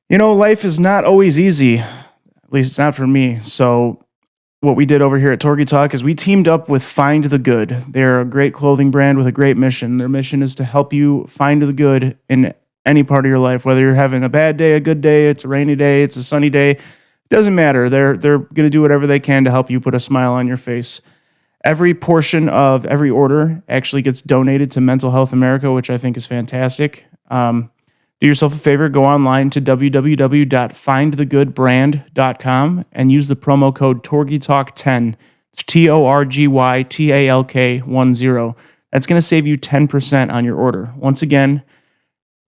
Life is not always easy. At least it's not for me. So what we did over here at TorgyTalk is we teamed up with Find the Good. They're a great clothing brand with a great mission. Their mission is to help you find the good in any part of your life, whether you're having a bad day, a good day, it's a rainy day, it's a sunny day. It doesn't matter. They're going to do whatever they can to help you put a smile on your face. Every portion of every order actually gets donated to Mental Health America, which I think is fantastic. Do yourself a favor, go online to www.findthegoodbrand.com and use the promo code TorgyTalk10. It's TorgyTalk10. That's going to save you 10% on your order. Once again,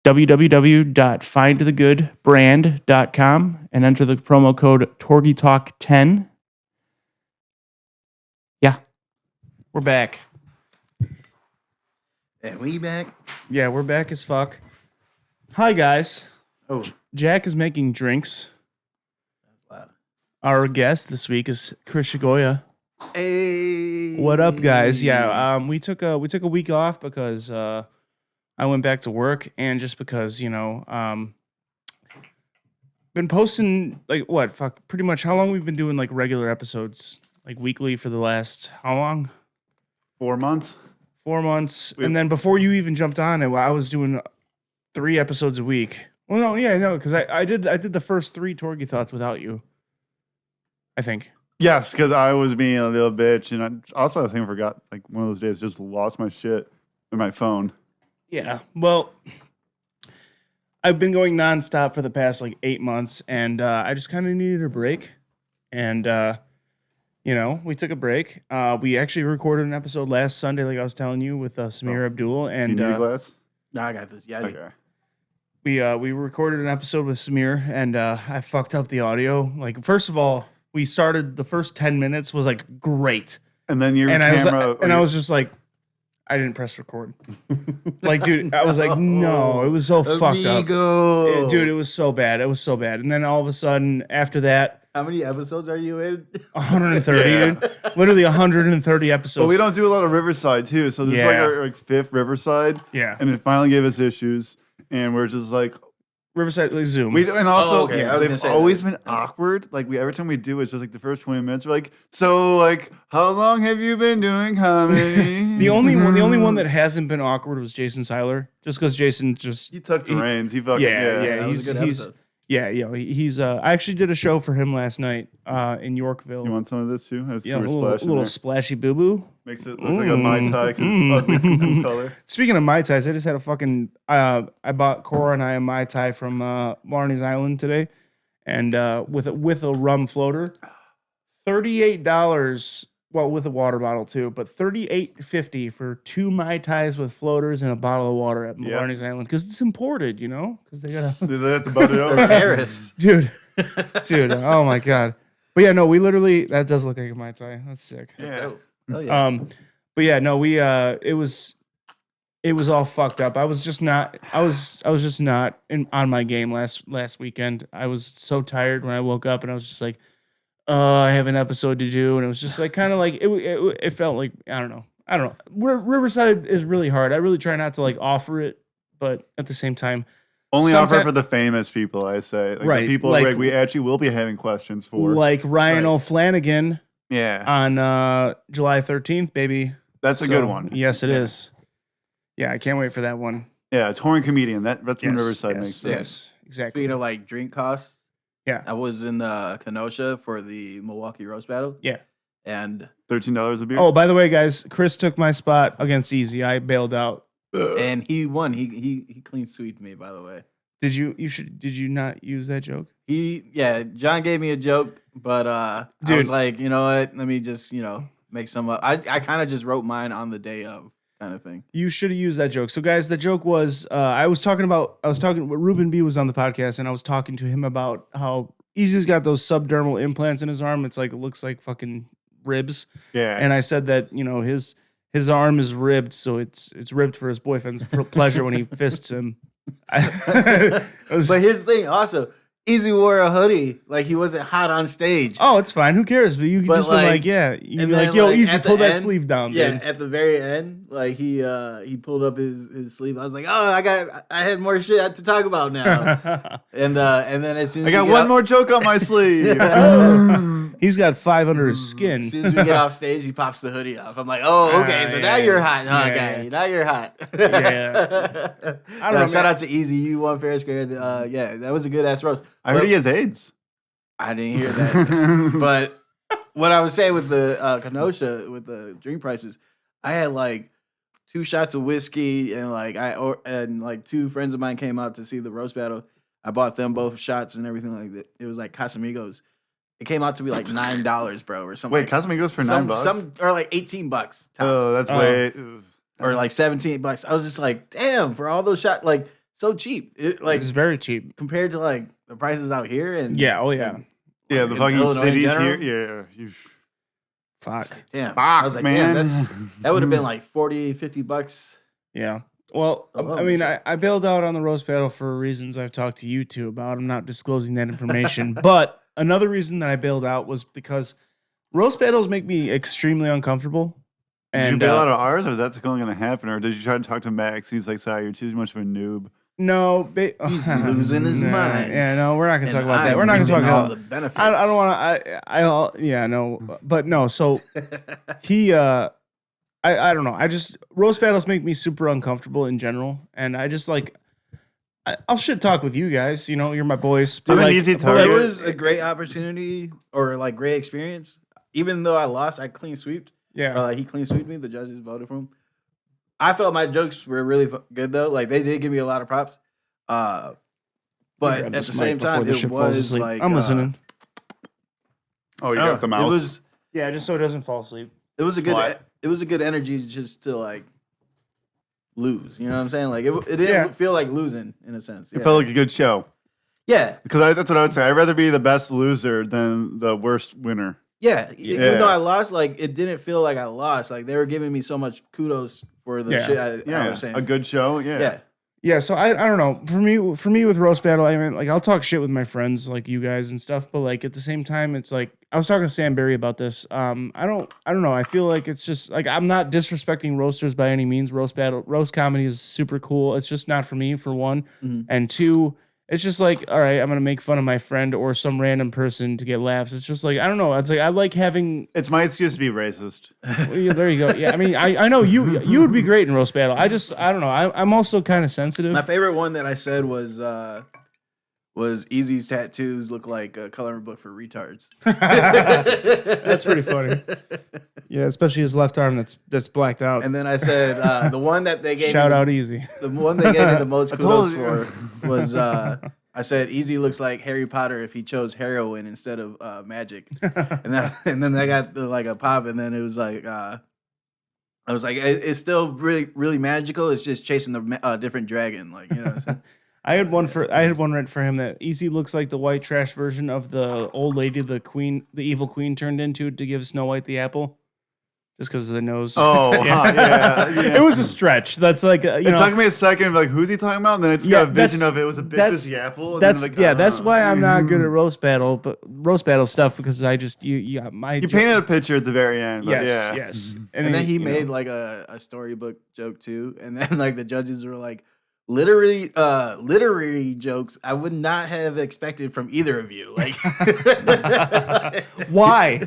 www.findthegoodbrand.com and enter the promo code TorgyTalk10. Yeah, we're back. And we back? Yeah, we're back as fuck. Hi, guys. Oh. Jack is making drinks. That's loud. Our guest this week is Chris Chagoya. Hey. What up, guys? Yeah, we took a week off because I went back to work, and just because been posting pretty much how long we've been doing like regular episodes, like weekly for the last how long? 4 months. 4 months, and then before you even jumped on it, I was doing 3 episodes a week. Well, no, because I did the first 3 Torgy Thoughts without you, I think. Yes, because I was being a little bitch, and I think I forgot, like, one of those days, just lost my shit in my phone. Yeah, well, I've been going nonstop for the past, 8 months, and I just kind of needed a break, and, we took a break. We actually recorded an episode last Sunday, like I was telling you, with Samir Abdul, and... You need a glass? No, I got this. Yeah, Okay. We recorded an episode with Samir, and I fucked up the audio. Like, first of all, we started the first 10 minutes was great, And then your camera, I was just like, I didn't press record. Dude, I was like, no, it was so fucked up, dude. It was so bad. It was so bad. And then all of a sudden, after that, how many episodes are you in? 130, dude. Literally 130 episodes. But we don't do a lot of Riverside too, so this is like our 5th Riverside. Yeah, and it finally gave us issues. And we're just like Riverside Zoom. And also, they've always been awkward. Like every time we do, it's just like the first 20 minutes. We're like, so like, how long have you been doing comedy? the only one that hasn't been awkward was Jason Seiler, just because Jason he took the reins. He fucking That was a good episode. He's I actually did a show for him last night in Yorkville. You want some of this too? That's a little splashy boo boo. Makes it look like a Mai Tai because it's ugly color. Speaking of Mai Tais, I just had a fucking I bought Cora and I a Mai Tai from Marnie's Island today, and with a rum floater, $38. Well, with a water bottle too, but $38.50 for 2 Mai Tais with floaters and a bottle of water at Marnie's Island, because it's imported, because they gotta. They have to butt it over. Tariffs, dude. Oh my god. But yeah, no, we literally, that does look like a Mai Tai. That's sick. Yeah. Oh, yeah. But yeah, no, we it was all fucked up. I was just not on my game last weekend. I was so tired when I woke up, and I was just like, I have an episode to do, and it was just like kind of like it felt like I don't know. Riverside is really hard. I really try not to offer it, but at the same time, only offer for the famous people. I say, right? The people we actually will be having questions for, like Ryan O'Flanagan. Yeah, on July 13th, baby. That's a good one. Yes, it is. Yeah, I can't wait for that one. Yeah, touring comedian. That's when Riverside makes sense. Yes, exactly. Speaking of drink costs, yeah, I was in Kenosha for the Milwaukee roast battle. Yeah, and $13 a beer. Oh, by the way, guys, Chris took my spot against Easy. I bailed out, and he won. He clean sweeped me. By the way, did you not use that joke? John gave me a joke, but I was like, you know what? Let me just make some up. I kind of just wrote mine on the day of, kind of thing. You should have used that joke. So, guys, the joke was Ruben B was on the podcast, and I was talking to him about how Easy's got those subdermal implants in his arm. It's like, it looks like fucking ribs. Yeah. And I said that, his arm is ribbed, so it's ribbed for his boyfriend's pleasure when he fists him. But here's the thing also, Easy wore a hoodie, like he wasn't hot on stage. Oh, it's fine. Who cares? But you can just be like, yeah. You can be like, yo, Easy, pull that sleeve down, yeah, dude. at the very end, like he pulled up his sleeve. I was like, oh, I had more shit to talk about now. and then as soon as I got one more joke on my sleeve. He's got 5 under his skin. As soon as we get off stage, he pops the hoodie off. I'm like, oh, okay, so now you're hot, huh, guy? Now you're hot. Yeah. I don't know. Shout out to Easy. You won fair and square. Yeah, that was a good ass roast. I heard he has AIDS. I didn't hear that. But what I was saying with the Kenosha, with the drink prices, I had like 2 shots of whiskey and like 2 friends of mine came out to see the roast battle. I bought them both shots and everything like that. It was like Casamigos. It came out to be like $9, bro, or something. Wait, Casamigos for $9? Or like $18 tops. Oh, that's way. Or like $17. I was just like, damn, for all those shots, like so cheap. It's very cheap compared to like the prices out here. And yeah, oh yeah, yeah, the fucking cities here. Yeah, fuck. Damn, I was like, man. Damn, that would have been like $40-$50. Yeah. Well, I mean, I bailed out on the roast battle for reasons I've talked to you two about. I'm not disclosing that information, but another reason that I bailed out was because roast battles make me extremely uncomfortable. Did you bail out of ours, or that's only going to happen, or did you try to talk to Max? He's like, sorry, you're too much of a noob. No, he's losing his mind. Yeah, no, we're not going to talk about that. We're not going to talk about the benefits. I don't want to. Yeah, no, but no. So he, I don't know. Roast battles make me super uncomfortable in general, and I just like. I'll shit talk with you guys. You know, you're my boys. Dude, like, easy target. It was a great opportunity or like great experience. Even though I lost, I clean sweeped. Yeah, he clean sweeped me. The judges voted for him. I felt my jokes were really good though. Like they did give me a lot of props. But at the same time, it was like I'm listening. Oh, you got the mouse. It was just so it doesn't fall asleep. It was a good. It was a good energy just to like lose. You know what I'm saying? Like it didn't feel like losing in a sense. It felt like a good show. Yeah, because that's what I would say. I'd rather be the best loser than the worst winner. Yeah, even though I lost, like it didn't feel like I lost. Like they were giving me so much kudos for the shit I was saying. A good show, yeah. So I don't know. For me with roast battle, I mean, like I'll talk shit with my friends, like you guys and stuff. But like at the same time, it's like I was talking to Sam Berry about this. I don't know. I feel like it's just like I'm not disrespecting roasters by any means. Roast comedy is super cool. It's just not for me, for one, and two. It's just like, all right, I'm gonna make fun of my friend or some random person to get laughs. It's just like I don't know. It's like I like having. It's my excuse to be racist. Yeah, there you go. Yeah, I mean, I know you would be great in roast battle. I don't know. I'm also kind of sensitive. My favorite one that I said was Easy's tattoos look like a coloring book for retards. That's pretty funny. Yeah, especially his left arm that's blacked out. And then I said the one that they gave shout out Easy. The one they gave me the most kudos for was I said Easy looks like Harry Potter if he chose heroin instead of magic. and then I got like a pop, and then it was like I was like it's still really really magical. It's just chasing the different dragon, like you know. What I'm saying? I had one right for him that Easy looks like the white trash version of the old lady the evil queen turned into to give Snow White the apple. Just because of the nose. Oh, yeah. It was a stretch. That's like it took me a second. Like, who's he talking about? And then I just got a vision of it was a bitch with the apple. That's why I'm not good at roast battle stuff because I just you painted a picture at the very end. Yes. And then he made like a storybook joke too, and then like the judges were like, literary jokes I would not have expected from either of you. Like, why?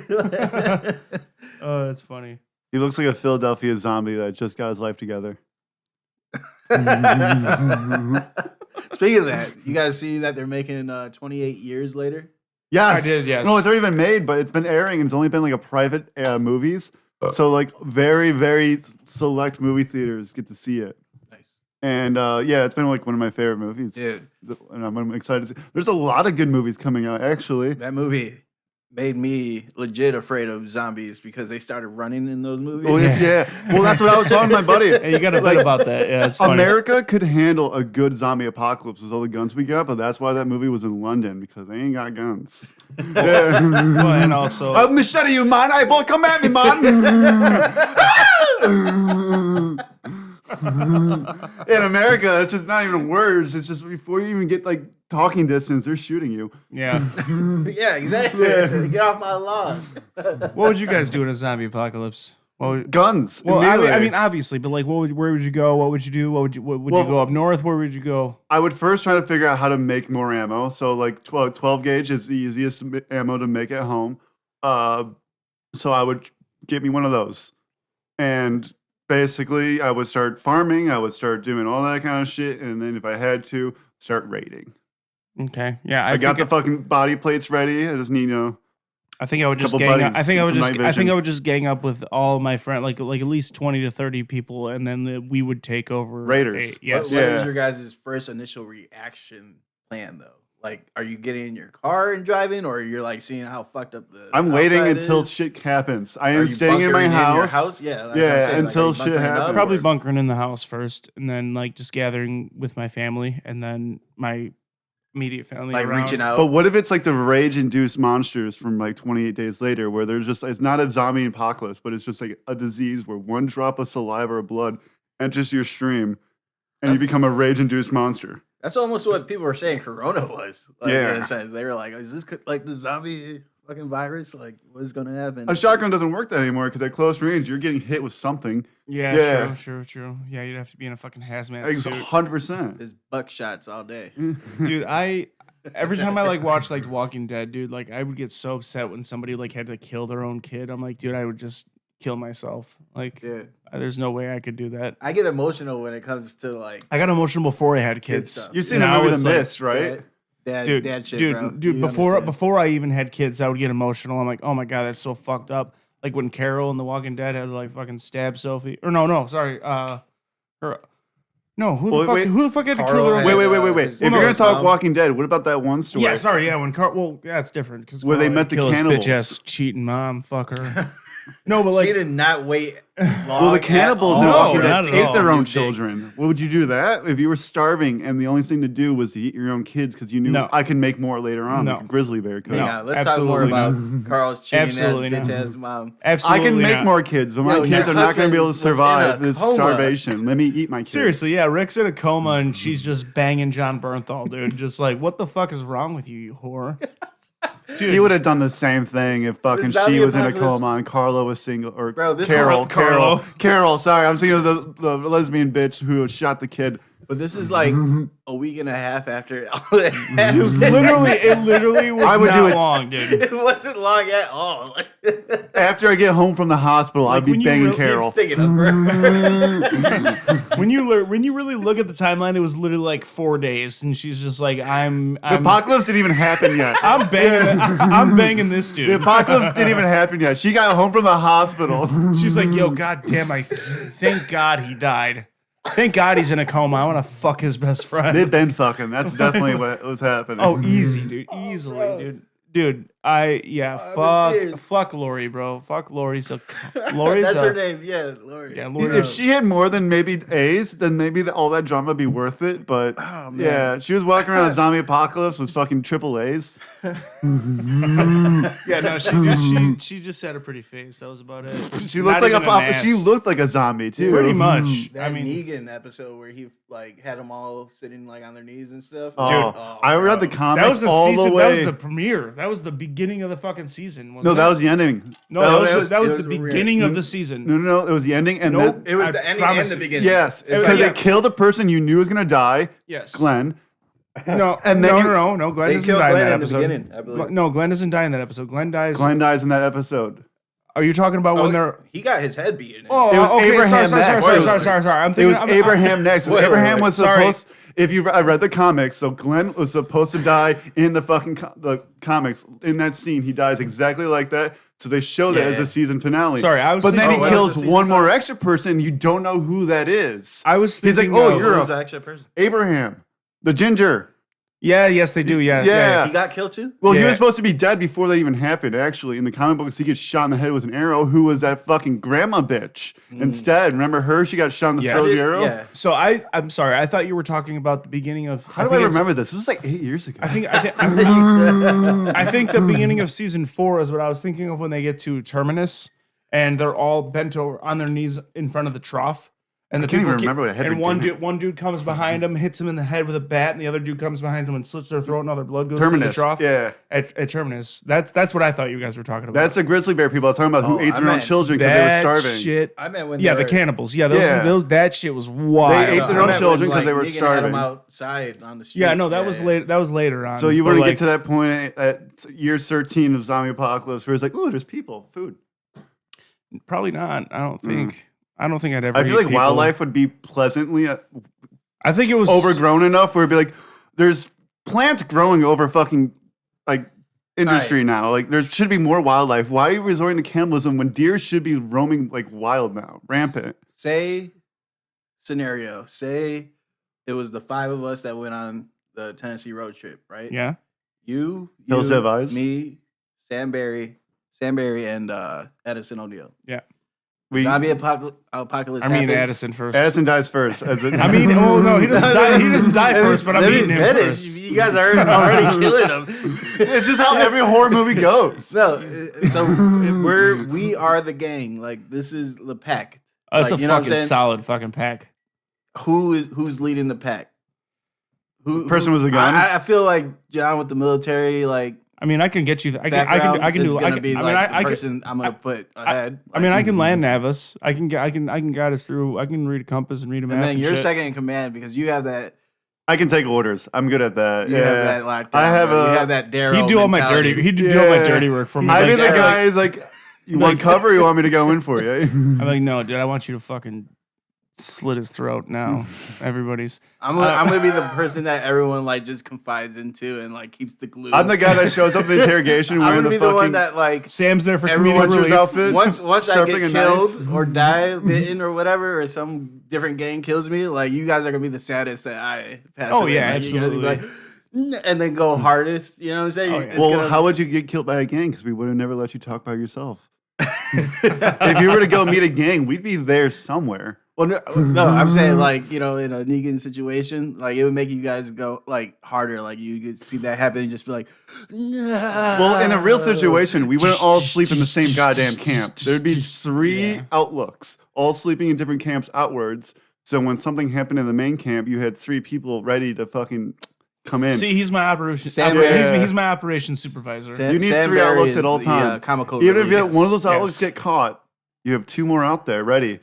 Oh, that's funny. He looks like a Philadelphia zombie that just got his life together. Speaking of that, you guys see that they're making 28 years later? Yes, I did. Yes. No, it's already been made, but it's been airing, and it's only been like a private movies. So like very very select movie theaters get to see it. And it's been like one of my favorite movies. Dude. And I'm excited to see. There's a lot of good movies coming out, actually. That movie made me legit afraid of zombies because they started running in those movies. Oh, yeah. Well, that's what I was telling my buddy. Hey, you got to think about that. Yeah, it's funny. America could handle a good zombie apocalypse with all the guns we got, but that's why that movie was in London, because they ain't got guns. Well, and also... machete you, man. Hey, boy, come at me, man. In America, it's just not even words. It's just before you even get like talking distance, they're shooting you. Yeah. Yeah, exactly. Yeah. Get off my lawn. What would you guys do in a zombie apocalypse? Guns. Well, I immediately. mean, obviously, but like, where would you go? What would you do? What would you go up north? Where would you go? I would first try to figure out how to make more ammo. So like 12 gauge is the easiest ammo to make at home. So I would get me one of those. And basically I would start farming. I would start doing all that kind of shit. And then if I had to, start raiding. Okay. Yeah. I got the fucking body plates ready. I just need, I think I would just couple gang up. buddies I think and I some would just gang up with all my friends, like at least 20 to 30 people, and then we would take over Raiders. Yes. What is your guys' first initial reaction plan though? Like, are you getting in your car and driving, or you're like seeing how fucked up the? I'm waiting outside until is? shit happens. I Are am you staying in my bunkering your house. Yeah, like Yeah, I'm saying, until are you shit bunkering up, happens. Probably or- bunkering in the house first, and then like just gathering with my family, and then my immediate family. like around. reaching out. But what if it's like the rage-induced monsters from like 28 Days Later, where there's just, it's not a zombie apocalypse, but it's just like a disease where one drop of saliva or blood enters your stream and you become a rage-induced monster. That's almost what people were saying Corona was. Like, Yeah. in a sense. They were like, is this like the zombie fucking virus? Like, what's going to happen? A shotgun doesn't work that anymore because at close range, you're getting hit with something. Yeah, Yeah. true. Yeah, you'd have to be in a fucking hazmat It's suit. 100%. There's buckshots all day. Dude, every time I like watch like Walking Dead, dude, like I would get so upset when somebody like had to kill their own kid. I'm like, dude, I would just kill myself. Like, Yeah. there's no way I could do that. I get emotional when it comes to like I got emotional before I had Kid kids. stuff. You've seen the Now movie it's The like, Mist, right? dad shit, bro. dude. You Before understand. I even had kids, I would get emotional. I'm like, oh my god, that's so fucked up. Like when Carol in The Walking Dead had to like fucking stab Sophie. Or no, sorry, her. No, who the fuck had to kill Carl her? had- Wait. his- If you're no, going his to talk mom. Walking Dead, what about that one story? Yeah, sorry, yeah. When Carl, well, yeah, it's different because Where they met the cannibals. bitch ass cheating mom, fuck her. No, but like, she did not wait long. Well, the cannibals in No, Walking not Dead at ate all. their own You dig. children. What would you do that if you were starving and the only thing to do was to eat your own kids because you knew No. I can make more later on, No. like a grizzly bear could? No. Hang on, let's talk more absolutely about Carl's cheating ass Absolutely bitch not. ass mom. I absolutely can make not. more kids, but my Yo, kids your are not going to be able to husband was survive in a this coma. starvation. Let me eat my kids. Seriously, yeah, Rick's in a coma and she's just banging John Bernthal, dude. Just like, what the fuck is wrong with you, you whore? Dude, He would have done the same thing if fucking zombie she was in a apocalypse- coma and Carlo was single. Or Bro, this is Carol, like Carlo. Carol. Sorry, I'm thinking of the lesbian bitch who shot the kid. But this is like a week and a half after all that it was happened. literally was I would not do it. long, dude. It wasn't long at all. After I get home from the hospital, Like, I'd be when you banging really- Carol. Sticking up her. When you really look at the timeline, it was literally like 4 days, and she's just like, I'm The apocalypse didn't even happen yet. I'm banging, I'm banging this The dude. apocalypse didn't even happen yet. She got home from the hospital. She's like, yo, goddamn, thank God he died. Thank God he's in a coma. I want to fuck his best friend. They've been fucking. That's definitely what was happening. Oh, easy, dude. Easily, dude. Fuck Lori, bro. Fuck Lori. So Lori's That's her name. Yeah, Lori. Yeah, Lori. If she had more than maybe A's, then maybe all that drama would be worth it. But Oh, man. yeah, she was walking around a zombie apocalypse with fucking triple A's. Yeah, no, she just had a pretty face. That was about it. She looked Not like a even an pop. ass. She looked like a zombie too. Pretty much. That I mean, Negan episode where he like had them all sitting like on their knees and stuff. Oh, oh, I read the bro. comics that was the all season. the way. That was the premiere. That was the beginning of the fucking season. no, Wasn't that it? was the ending. No, that was it the was beginning real. of the season. No, it was the ending, and Nope. then It was I the ending and promise the you. beginning. yes, It was because like- they killed a person you knew was gonna die, Yes. Glenn. No, And then no. Glenn They doesn't killed die in Glenn that in the episode. beginning, I believe. No, Glenn doesn't die in that episode. Glenn dies. Glenn dies in that episode. Are you talking about when they're? he got his head beaten. Oh, It was okay. Abraham Sorry. next. I'm It thinking. was Abraham next. Spoiler Abraham was alert. Sorry. supposed. If you, I read the comics, so Glenn was supposed to die in the fucking the comics. In that scene, he dies exactly like that. So they show that Yeah. as a season finale. Sorry, I was But then thinking- he Oh, kills that's the one season more extra person. You don't know who that is. I was He's like, thinking. oh, of- you're Who's a- actually a person? Abraham, the ginger. Yeah. Yes, they do. Yeah. Yeah. He got killed too. Well, he Yeah. was supposed to be dead before that even happened. Actually, in the comic books, he gets shot in the head with an arrow. Who was that fucking grandma bitch? Instead, remember her? She got shot in the Yes. throat with the arrow. Yeah. So I'm sorry. I thought you were talking about the beginning of. How do I remember this? This was like 8 years ago. I think I think the beginning of season 4 is what I was thinking of when they get to Terminus and they're all bent over on their knees in front of the trough, And I the can't even people remember what Hedwig did. one dude comes behind him, hits him in the head with a bat, and the other dude comes behind him and slits their throat, and all their blood goes Terminus, to the trough. yeah. At Terminus. That's what I thought you guys were talking about. That's the grizzly bear people are talking about who ate their own children because they were starving. Shit. I meant when the cannibals. Yeah, those that shit was wild. They ate their own children because they were Negan had them starving. outside on the street. Yeah, no, that was later. That was later on. So you But, want to get to that point at year 13 of zombie apocalypse where it's like, oh, there's people, food. Probably not. I don't think. I don't think I'd ever. I feel like wildlife would be pleasantly. I think it was overgrown enough where it'd be like, there's plants growing over fucking like industry now. Like there should be more wildlife. Why are you resorting to cannibalism when deer should be roaming like wild now, rampant? Say it was the 5 of us that went on the Tennessee road trip, right? Yeah. You, Hills Have Eyes. me, Sam Barry, and Edison O'Neill. Yeah. Zombie apocalypse I mean, happens. Edison first. Edison dies first. I mean, oh no, he doesn't die. He doesn't die first, but I'm eating him first. You guys are already killing him. It's just how every horror movie goes. So we are the gang. Like this is the pack. That's like, a you know what I'm fucking saying? solid fucking pack. Who's leading the pack? Person with a gun? I feel like John with the military, like. I mean, I can get you. I can do. I can. I'm gonna put ahead. I mean, I can land Navis. I can guide us through. I can read a compass and read a map. And then you're shit. second in command because you have that. I can take orders. I'm good at that. You Yeah, have that locked down. I have you a. have that Daryl. He'd do all my mentality. dirty. He'd do all my dirty work for me. I Like, mean, the Like, guy is like, you want cover? Or you want me to go in for you? I'm like, no, dude. I want you to fucking slit his throat now. Everybody's. I'm gonna be the person that everyone like just confides into and like keeps the glue. I'm the guy that shows up in the interrogation I'm wearing gonna be the the one fucking that like Sam's there for everyone comedic relief. outfit. once I sharpening get a killed or die bitten or whatever, or some different gang kills me, like you guys are gonna be the saddest that I pass. Oh, away. yeah, Like, you guys will be absolutely. like, and then go hardest. You know what I'm saying? Oh, yeah. It's Well, gonna- how would you get killed by a gang? Because we would have never let you talk by yourself. If you were to go meet a gang, we'd be there somewhere. Well, no, I'm saying like in a Negan situation, like it would make you guys go like harder. Like you could see that happen and just be like, no. Well, in a real situation, we wouldn't all sleep in the same goddamn camp. There'd be 3 outlooks, all sleeping in different camps outwards. So when something happened in the main camp, you had 3 people ready to fucking come in. See, he's my operation. Yeah. He's my operations supervisor. You need Sam 3 Barry outlooks is at all the, times. comical Even if you relief. have one of those outlooks Yes. get caught, you have 2 more out there ready.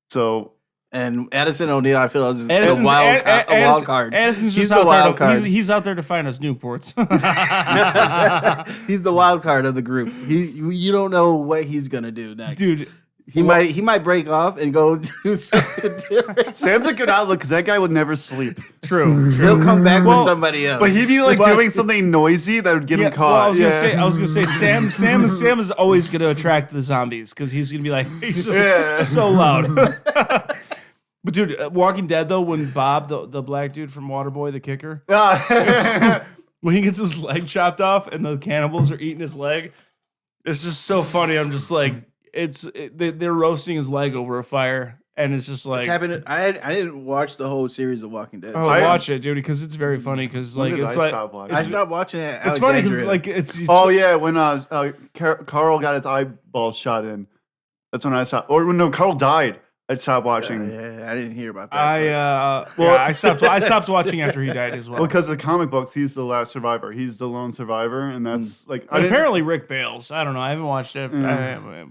So And Edison O'Neill, I feel is a Edison's- wild card. Edison's He's just the out wild there. card. He's out there to find us Newports. He's the wild card of the group. You don't know what he's gonna do next, Dude, He might break off and go do something different. Sam's a good outlook because that guy would never sleep. true. He'll come back with somebody else. But he'd be like But- doing something noisy that would get him Well, caught. I was gonna say, Sam is always gonna attract the zombies because he's gonna be like, he's just so loud. But dude, Walking Dead though, when Bob, the black dude from Waterboy, the kicker, when he gets his leg chopped off and the cannibals are eating his leg, it's just so funny. I'm just like, they're roasting his leg over a fire, and it's just like, It's happened. I didn't watch the whole series of Walking Dead. oh, watch it, dude, because it's very funny. Because like it's like I stopped watching it. it's funny because like it's Oh yeah, when Carl got his eyeball shot in, that's when I stopped. Or no, Carl died. I stopped watching. Yeah, I didn't hear about that. I stopped watching after he died as well. Well, because the comic books, he's the last survivor. He's the lone survivor, and that's like. But apparently Rick bails. I don't know. I haven't watched it,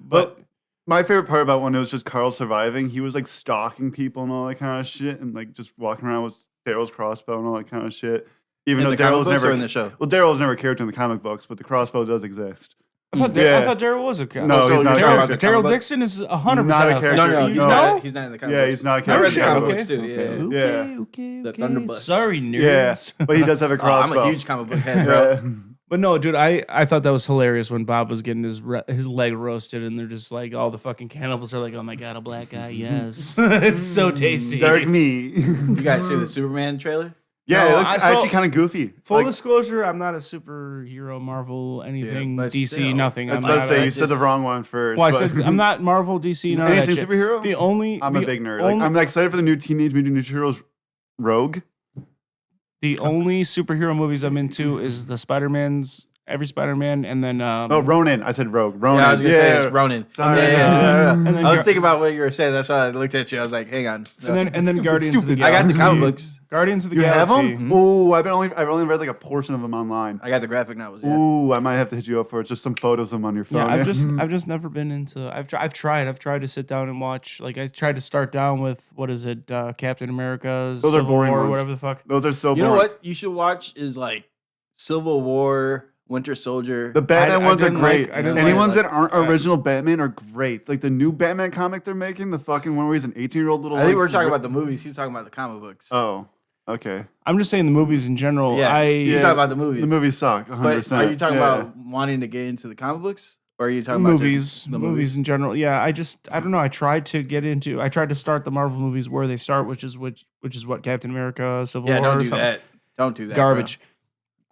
but my favorite part about when it was just Carl surviving, he was like stalking people and all that kind of shit, and like just walking around with Daryl's crossbow and all that kind of shit. Even though Daryl's never in the show. Well, Daryl's never a character in the comic books, but the crossbow does exist. I thought Daryl was a character. No, he's not a character. Daryl Dixon is 100% Not a character. No, he's not in the comic Yeah, books. he's not a I read character. the comic Okay. books too. Yeah. Yeah. The Thunderbolts. Sorry, nerds. Yeah, but he does have a Oh, crossbow. I'm a huge comic book head, bro. Yeah. But no, dude, I thought that was hilarious when Bob was getting his leg roasted, and they're just like, all the fucking cannibals are like, oh my god, a black guy, yes. It's so tasty. Dark me. You guys see the Superman trailer? Yeah, No, it I looks saw- actually kind of goofy. Full Like, disclosure, I'm not a superhero, Marvel, anything, but DC, still. nothing. I was I'm about not to say a- you said the wrong one first. Well, I but- said I'm not Marvel, DC, none of that Anything shit. superhero? The only I'm the a big nerd. only- Like, I'm excited for the new Teenage Mutant Ninja Turtles Rogue. The only superhero movies I'm into is the Spider-Mans every Spider-Man, and then Ronin. I said Rogue. Ronin. Yeah, I was gonna say it's Ronin. Sorry. Yeah. And then I was thinking about what you were saying. That's why I looked at you. I was like, hang on. and then Guardians of the I got Galaxy. the comic books. Guardians of the You have Galaxy. them? Oh, I've only read like a portion of them online. I got the graphic novels. Yeah. Ooh, I might have to hit you up for it. Just some photos of them on your phone. Yeah, I've just never been into. I've tried to sit down and watch. Like I tried to start down with what is it, Captain America's Those are Civil boring War, or ones. whatever the fuck. Those are so You boring. know what you should watch is like Civil War, Winter Soldier. The Batman I ones are didn't great. like- I didn't Any like- ones that aren't I- original Batman are great. Like the new Batman comic they're making, the fucking one where he's an 18-year-old little. I think like, we're talking about the movies. He's talking about the comic books. Oh, okay. I'm just saying the movies in general. yeah, he's Yeah. talking about the movies. The movies suck. 100%. But are you talking Yeah. about wanting to get into the comic books, or are you talking about movies, just the movies in general. Yeah, I don't know. I tried to start the Marvel movies where they start, which is what Captain America, Civil Yeah, War. don't or do something. that. Don't do that. Garbage.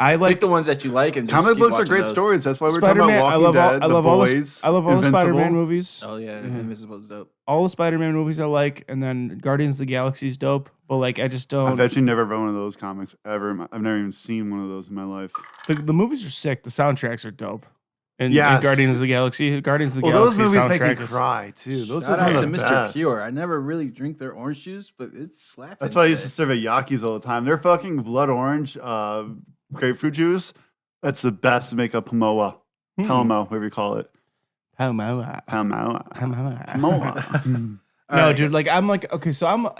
I Bro. like Pick the ones that you like and just Comic keep books are watching great those. stories. That's why we're talking Spider-Man. about I Walking love Dead, all The the Boys, I love all the Invincible. Spider-Man movies. Oh yeah, Invincible's dope. All the Spider-Man movies I like, and then Guardians of the Galaxy's dope. But like, I just don't. I've actually never read one of those comics ever. I've never even seen one of those in my life. The movies are sick. The soundtracks are dope. And Yes. Guardians of the Galaxy, Those Galaxy movies make me soundtrack is. cry too. Those Shout are out some to of the Mr. best. Pure. I never really drink their orange juice, but it's slapping. That's why I used to today. serve at Yakis all the time. They're fucking blood orange grapefruit juice. That's the best to make a Pomoa. Pomo, whatever you call it. Pomoa. Pomoa. Pomoa. Pomoa. All No, right. dude. Like, I'm like, okay, so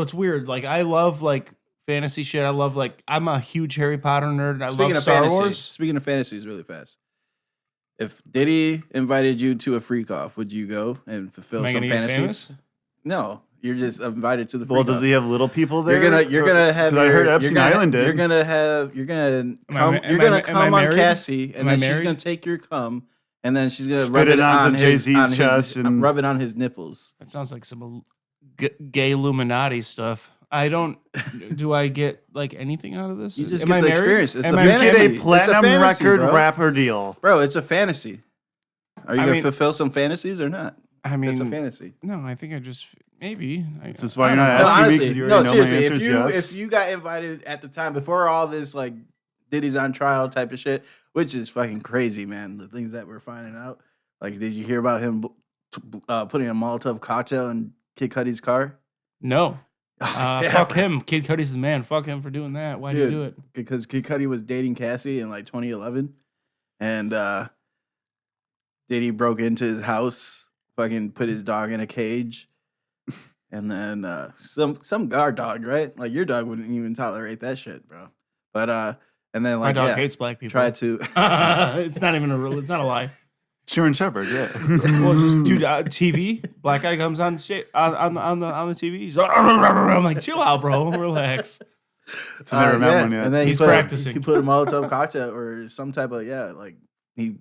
it's weird. Like, I love like fantasy shit. I love like, I'm a huge Harry Potter nerd. I Speaking love of Star fantasies, Wars. speaking of fantasies, really fast. If Diddy invited you to a freak off, would you go and fulfill Am I some gonna get fantasies? famous? No, you're just invited to the freak Well, off. does he have little people there? You're gonna have. 'Cause I heard your- Epstein you're gonna, Island did. You're gonna have. You're gonna Am I come. ma- You're am I gonna ma- am I come on married? Cassie, and Am I then she's married? gonna take your cum, and then she's gonna Spit rub it it onto on his Jay-Z's chest and- rub it on his nipples. That sounds like some gay Illuminati stuff. I don't. Do I get like anything out of this? You just Am get I the married? experience. It's Am a I You fantasy. get married? a It's a platinum fantasy, record bro. rapper deal. Bro, it's a fantasy. Are you I gonna mean- fulfill some fantasies or not? I It's a mean, fantasy. no. I think I just maybe. This is why you're not I don't know. asking me honestly, 'cause you no, already know my seriously. answer is yes. If you got invited at the time before all this like Diddy's on trial type of shit, which is fucking crazy, man. The things that we're finding out. Like, did you hear about him putting a Molotov cocktail in Kid Cudi's car? No. Yeah, Fuck bro. him. Kid Cudi's the man. Fuck him for doing that. Why'd you Dude. do it? Because Kid Cudi was dating Cassie in like 2011, and Diddy broke into his house, fucking put his dog in a cage, and then some guard dog, right? Like your dog wouldn't even tolerate that shit, bro. But and then My like dog yeah, hates black people. tried to. It's not even a real. It's not a lie. Sherman Shepherd, yeah. Well, just dude, TV. Black guy comes on shit on the TV. He's like, I'm like, chill out, bro. Relax. I never met one yet. And then He's he put, practicing. He put a Molotov cocktail or some type of like he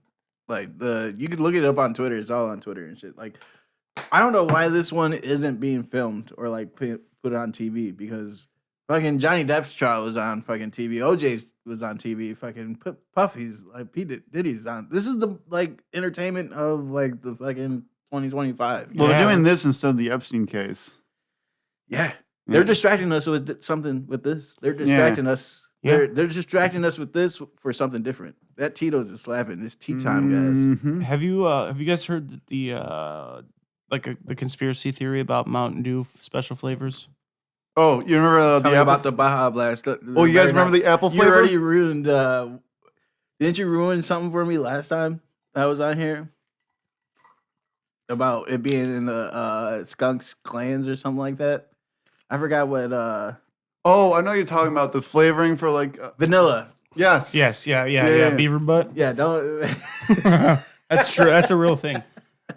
like you could look it up on Twitter. It's all on Twitter and shit. Like I don't know why this one isn't being filmed or like put on TV because fucking Johnny Depp's trial was on fucking TV. OJ's was on TV. Fucking Puffy's like Diddy's on. This is the like entertainment of like the fucking 2025. Well, Yeah. they're doing this instead of the Epstein case. Yeah. They're distracting us with something with this. They're distracting us. Yeah. They're distracting us with this for something different. That Tito's is slapping. It's tea time, guys. Mhm. Have you guys heard that the conspiracy theory about Mountain Dew special flavors? Oh, you remember Tell the me apple? about the Baja Blast. Oh, you guys remember the apple You flavor? already ruined. Didn't you ruin something for me last time I was on here? About it being in the Skunks Clans or something like that. I forgot what Oh, I know you're talking about the flavoring for like. vanilla. Yes. Yes, yeah. Yeah. Beaver butt. Yeah, don't. That's true. That's a real thing.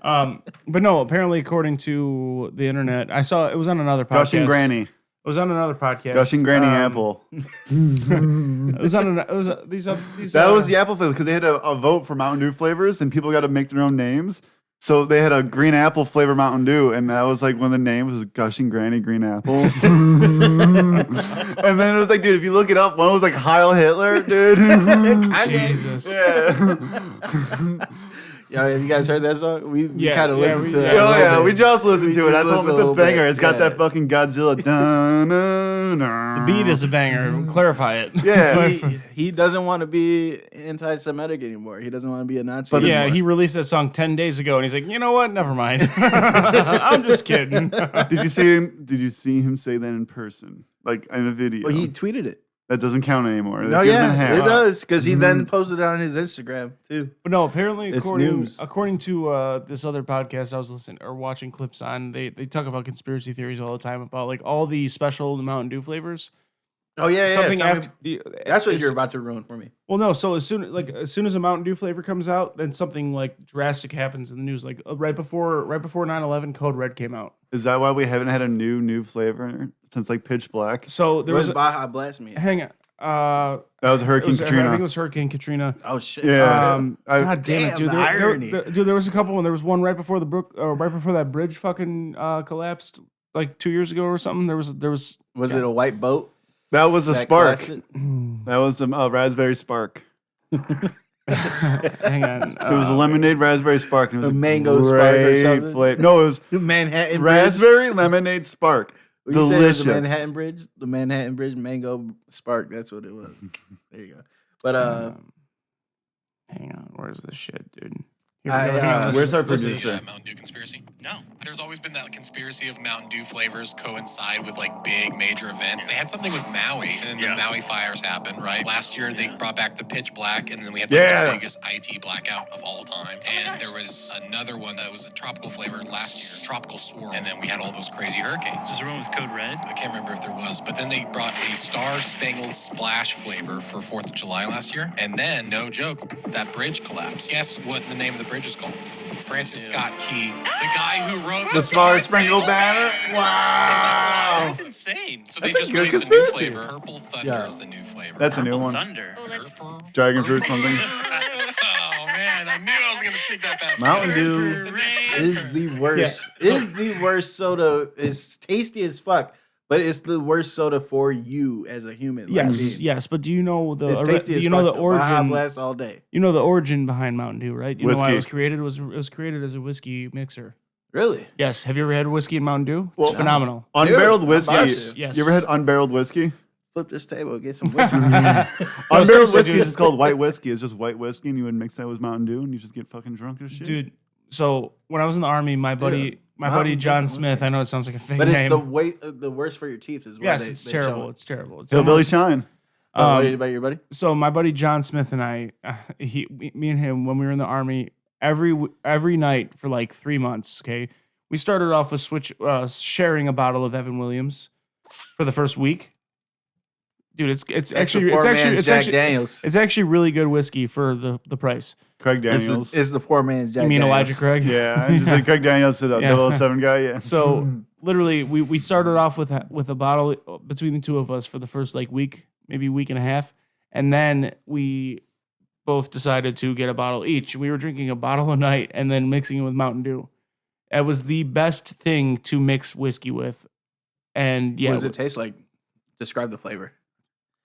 But no, apparently, according to the internet, I saw it was on another podcast. Gushing Granny. It was on another podcast. Gushing Granny apple. It was on. It was these. That was the apple flavor because they had a vote for Mountain Dew flavors and people got to make their own names. So they had a green apple flavor Mountain Dew, and that was like one of the names was Gushing Granny Green Apple. And then it was like, dude, if you look it up, one was like Heil Hitler, dude. Jesus. Yeah. Yeah, have you guys heard that song? We kind of listened to Oh that. a little yeah, bit. we just listened to it. I told him it's a banger. bit. It's got that fucking Godzilla. The beat is a banger. Clarify it. Yeah. He doesn't want to be anti-Semitic anymore. He doesn't want to be a Nazi. But anymore. Yeah, he released that song 10 days ago, and he's like, you know what? Never mind. I'm just kidding. Did you see him? Did you see him say that in person, like in a video? Well, he tweeted it. That doesn't count anymore. No, yeah, it does because he then posted it on his Instagram too. But no, apparently, It's news. according to this other podcast I was listening or watching clips on, they talk about conspiracy theories all the time about like all the special Mountain Dew flavors. Oh yeah, Something Tell after me- that's what you're about to ruin for me. Well, no. So as soon as a Mountain Dew flavor comes out, then something like drastic happens in the news. Like right before 9/11, Code Red came out. Is that why we haven't had a new flavor since like Pitch Black? So there Where's was Baja Blast me? hang on. That was Hurricane I Katrina. think it was Hurricane Katrina. Oh shit! Yeah. God damn it, Damn, dude! the irony. Dude, there was a couple, and there was one right before right before that bridge fucking collapsed, like 2 years ago or something. There was. Was it a white boat? That was a that spark. collapsed? That was a raspberry spark. Hang on. It was a lemonade raspberry spark. And it was A mango spark or great something? flavor. No, it was Manhattan raspberry lemonade spark. Bridge? You said it was Delicious. the Manhattan Bridge. The Manhattan Bridge mango spark. That's what it was. There you go. But hang on. Where's this shit, dude? Here we I, go. Hang on, Where's our Was the producer? Mountain Dew conspiracy? No. There's always been that conspiracy of Mountain Dew flavors coincide with like big major events. They had something with Maui, and then the Maui fires happened, right? Last year they brought back the Pitch Black, and then we had like, Yeah. the biggest IT blackout of all time. And there was another one that was a tropical flavor last year, Tropical Swirl, and then we had all those crazy hurricanes. Was there one with Code Red? I can't remember if there was, but then they brought a Star Spangled Splash flavor for 4th of July last year. And then, no joke, that bridge collapsed. Guess what the name of the bridge is called? Francis Scott Key, the guy who wrote The Star Spangled Banner? Wow. That's insane. So they That's just a good released a new conspiracy. flavor. Purple Thunder Yeah. is the new flavor. That's a new one. Thunder. Oh, let's. Dragon fruit something. Oh man, I knew I was gonna sneak that past. Mountain you. Dew is the worst. Is the worst soda. It's tasty as fuck, but it's the worst soda for you as a human. like Yes, me. yes, but do you know the It's tasty as you know fuck, the though. Baja origin? Blast all day. You know the origin behind Mountain Dew, right? You know why Whiskey. it was created? It was created as a whiskey mixer. Really? Yes. Have you ever had whiskey and Mountain Dew? Well, It's phenomenal. Unbarreled Dude, whiskey. I'm about Yes, yes. You ever had unbarreled whiskey? Flip this table, get some whiskey. Unbarreled seriously, whiskey dude. is just called white whiskey. It's just white whiskey, and you would mix that with Mountain Dew, and you just get fucking drunk as shit. Dude, so when I was in the army, my buddy Mountain Dew, John what's Smith, I know it sounds like a fake but it's name. the worst for your teeth is why Yes, they, it's they terrible. show it. It's terrible. It's Hillbilly Shine. What about your buddy? So my buddy John Smith and I, me and him, when we were in the army, every night for like 3 months. Okay, we started off with sharing a bottle of Evan Williams for the first week. Dude, it's That's actually the poor man's Jack actually Daniels. it's actually really good whiskey for the price. Craig Daniels. It's the poor man's Jack You mean Daniels. Elijah Craig? Yeah, I just said Craig Daniels to the Yeah. 007 guy. Yeah. So literally, we started off with a bottle between the two of us for the first like week, maybe week and a half, and then we both decided to get a bottle each. We were drinking a bottle a night and then mixing it with Mountain Dew. It was the best thing to mix whiskey with, and yeah, What does it taste like? Describe the flavor.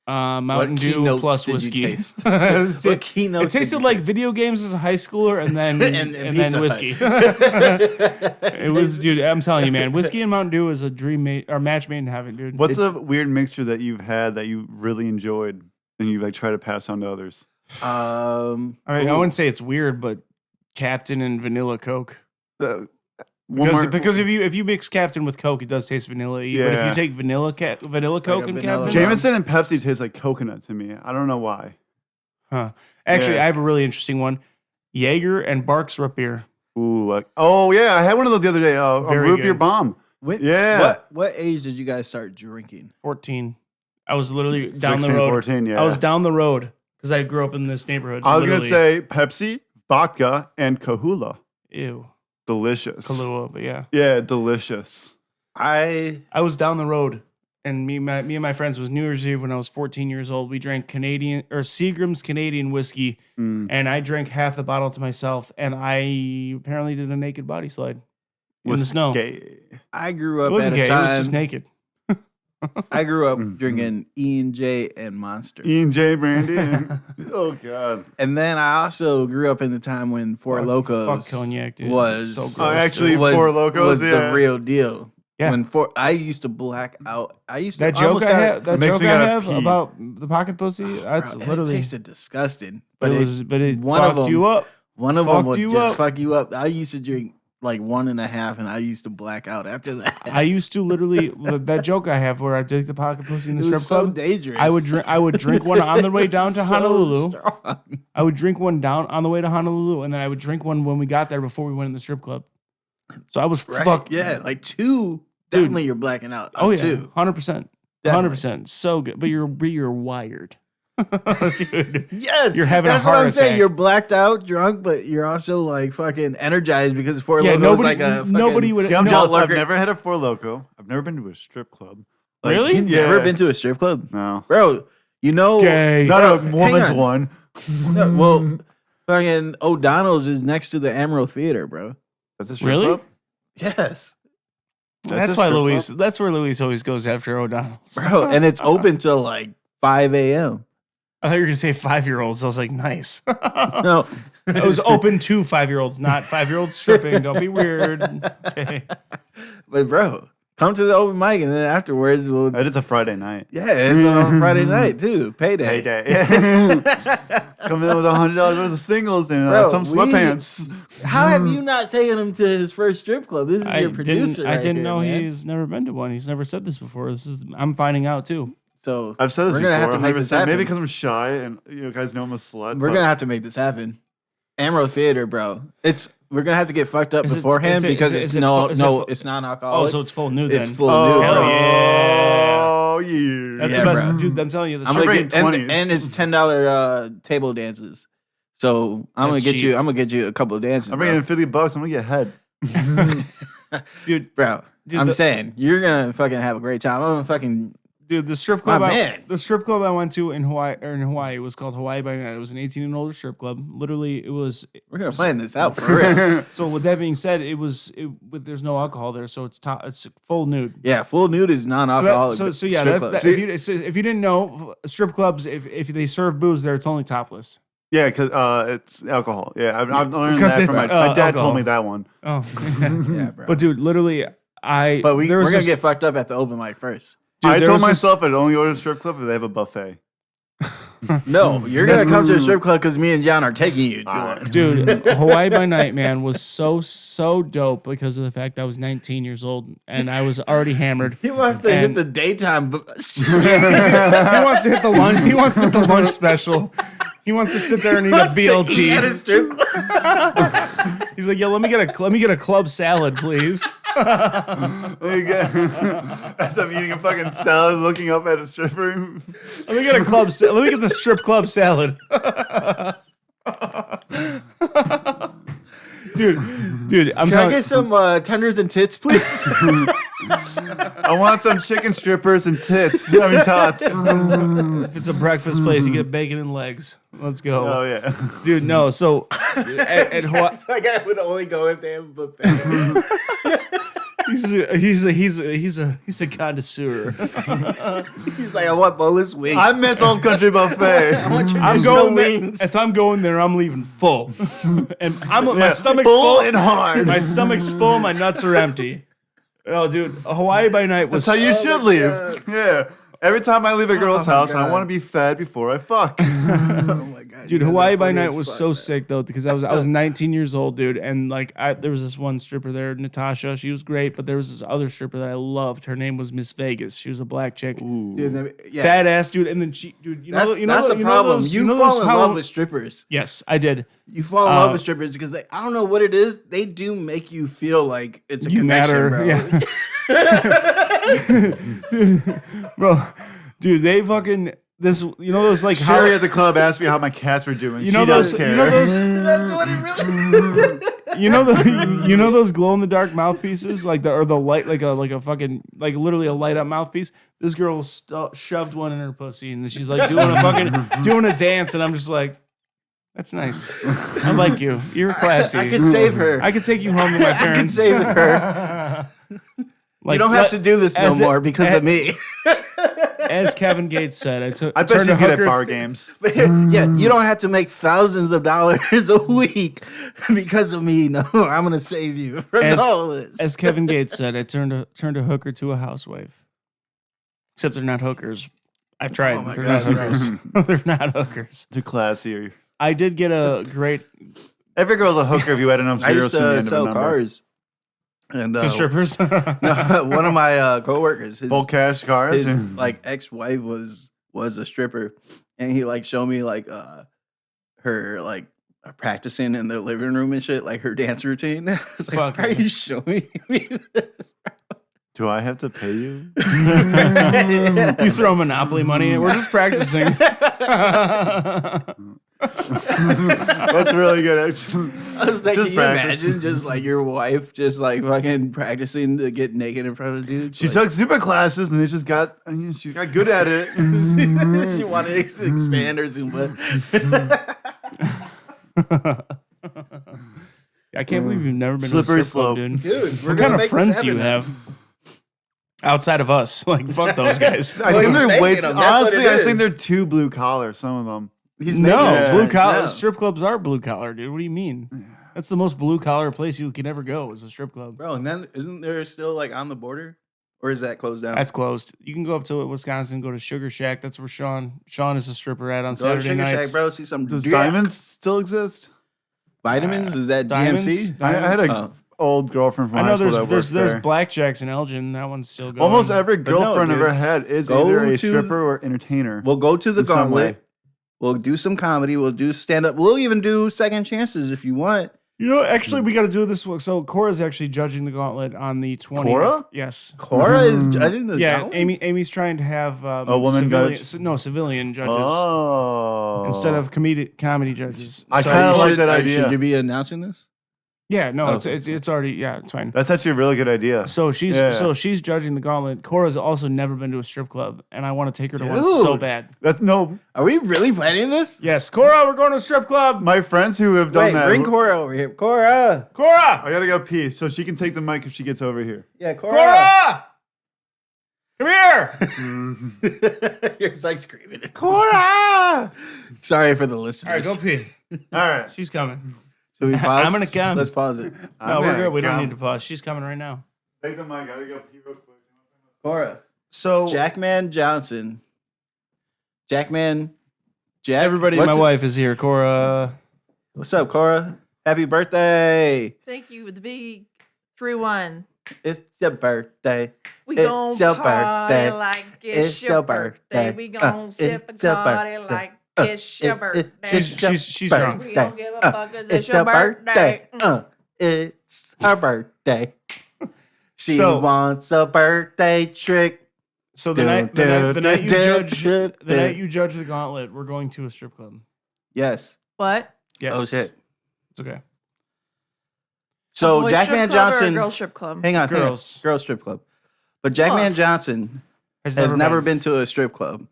Mountain What Dew keynotes plus did you whiskey. taste? it, What keynotes it did tasted you like taste? video games as a high schooler, and then And and Pizza then whiskey. Hut. It was, dude. I'm telling you, man. Whiskey and Mountain Dew is a dream or match made in heaven, dude. What's a weird mixture that you've had that you really enjoyed and you like try to pass on to others? I mean, I ooh. wouldn't say it's weird, but Captain and vanilla Coke. One Because if you mix Captain with Coke, it does taste vanilla-y. But if Yeah. you take vanilla Coke and vanilla- Captain, Jameson and Pepsi taste like coconut to me. I don't know why. huh? Actually, Yeah. I have a really interesting one: Jaeger and Barks root beer. Ooh, like, oh yeah, I had one of those the other day. A Very root beer good. bomb. Yeah. What age did you guys start drinking? 14. I was literally down 16, the road. 14, yeah. I was down the road because I grew up in this neighborhood. I was gonna literally. say Pepsi, vodka, and Kahula. Ew, Delicious. Kahlua, but yeah. Yeah, delicious. I I was down the road, and me and my friends, was New Year's Eve when I was 14 years old. We drank Seagram's Canadian whiskey, Mm. and I drank half the bottle to myself, and I apparently did a naked body slide in the snow. Gay. I grew It up wasn't at a gay; time. it was just naked. I grew up drinking E&J and Monster. E&J brandy. Oh God. And then I also grew up in the time when Four Locos Fuck cognac, dude. was It's so Oh, gross, actually, dude. was, Four Locos, was yeah. the real deal. Yeah. I used to black out. I used to That joke almost I have, that makes joke me I gotta have pee. about the pocket pussy, that's Bro, literally. it tasted disgusting. But it one of fucked them, you up. One of them Fucked would you just up. fuck you up. I used to drink like 1.5, and I used to black out after that. I used to literally that joke I have where I take the pocket pussy in the it strip was so club. dangerous. I would drink one on the way down to So Honolulu. strong. I would drink one down on the way to Honolulu, and then I would drink one when we got there before we went in the strip club. So I was Right? fucked. Yeah, like 2. Dude. Definitely, you're blacking out. Oh yeah, 2. 100%, 100%. So good, but you're wired, dude. Yes, You're having a that's what heart I'm saying. attack. You're blacked out, drunk, but you're also like fucking energized because Four Yeah, Locos nobody- like a fucking, nobody would- See, I'm No, jealous. I've lurker. never had a Four Loco. I've never been to a strip club. Really? You've Yeah. never been to a strip club, No. bro? You know, Gay. Not a hang woman's on. one. No, well, fucking O'Donnell's is next to the Emerald Theater, bro. That's a strip Really? club? Yes, That's a why strip Luis. club? That's where Luis always goes after O'Donnell. bro, and it's open till like 5 a.m. I thought you were gonna say 5-year-olds. I was like, nice. No, It was open to 5-year-olds, not 5-year-olds stripping. Don't be weird. Okay. but bro, come to the open mic and then afterwards, we'll. That is a Friday night. Yeah, it's on Friday night too, payday. Payday. Coming in with $100 worth of singles and Bro, some sweatpants. How have you not taken him to his first strip club? This is your producer. I didn't right know here, man. he's never been to one. He's never said this before. I'm finding out too. So I've said this we're before. gonna have to make this 100%. happen. Maybe because I'm shy and you guys know I'm a slut. We're but- gonna have to make this happen. Emerald Theater, bro. We're gonna have to get fucked up Is it- beforehand is it- because is it- it's is it full- is it full- it's non-alcoholic. Oh, so it's full nude it's then. full Oh, nude. Hell bro. yeah. Oh, yeah. That's Yeah, the best, bro. dude. I'm telling you, the I'm strip, gonna bring get, 20s. and it's $10 table dances. So I'm That's cheap. gonna get you a couple of dances, I'm bringing bro. in $50. I'm going to get head. dude. Bro, Dude, I'm the- saying you're gonna fucking have a great time. I'm gonna fucking Dude, the strip club, My man. the strip club I went to in Hawaii was called Hawaii by Night. It was an 18 and older strip club. Literally, it was. we're gonna plan this out for real. So with that being said, there's no alcohol there, so it's full nude. Yeah, full nude is non-alcoholic. So yeah, strip that's club. that, if you didn't know, strip clubs if they serve booze there, it's only topless. Yeah, because it's alcohol. Yeah, I've learned Because that from it's, my dad alcohol. told me that one. Oh, Yeah, bro. but dude, literally, But we're there was gonna this- get fucked up at the open mic first. dude, I there told was this- myself I'd only go to a strip club if they have a buffet. No, you're gonna come to a strip club because me and John are taking you to one. Dude, Hawaii by Night, man, was so dope because of the fact I was 19 years old and I was already hammered. He wants to hit And- the daytime. He wants to hit the lunch. He wants to hit the lunch special. He wants to sit there and eat a At a BLT. strip club. He's like, yo, let me get a club salad, please. There you go. As I'm eating a fucking salad, looking up at a stripper. Let me get let me get the strip club salad. dude, I'm Can I telling get some tenders and tits, please? I want some chicken strippers and tits. I mean tots. if it's a breakfast place, you get bacon and legs. Let's go. Oh yeah. Dude, no. So at Hawaii, It's like I would only go if they have a buffet. he's a connoisseur. He's like, I want boneless wings. I miss Old Country Buffet. I'm Traditional going there. wings. If I'm going there, I'm leaving full, and my Yeah, stomach's full full and hard. My stomach's full. My nuts are empty. Oh, dude, Hawaii by Night was. That's how you Oh should my leave. God. Yeah. Every time I leave a girl's my house, I God. want to be fed before I fuck. Oh my god, Dude, you guys Hawaii are by funny Night as was fuck, so man. sick though because I was 19 years old, dude, and like there was this one stripper there, Natasha. She was great, but there was this other stripper that I loved. Her name was Miss Vegas. She was a black chick, Dude, yeah, fat ass dude, and then she, dude, that's the problem. You know fall in how- love with strippers. Yes, I did. You fall in love with strippers because I don't know what it is. They do make you feel like it's a You connection, matter, bro. yeah. dude, they fucking this. You know those like Sherry at the club asked me how my cats were doing. You know she those. doesn't care. You know those. That's what it really. You know those glow in the dark mouthpieces, like the light, like a fucking like literally a light up mouthpiece. This girl shoved one in her pussy, and she's like doing a dance, and I'm just like, that's nice. I like you. You're classy. I could save her. I could take you home to my I could parents. save her. You don't have to do this no more because of me. As Kevin Gates said, I bet turned she's a good at hooker. bar games. Yeah, you don't have to make thousands of dollars a week because of me. No, I'm gonna save you from all this. As Kevin Gates said, I turned a hooker to a housewife. Except they're not hookers. I've tried. Oh my They're God, not hookers. They're not hookers. Too classier. I did get a great Every girl's a hooker if you add enough I zeros used to the to end sell of a number. cars, and to strippers. no, one of my coworkers, Full cash cars. his like ex-wife was a stripper, and he like showed me like her like practicing in the living room and shit, like her dance routine. I was like, Fuck why are it. you showing me this? Do I have to pay you? You throw Monopoly money in. We're just practicing. That's really good. Actually. I was like, Just can you practice. imagine just like your wife just like fucking practicing to get naked in front of dudes? She Like, took Zumba classes and she got good at it. she wanted to expand her Zumba. I can't believe you've never been Slippery to a strip club, slope. dude. Dude, we're What gonna kind of make this friends do you happen now. have? Outside of us. Like, fuck those guys. I Well, think he's they're making way. them. That's what Honestly, it I think is. they're too blue collar. Some of them. He's No, making blue friends collar now. strip clubs are blue collar, dude. What do you mean? That's the most blue collar place you can ever go is a strip club. Bro, and then isn't there still like on the border? Or is that closed down? That's closed. You can go up to Wisconsin, go to Sugar Shack. That's where Sean is a stripper at on Go to Saturday Sugar nights. Shack, bro. See some Does dick. diamonds still exist? Vitamins? Is that Diamonds? GMC? I had a Oh. old girlfriend from I high know school that there's worked there. Blackjacks in Elgin. That one's still going. Almost every But no, girlfriend I've dude. ever had is Go either a to- stripper or entertainer. We'll go to the In some way. gauntlet. We'll do some comedy. We'll do stand up. We'll even do second chances if you want. You know, actually, we got to do it this way. So Cora's actually judging the gauntlet on the 20th. Cora? Yes. Cora is judging the Yeah, gauntlet? Amy's trying to have A woman civilian, judge? No, civilian judges Oh. instead of comedy judges. I So- kinda You like should- that idea. Should you be announcing this? Yeah, no, Okay. it's already it's fine. That's actually a really good idea. So she's Yeah. she's judging the gauntlet. Cora's also never been to a strip club, and I want to take her to one so Dude. bad. That's no. Are we really planning this? Yes, Cora, we're going to a strip club. My friends who have done Wait, that. bring Cora over here. Cora! Cora, I gotta go pee, so she can take the mic if she gets over here. Yeah, Cora! Cora, come here. You're just like screaming. Cora! Sorry for the All right, listeners. go pee. All right. She's coming. Should we pause? I'm gonna come. Let's pause it. No, we're good. We don't need to pause. She's coming right now. Take the mic. I gotta go pee real quick. Cora. So Jackman Johnson. Jackman. Jack. everybody, What's my it- wife is here. Cora. What's up, Cora? Happy birthday. Thank you. The big 3-1. It's your birthday. We It's gon' your party birthday. like it's, It's your your birthday. birthday. We gon' sip it's a your party birthday. like it's your birthday. She's drunk. We don't give a fuck 'cause it's your birthday. It's her birthday. She So- wants a birthday trick. So the night you judge the gauntlet, we're going to a strip club. Yes. What? Yes. Oh shit. It's okay. So Boy Jackman strip club or a Johnson. girl strip club? Hang on, Girls. girls strip club. But Jackman Oh. Johnson has never been to a strip club,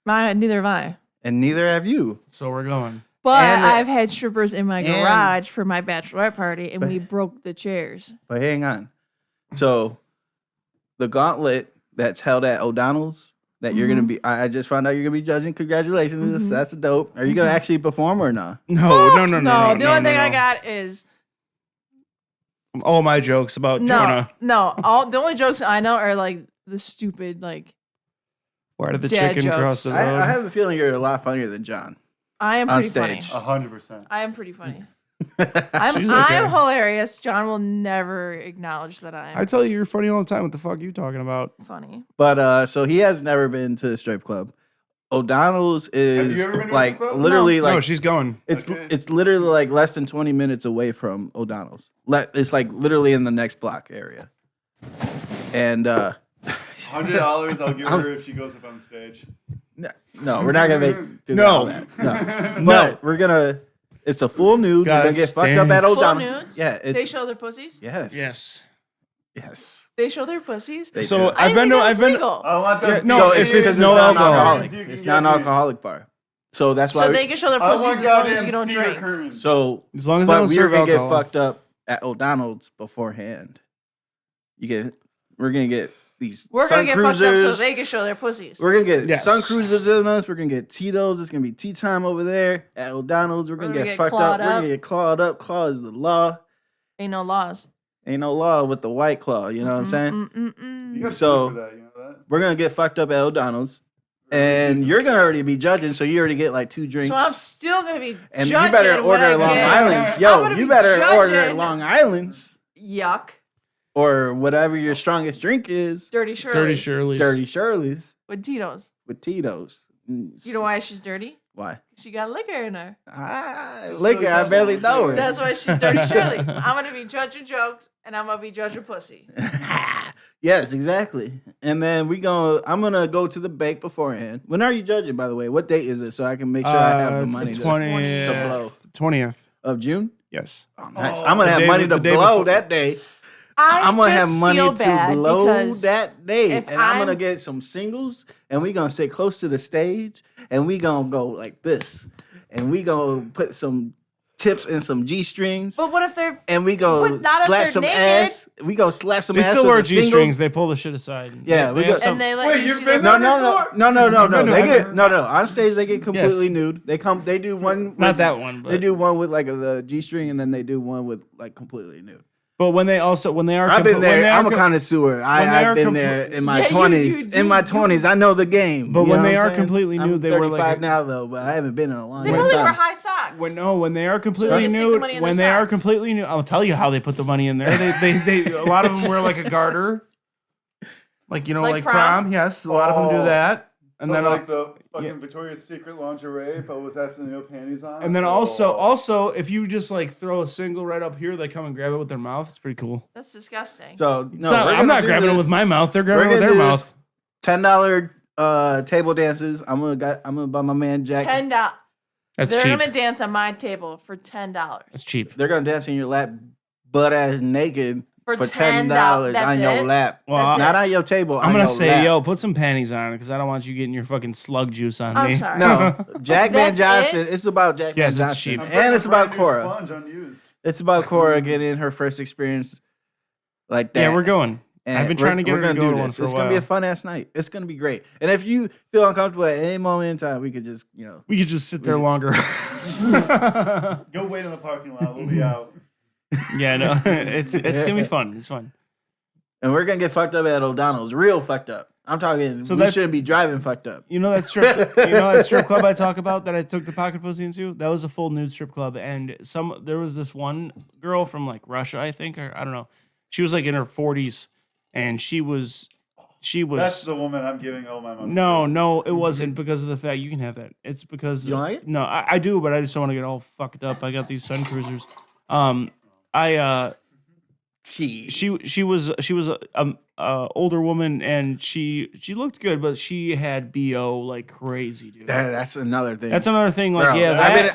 Neither have I. and neither have you. So we're going. But And- I've had strippers in my and- garage for my bachelorette party, and But- we broke the chairs. But hang on. So the gauntlet that's held at O'Donnell's that you're gonna be. I just found out you're gonna be judging. Congratulations, Mhm. that's dope. Are you gonna actually perform or not? No. The only thing I got is All my jokes about Jonah. the only jokes I know are like the stupid like. Why did the Dad chicken cross jokes. the road? I have a feeling you're a lot funnier than John. I am On pretty funny. stage. 100%. I am pretty funny. She's I'm okay. hilarious. John will never acknowledge that I I'm tell you, you're funny all the time. What the fuck are you talking about? funny. But so he has never been to a strip club. O'Donnell's is you ever been to a like strip club? literally No, like she's going. it's Okay. it's literally like less than 20 minutes away from O'Donnell's. It's like literally in the next block area. And $100 I'll give her if she goes up on stage. no, we're not gonna do No. all that. No. But we're gonna. It's a full nude. We're gonna get fucked up at Full O'Donnell's. nudes? Yeah, They it's show their pussies. yes, Yes. yes. They show their pussies. They So do. I've been to. I've been. Single. I want Yeah, that. no, So if because it's no not an alcohol. alcoholic. You can It's get not an me. alcoholic bar. So that's why. So they can show their I pussies want as long as goddamn you don't cedar drink. curtains. so, As long as I but don't we were serve gonna alcohol. get fucked up at O'Donnell's beforehand. You get We're gonna get these. We're sun gonna get fucked up so cruisers. they can show their pussies. We're gonna get Yes. sun cruisers in us. We're gonna get Tito's. It's gonna be tea time over there at O'Donnell's. We're gonna get fucked up. clawed We're gonna get clawed up. Claw is the law. Ain't no laws. Ain't no law with the white claw. You know what I'm saying? You got So- sued for that, you know that? We're gonna get fucked up at O'Donnell's, and you're gonna already be judging. So you already get like 2 drinks. So I'm still gonna be and you judging better when order I Long get- Island's. I'm Yo, gonna you be better order judging. Long Island's Yuck. or whatever your strongest drink is. Dirty Shirley's. Dirty Shirley's. Dirty Shirley's With Tito's. with Tito's. You know why she's dirty? why? She got liquor in her. Look, I barely know her. That's why she's Dirty Shirley. I'm gonna be judging jokes and I'm gonna be judging pussy. Yes, exactly. And then I'm gonna go to the bank beforehand. When are you judging, by the way? What date is it so I can make sure I have the It's money the to 20th. blow? 20th. Of June? Yes. Oh, nice. I'm gonna The have day- money to the day blow before. that day. I'm gonna just have money feel to bad blow because that day. if And I'm gonna I'm- get some singles and we gonna sit close to the stage and we gonna go like this. And we gonna put some tips and some G strings. But what if they're And we go But not if slap they're some naked. ass. We go slap some They ass. still with wear a G single. strings. They pull the shit aside. Yeah, we have got- some- and they let Wait, you you've see been their there No. No, They I get no. On stage they get completely Yes. nude. They do one. Not with- that one, but They do one with like the G string, and then they do one with like completely nude. But when they are I've been there. I'm a connoisseur. when they I've are been compl- there in my Yeah, you 20s. do, In my you- 20s, I know the game. But You when know they what are I'm saying? completely I'm nude, they wear like 35 a- now though, but I haven't been in a long They probably wear time. high socks. when they are completely they stick the nude, money in when their they are socks. completely nude, I'll tell you how they put the money in there. They a lot of them wear like a garter, like Like prom? prom. Yes, a lot of them do Oh. that, and So then like the fucking yeah. Victoria's Secret lingerie, but with absolutely no panties on. and then Oh. also if you just like throw a single right up here, they come and grab it with their mouth. It's pretty cool. That's disgusting. So It's no, not- we're I'm gonna not do grabbing it this. with my mouth. They're We're grabbing it with gonna their do mouth. this $10 table dances. I'm gonna buy my man Jack. $10. That's They're cheap. gonna dance on my table for $10. That's cheap. They're gonna dance in your lap, butt ass naked For for $10. $10 That's on your it? lap. Well, That's Not it. on your table. I'm on gonna your say, lap. yo, put some panties on it because I don't want you getting your fucking slug juice on I'm me. sorry. No, Jack Van That's Johnson. it? It's about Jack Yes, Van it's Johnson, cheap. I'm putting and a it's about brand new Cora. Sponge unused. It's about Cora getting her first experience like that. Yeah, we're going. And I've been trying to get we're her to gonna go do to one this. for a It's gonna be a while. fun ass night. It's gonna be great. And if you feel uncomfortable at any moment in time, we could just We could just sit there longer. Go wait in the parking lot. We'll be out. Yeah, no, it's gonna be fun. It's fun. and we're gonna get fucked up at O'Donnell's, real fucked up. I'm talking. So we that's- shouldn't be driving fucked up. You know that strip club I talk about that I took the pocket pussy into? That was a full nude strip club, and there was this one girl from like Russia, I think, or I don't know. She was like in her 40s, and she was. That's the woman I'm giving all my money. No, it wasn't because of the fact you can have that. It's because You don't like it? No, I do, but I just don't want to get all fucked up. I got these sun cruisers. She was a older woman, and she looked good, but she had BO like crazy, dude. That's another thing. That's another thing. Like, Bro, yeah,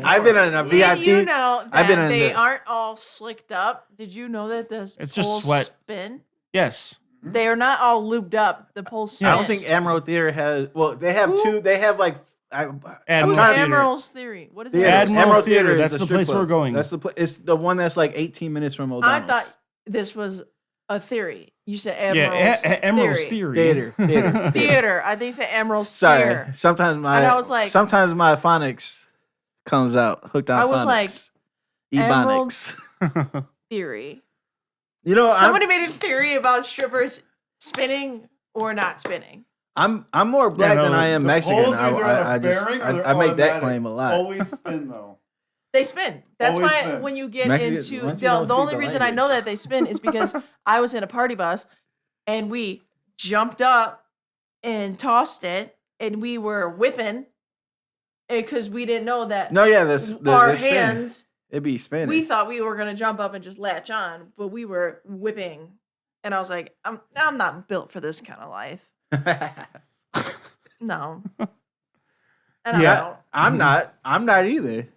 I've been in a VIP. Did you know I've been that in they the- aren't all slicked up? Did you know that the It's just poles sweat. spin? yes. They are not all lubed up. The poles spin. I don't think Emerald Theater has. Well, they have Who? two. They have like. Admiral Who's Theater. Admiral's Theory? What is Theater. that? Admiral Emerald Theater, is that's the strip place club. we're going. That's the It's the one that's like 18 minutes from I O'Donnell's. thought this was a theory. You said Yeah, Admiral's Emerald's Theory. Theory. Theater. Theater. I think you said Emerald's Sorry. Theater. Sometimes my. And I was like- Sometimes my phonics comes out hooked on. I was like, phonics. Emerald's Ebonics. Theory. You know, Somebody made a theory about strippers spinning or not spinning. I'm more black no, than I am The Mexican. poles either have I a just bearing or they're I make that automatic. claim a lot. Always spin though. They spin. That's Always why spin. when you get Mexicans- into once you don't the speak only the reason I know language. that they spin is because I was in a party bus and we jumped up and tossed it and we were whipping because we didn't know that No, yeah, our they spin. hands. It'd be spinning. We thought we were gonna jump up and just latch on, but we were whipping, and I was like, I'm not built for this kind of life. No. And Yeah. I'm not either.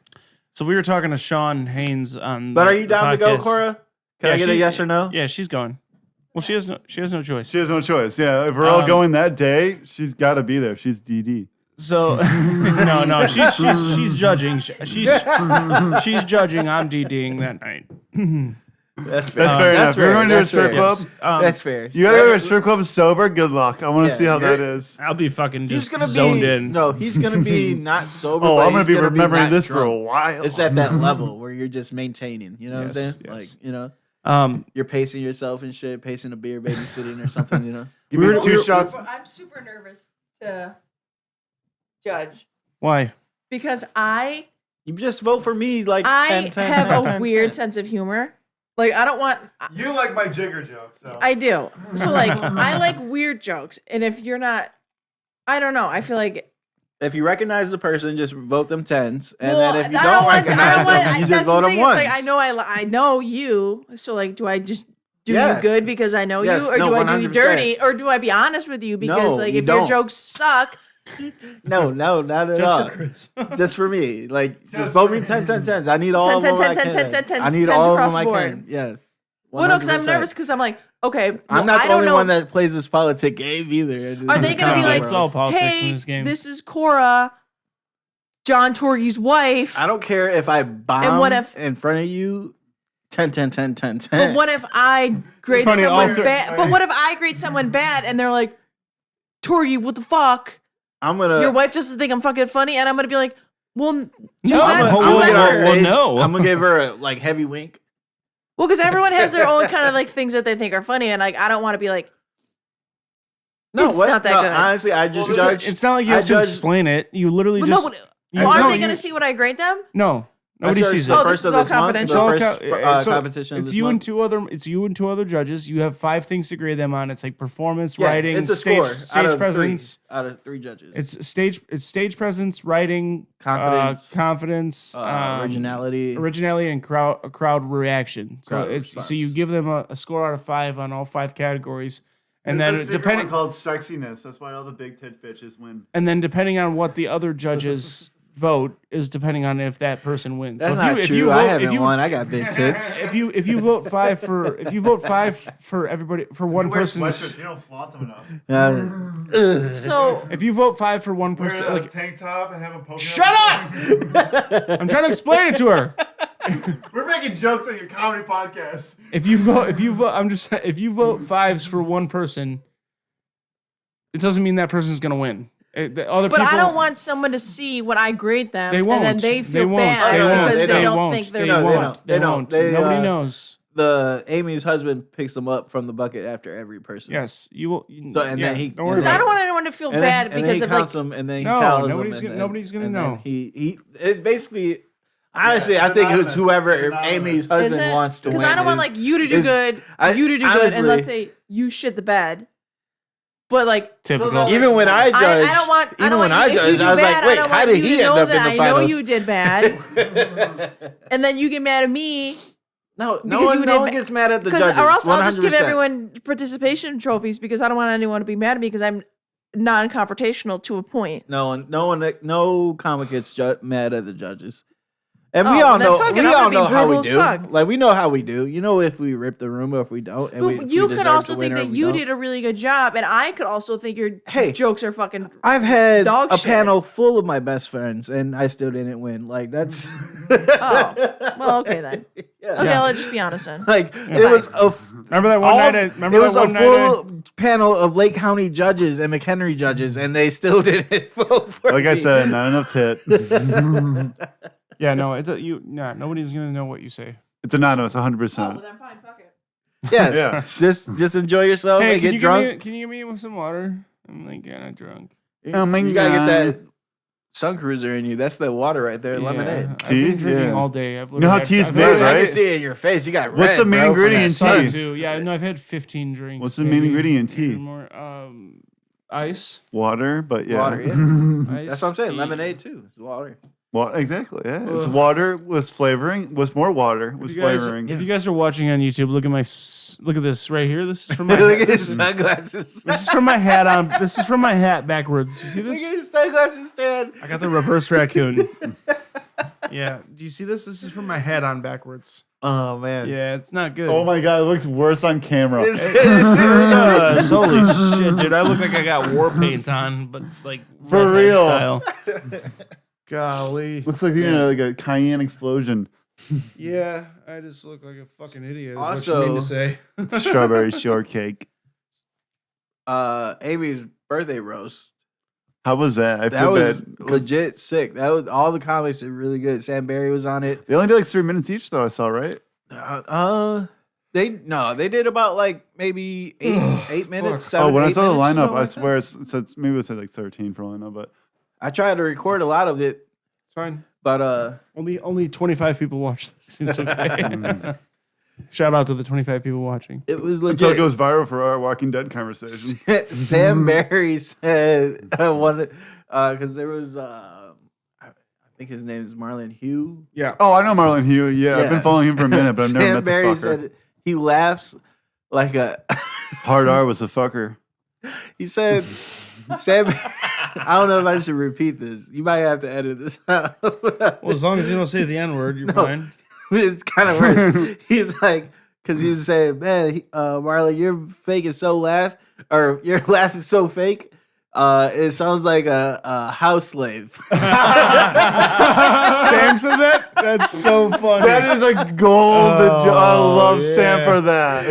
So we were talking to Sean Haynes on. But the- are you the down to go, podcast. Cora? Can Yeah, I get a she- yes or no? Yeah, she's going. Well, she has no choice. She has no choice. Yeah, if we're all Um, going that day, she's got to be there. She's DD. So no, she's judging. She's judging. I'm DDing that night. That's fair. That's fair enough. You're going to a That's strip fair. club? That's fair. You gotta go to a strip club sober? Good luck. I want to see how that is. I'll be fucking He's just gonna zoned be in. no. He's gonna be not sober. Oh, but I'm going he's to be remembering not this for a drunk. while. It's at that level where you're just maintaining. You know what I'm saying? Yes. Like you're pacing yourself and shit, pacing a beer, babysitting or something. Give me 2 shots. I'm super nervous to judge Why? because You just vote for me. Like I 10, have 10, a 10, weird 10. sense of humor. Like I don't want. You like my jigger joke, so. I do. So like I like weird jokes, and if you're not, I don't know. I feel like. If you recognize the person, just vote them 10s, and Well, then if you I don't want- recognize them, you that's just the vote them thing, once. It's like I know you. So like, do I just do Yes. you good because I know Yes. you, or No, do I do you 100%. dirty, or do I be honest with you because No, like you if your don't. jokes suck, No, not at Just all. for Chris. Just for me. Like, just vote me 10, 10, 10s. I need all of 10, them. 10, 10, 10, 10, 10, I need 10s all of across them. I the can. board. Yes. well, no, because I'm 100%. nervous because I'm like, okay, well, I'm not I the only don't know. one that plays this politic game either. Are they gonna be like, It's all politics hey, in this game. this is Cora, John Torgy's wife. I don't care if I bomb And what if- in front of you 10, 10, 10, 10, 10. But what if I grade funny, all someone three- bad? But what if I grade someone bad and they're like, Torgy, what the fuck? I'm gonna. Your wife doesn't think I'm fucking funny, and I'm gonna be like, well, do No, better. I'm Do gonna get on better. stage. no. I'm gonna give her a like heavy wink. Well, because everyone has their own kind of like things that they think are funny, and like I don't want to be like, No, It's what? not that No, good. honestly, I just Well, judge. It's not like you I have to judge- explain it. You literally well, just. no, you- well, aren't no, they you- gonna see what I grade them? No, nobody That's sees the it. Oh, first this is of all this month, confidential. the It's all first, so competition. It's this you month. and two other. It's you and two other judges. You have 5 things to grade them on. It's like performance, Yeah, writing, it's a stage, score stage out of presence. 3 out of 3 judges. It's stage presence, writing, Confidence. confidence, Originality. and crowd reaction. So Crowd it's so response. you give them a score out of 5 on all 5 categories, and then There's a secret depending one called sexiness. That's why all the big tit bitches win. depending on what the other judges vote is depending on if that person wins. That's so not if true. you vote, I if haven't you, won. I got big tits. if you vote 5 for everybody for one person's. You don't flaunt them enough. So If you vote 5 for one Wear person, a like, tank top and have a poke. shut up! I'm trying to explain it to her. We're making jokes on your comedy podcast. If you vote, I'm just saying, if you vote 5s for one person, it doesn't mean that person's gonna win. The other but people, I don't want someone to see what I grade them, They won't. and then they feel won't. bad They won't. because they don't won't. think they're They No, they funny. won't. don't. They They don't. won't. They, Nobody knows. The Amy's husband picks them up from the bucket after every person. Yes, you will. So, and then he- don't worry Because about I it. don't want anyone to feel And bad then, and because then of he like. counts them, and then he No, tallies nobody's them, gonna- and then- nobody's gonna and then know. He it's basically. Honestly, Yeah, I it's think it's anonymous. whoever It's anonymous. Amy's Is husband it? wants to win. Because I don't want is- like you to do is- good, you to do good, honestly- and let's say you shit the bed. But like, Typical. Even when I judge, I don't want. I even don't when want I you, if you judge, do I was bad, like, I wait, don't how want did you he to end know up in that the I know finals? you did bad, and then you get mad at me No, Because no you one, did no one ba- gets mad at the because, judges. or else I'll just give 100%. everyone participation trophies because I don't want anyone to be mad at me because I'm non-confrontational to a point. No comic gets mad at the judges. And Oh, we all then know, fuck it, we I'm all gonna be know how we brutal as do. fuck. Like we know how we do. You know if we rip the room or if we don't. And But we you could deserve also to win think or that we you don't. did a really good job, and I could also think your Hey. jokes are fucking. I've had Dog a shit. panel full of my best friends, and I still didn't win. Like that's. Oh, well, okay then. Yeah. Okay, let's just be honest then. Like it was a. Remember that one night? Remember it that was a one night? I- full panel of Lake County judges and McHenry judges, and they still didn't vote for Like me. I said, not enough tit. Yeah, no, nobody's gonna know what you say. It's anonymous, Oh, 100%. well then fine, fuck it. Yes, Yeah. just enjoy yourself Hey, and can get you drunk. Can you give me some water? I'm like kind of drunk. Oh my You gotta get God. that Sun Cruiser in you. That's the water right there, lemonade. I've Tea? been drinking Yeah. all day. I've You know how literally- tea's I've made, had- I right? can see it in your face. You got What's red, the main bro, from ingredient that in sun. tea? Too. Yeah, no, I've had 15 drinks. What's the main ingredient in tea? More, ice. Water, but yeah. Water, yeah. Ice, That's what I'm saying. tea. Lemonade too. It's water. Exactly, yeah. It's Ugh. water with flavoring, with more water with If you guys- flavoring. If you guys are watching on YouTube, look at this right here. This is from my Look at this his is- sunglasses. This is from my hat on. This is from my hat backwards. You see Look this? at his sunglasses stand. I got the reverse raccoon. Yeah. Do you see this? This is from my hat on backwards. Oh man. Yeah, it's not good. Oh my God, it looks worse on camera. It does. Holy shit, dude! I look like I got war paint on, but like For redneck real. style. Golly. Looks like you're in like a cayenne explosion. Yeah, I just look like a fucking idiot. Is Also- what you mean to say. Strawberry shortcake. Amy's birthday roast. How was that? I That feel was bad. 'cause legit sick. That was all the comics are really good. Sam Barry was on it. They only did like 3 minutes each, though. I saw, right? They did about like maybe eight minutes. Fuck. 7, When I 8 saw the minutes, lineup, something I like swear that. it said maybe it said like 13 for all I know, but I tried to record a lot of it, It's fine. but Only 25 people watch this. It's okay. Shout out to the 25 people watching. it was until it legit. goes viral for our Walking Dead conversation. Sam Barry said one because there was I think his name is Marlon Hugh. Yeah. Oh, I know Marlon Hugh. Yeah, I've Yeah. been following him for a minute, but I've never Sam met the Barry fucker. said he laughs like a. Hard R was a fucker. He said, Sam. I don't know if I should repeat this. You might have to edit this out. Well, as long as you don't say the N word, you're fine. It's kind of worse. He's like, because he was saying, man, Marlon, your fake is so laugh, or your laugh is so fake. It sounds like a house slave. Sam said that? That's so funny. That is a golden joke. I love yeah. Sam for that.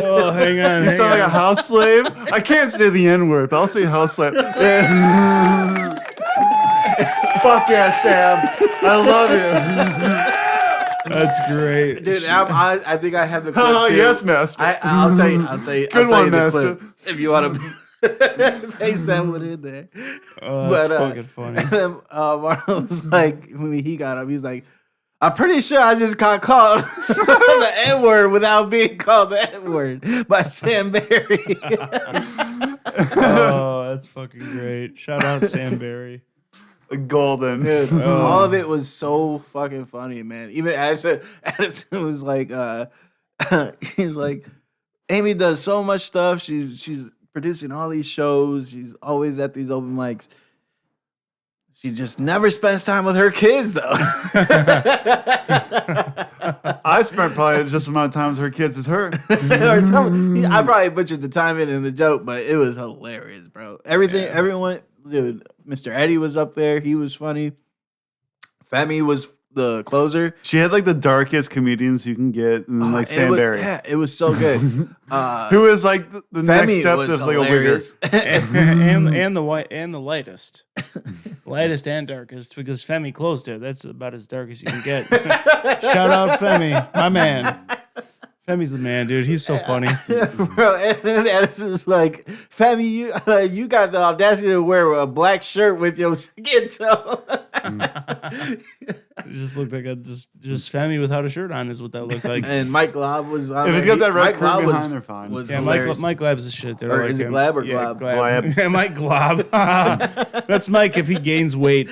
Oh, hang on. You hang sound like on. a house slave. I can't say the N word, but I'll say house slave. Fuck yeah, Sam. I love you. That's great. Dude, I think I have the clip Oh, too. yes, master. I'll tell you. Good one, the master. clip if you want to paste that one in there. Oh, that's But, fucking funny. And then Marlon was like, when he got up, he's like, I'm pretty sure I just got called the N word without being called the N word by Sam Barry. Oh, that's fucking great. Shout out Sam Barry. Golden. Dude, all of it was so fucking funny, man. Even Addison was like, he's like, Amy does so much stuff. She's producing all these shows. She's always at these open mics. She just never spends time with her kids, though. I spent probably just the amount of time with her kids as her. I probably butchered the timing and the joke, but it was hilarious, bro. Everyone, dude. Mr. Eddie was up there. He was funny. Femi was the closer. She had like the darkest comedians you can get, and then like Sam Barry, Yeah, it was so good. who is like the next step was of like a wigger. hilarious. and the lightest. Lightest and darkest, because Femi closed it. That's about as dark as you can get. Shout out Femi, my man. Femi's the man, dude. He's so funny. Bro, and then Addison's like, Femi, you got the audacity to wear a black shirt with your skin tone. It just looked like just Femi without a shirt on is what that looked like. And Mike Glob was on If there. he's got that red Mike Glob curtain was- behind, they're fine. was Yeah, hilarious. Mike Glab's the shit. They're Or like is it him. Glab or Yeah, Glob? Glab. Yeah, Mike Glob. That's Mike if he gains weight.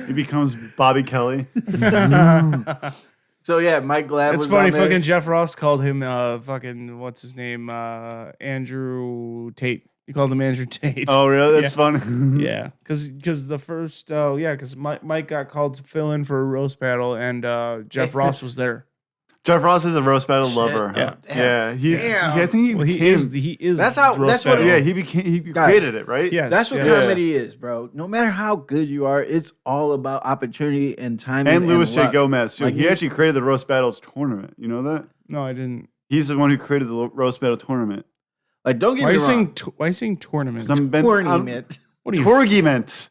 He becomes Bobby Kelly. So yeah, Mike Glab It's was funny. on there. Fucking Jeff Ross called him fucking what's his name? Andrew Tate. He called him Andrew Tate. Oh, really? That's Yeah. funny. Yeah, because the first because Mike got called to fill in for a roast battle, and Jeff Ross was there. Jeff Ross is a roast battle lover. Yeah. Yeah. He's. Damn. I think he Well, he became. is. That's how- roast that's what- battle. Yeah, he became. He Guys. created it, right? Yes, That's what yes. comedy is, bro. No matter how good you are, it's all about opportunity and timing. And Luis luck. Gomez. So Like, he actually created the roast battles tournament. You know that? No, I didn't. He's the one who created the roast battle tournament. Like, don't get Why are me you wrong. saying? Why are you saying tournament? Tournament. What are you? Torgiment.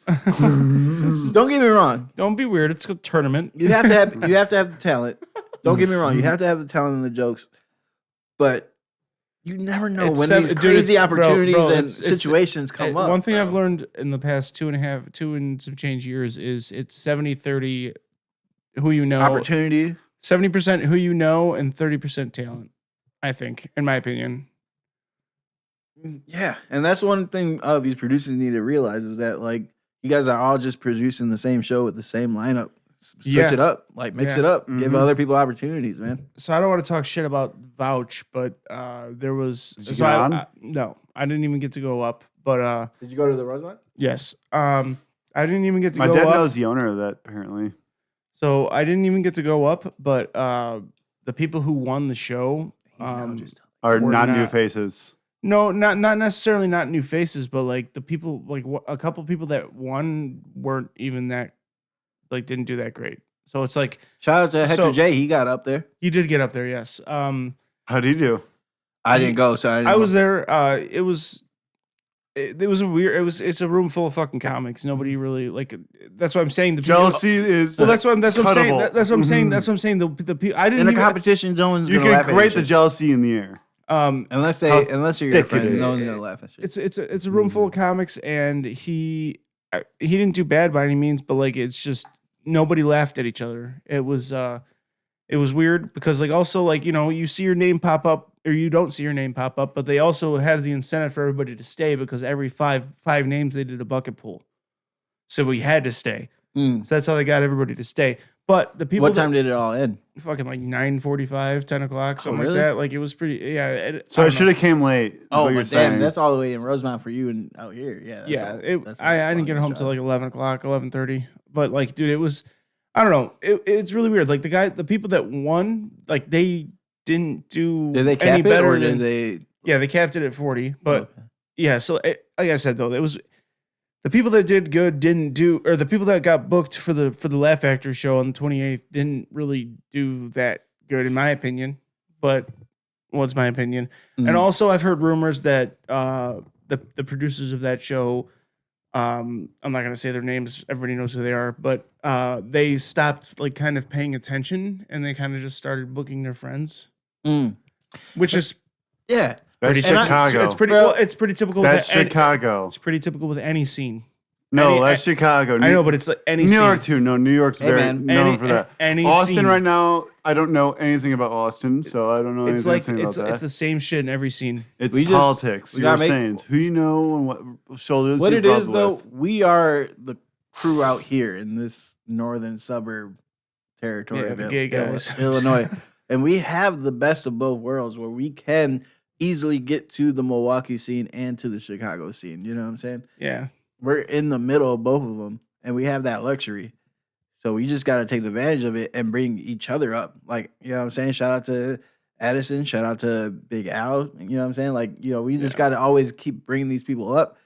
Don't get me wrong. Don't be weird. It's a tournament. You have to have the talent. Don't get me wrong. You have to have the talent and the jokes, but you never know It's when seven- these dude, crazy it's- bro, opportunities bro, and it's- situations come up. One thing bro. I've learned in the past two and some change years is it's 70-30 who you know. Opportunity. 70% who you know and 30% talent, I think, in my opinion. Yeah, and that's one thing these producers need to realize is that like you guys are all just producing the same show with the same lineup. Switch Yeah. it up, like mix Yeah. it up, give Mhm. other people opportunities, man. So I don't want to talk shit about Vouch, but there was Did you so get I- on? no, I didn't even get to go up, but Did you go to the Rosemont? yes. I didn't even get to My go dad up. knows the owner of that, apparently. So I didn't even get to go up, but the people who won the show He's now um, just Are Or not new not. faces. No, not necessarily not new faces, but like the people, like a couple people that won weren't even that, like didn't do that great. So it's like Shout out to Hector So- J. He got up there. he did get up there, yes. How'd he do? I didn't go, so I didn't I know. was there. It was a weird. It's a room full of fucking comics. Nobody really like. That's what I'm saying. The people- Jealousy is Well, that's what I'm saying. cuttable. That's what I'm saying. That's what I'm saying. The people. I didn't In a even. competition, no one's You gonna laugh can at grate each the other. jealousy in the air. unless how you're your thick it friend. is. No one's gonna laugh at you. It's a room full of comics, and he didn't do bad by any means, but like it's just nobody laughed at each other. It was weird because like also like you see your name pop up or you don't see your name pop up, but they also had the incentive for everybody to stay because every five names they did a bucket pool, so we had to stay. Mm. So that's how they got everybody to stay. But the people What time did it all end? fucking like 9:45, 10 o'clock, something really? like that. Like it was pretty. Yeah. So I should have came late. is Oh, what you're but damn, saying. that's all the way in Rosemount for you and out here. Yeah. That's Yeah, all- that's I a didn't get long home shot. till like 11 o'clock, 11:30. But like, dude, it was, I don't know. It's really weird. Like the people that won, like they didn't do Did they cap any it better or than, did they? yeah, they capped it at 40. But Okay. yeah, so like I said, though, it was the people that did good didn't do, or the people that got booked for the Laugh Factory show on the 28th didn't really do that good, in my opinion. But what's my opinion? Mhm. And also, I've heard rumors that the producers of that show, I'm not gonna say their names. Everybody knows who they are, but they stopped like kind of paying attention, and they kind of just started booking their friends, Mm. which is Yeah. That's pretty Chicago. It's pretty. Bro, Well, it's pretty typical. That's with Chicago. It's pretty typical with any scene. No, any- that's Chicago. I know, but it's like any New scene. York too. No, New York's Hey, very man. known for that. Any Austin scene. right now, I don't know anything about Austin, so I don't know It's anything like to say about that. it's the same shit in every scene. It's we just- politics. we You were gotta make- saying who you know and what shoulders. What you've it rubbed is though, with. we are the crew out here in this northern suburb territory Yeah, of the gay guys. Illinois, and we have the best of both worlds, where we can easily get to the Milwaukee scene and to the Chicago scene. You know what I'm saying? Yeah, We're in the middle of both of them, and we have that luxury. So we just got to take advantage of it and bring each other up. Like, you know what I'm saying? Shout out to Addison. Shout out to Big Al. You know what I'm saying? Like, we just got to always keep bringing these people up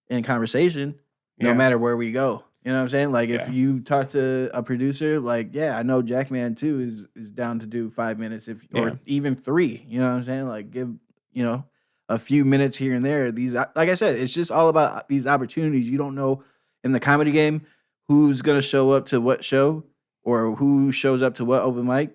in conversation, no Yeah. matter where we go. You know what I'm saying? Like, if Yeah. you talk to a producer, like, yeah, I know Jackman too is down to do 5 minutes or Yeah. even 3. You know what I'm saying? Like, give a few minutes here and there. These, like I said, it's just all about these opportunities. You don't know in the comedy game who's gonna show up to what show or who shows up to what open mic,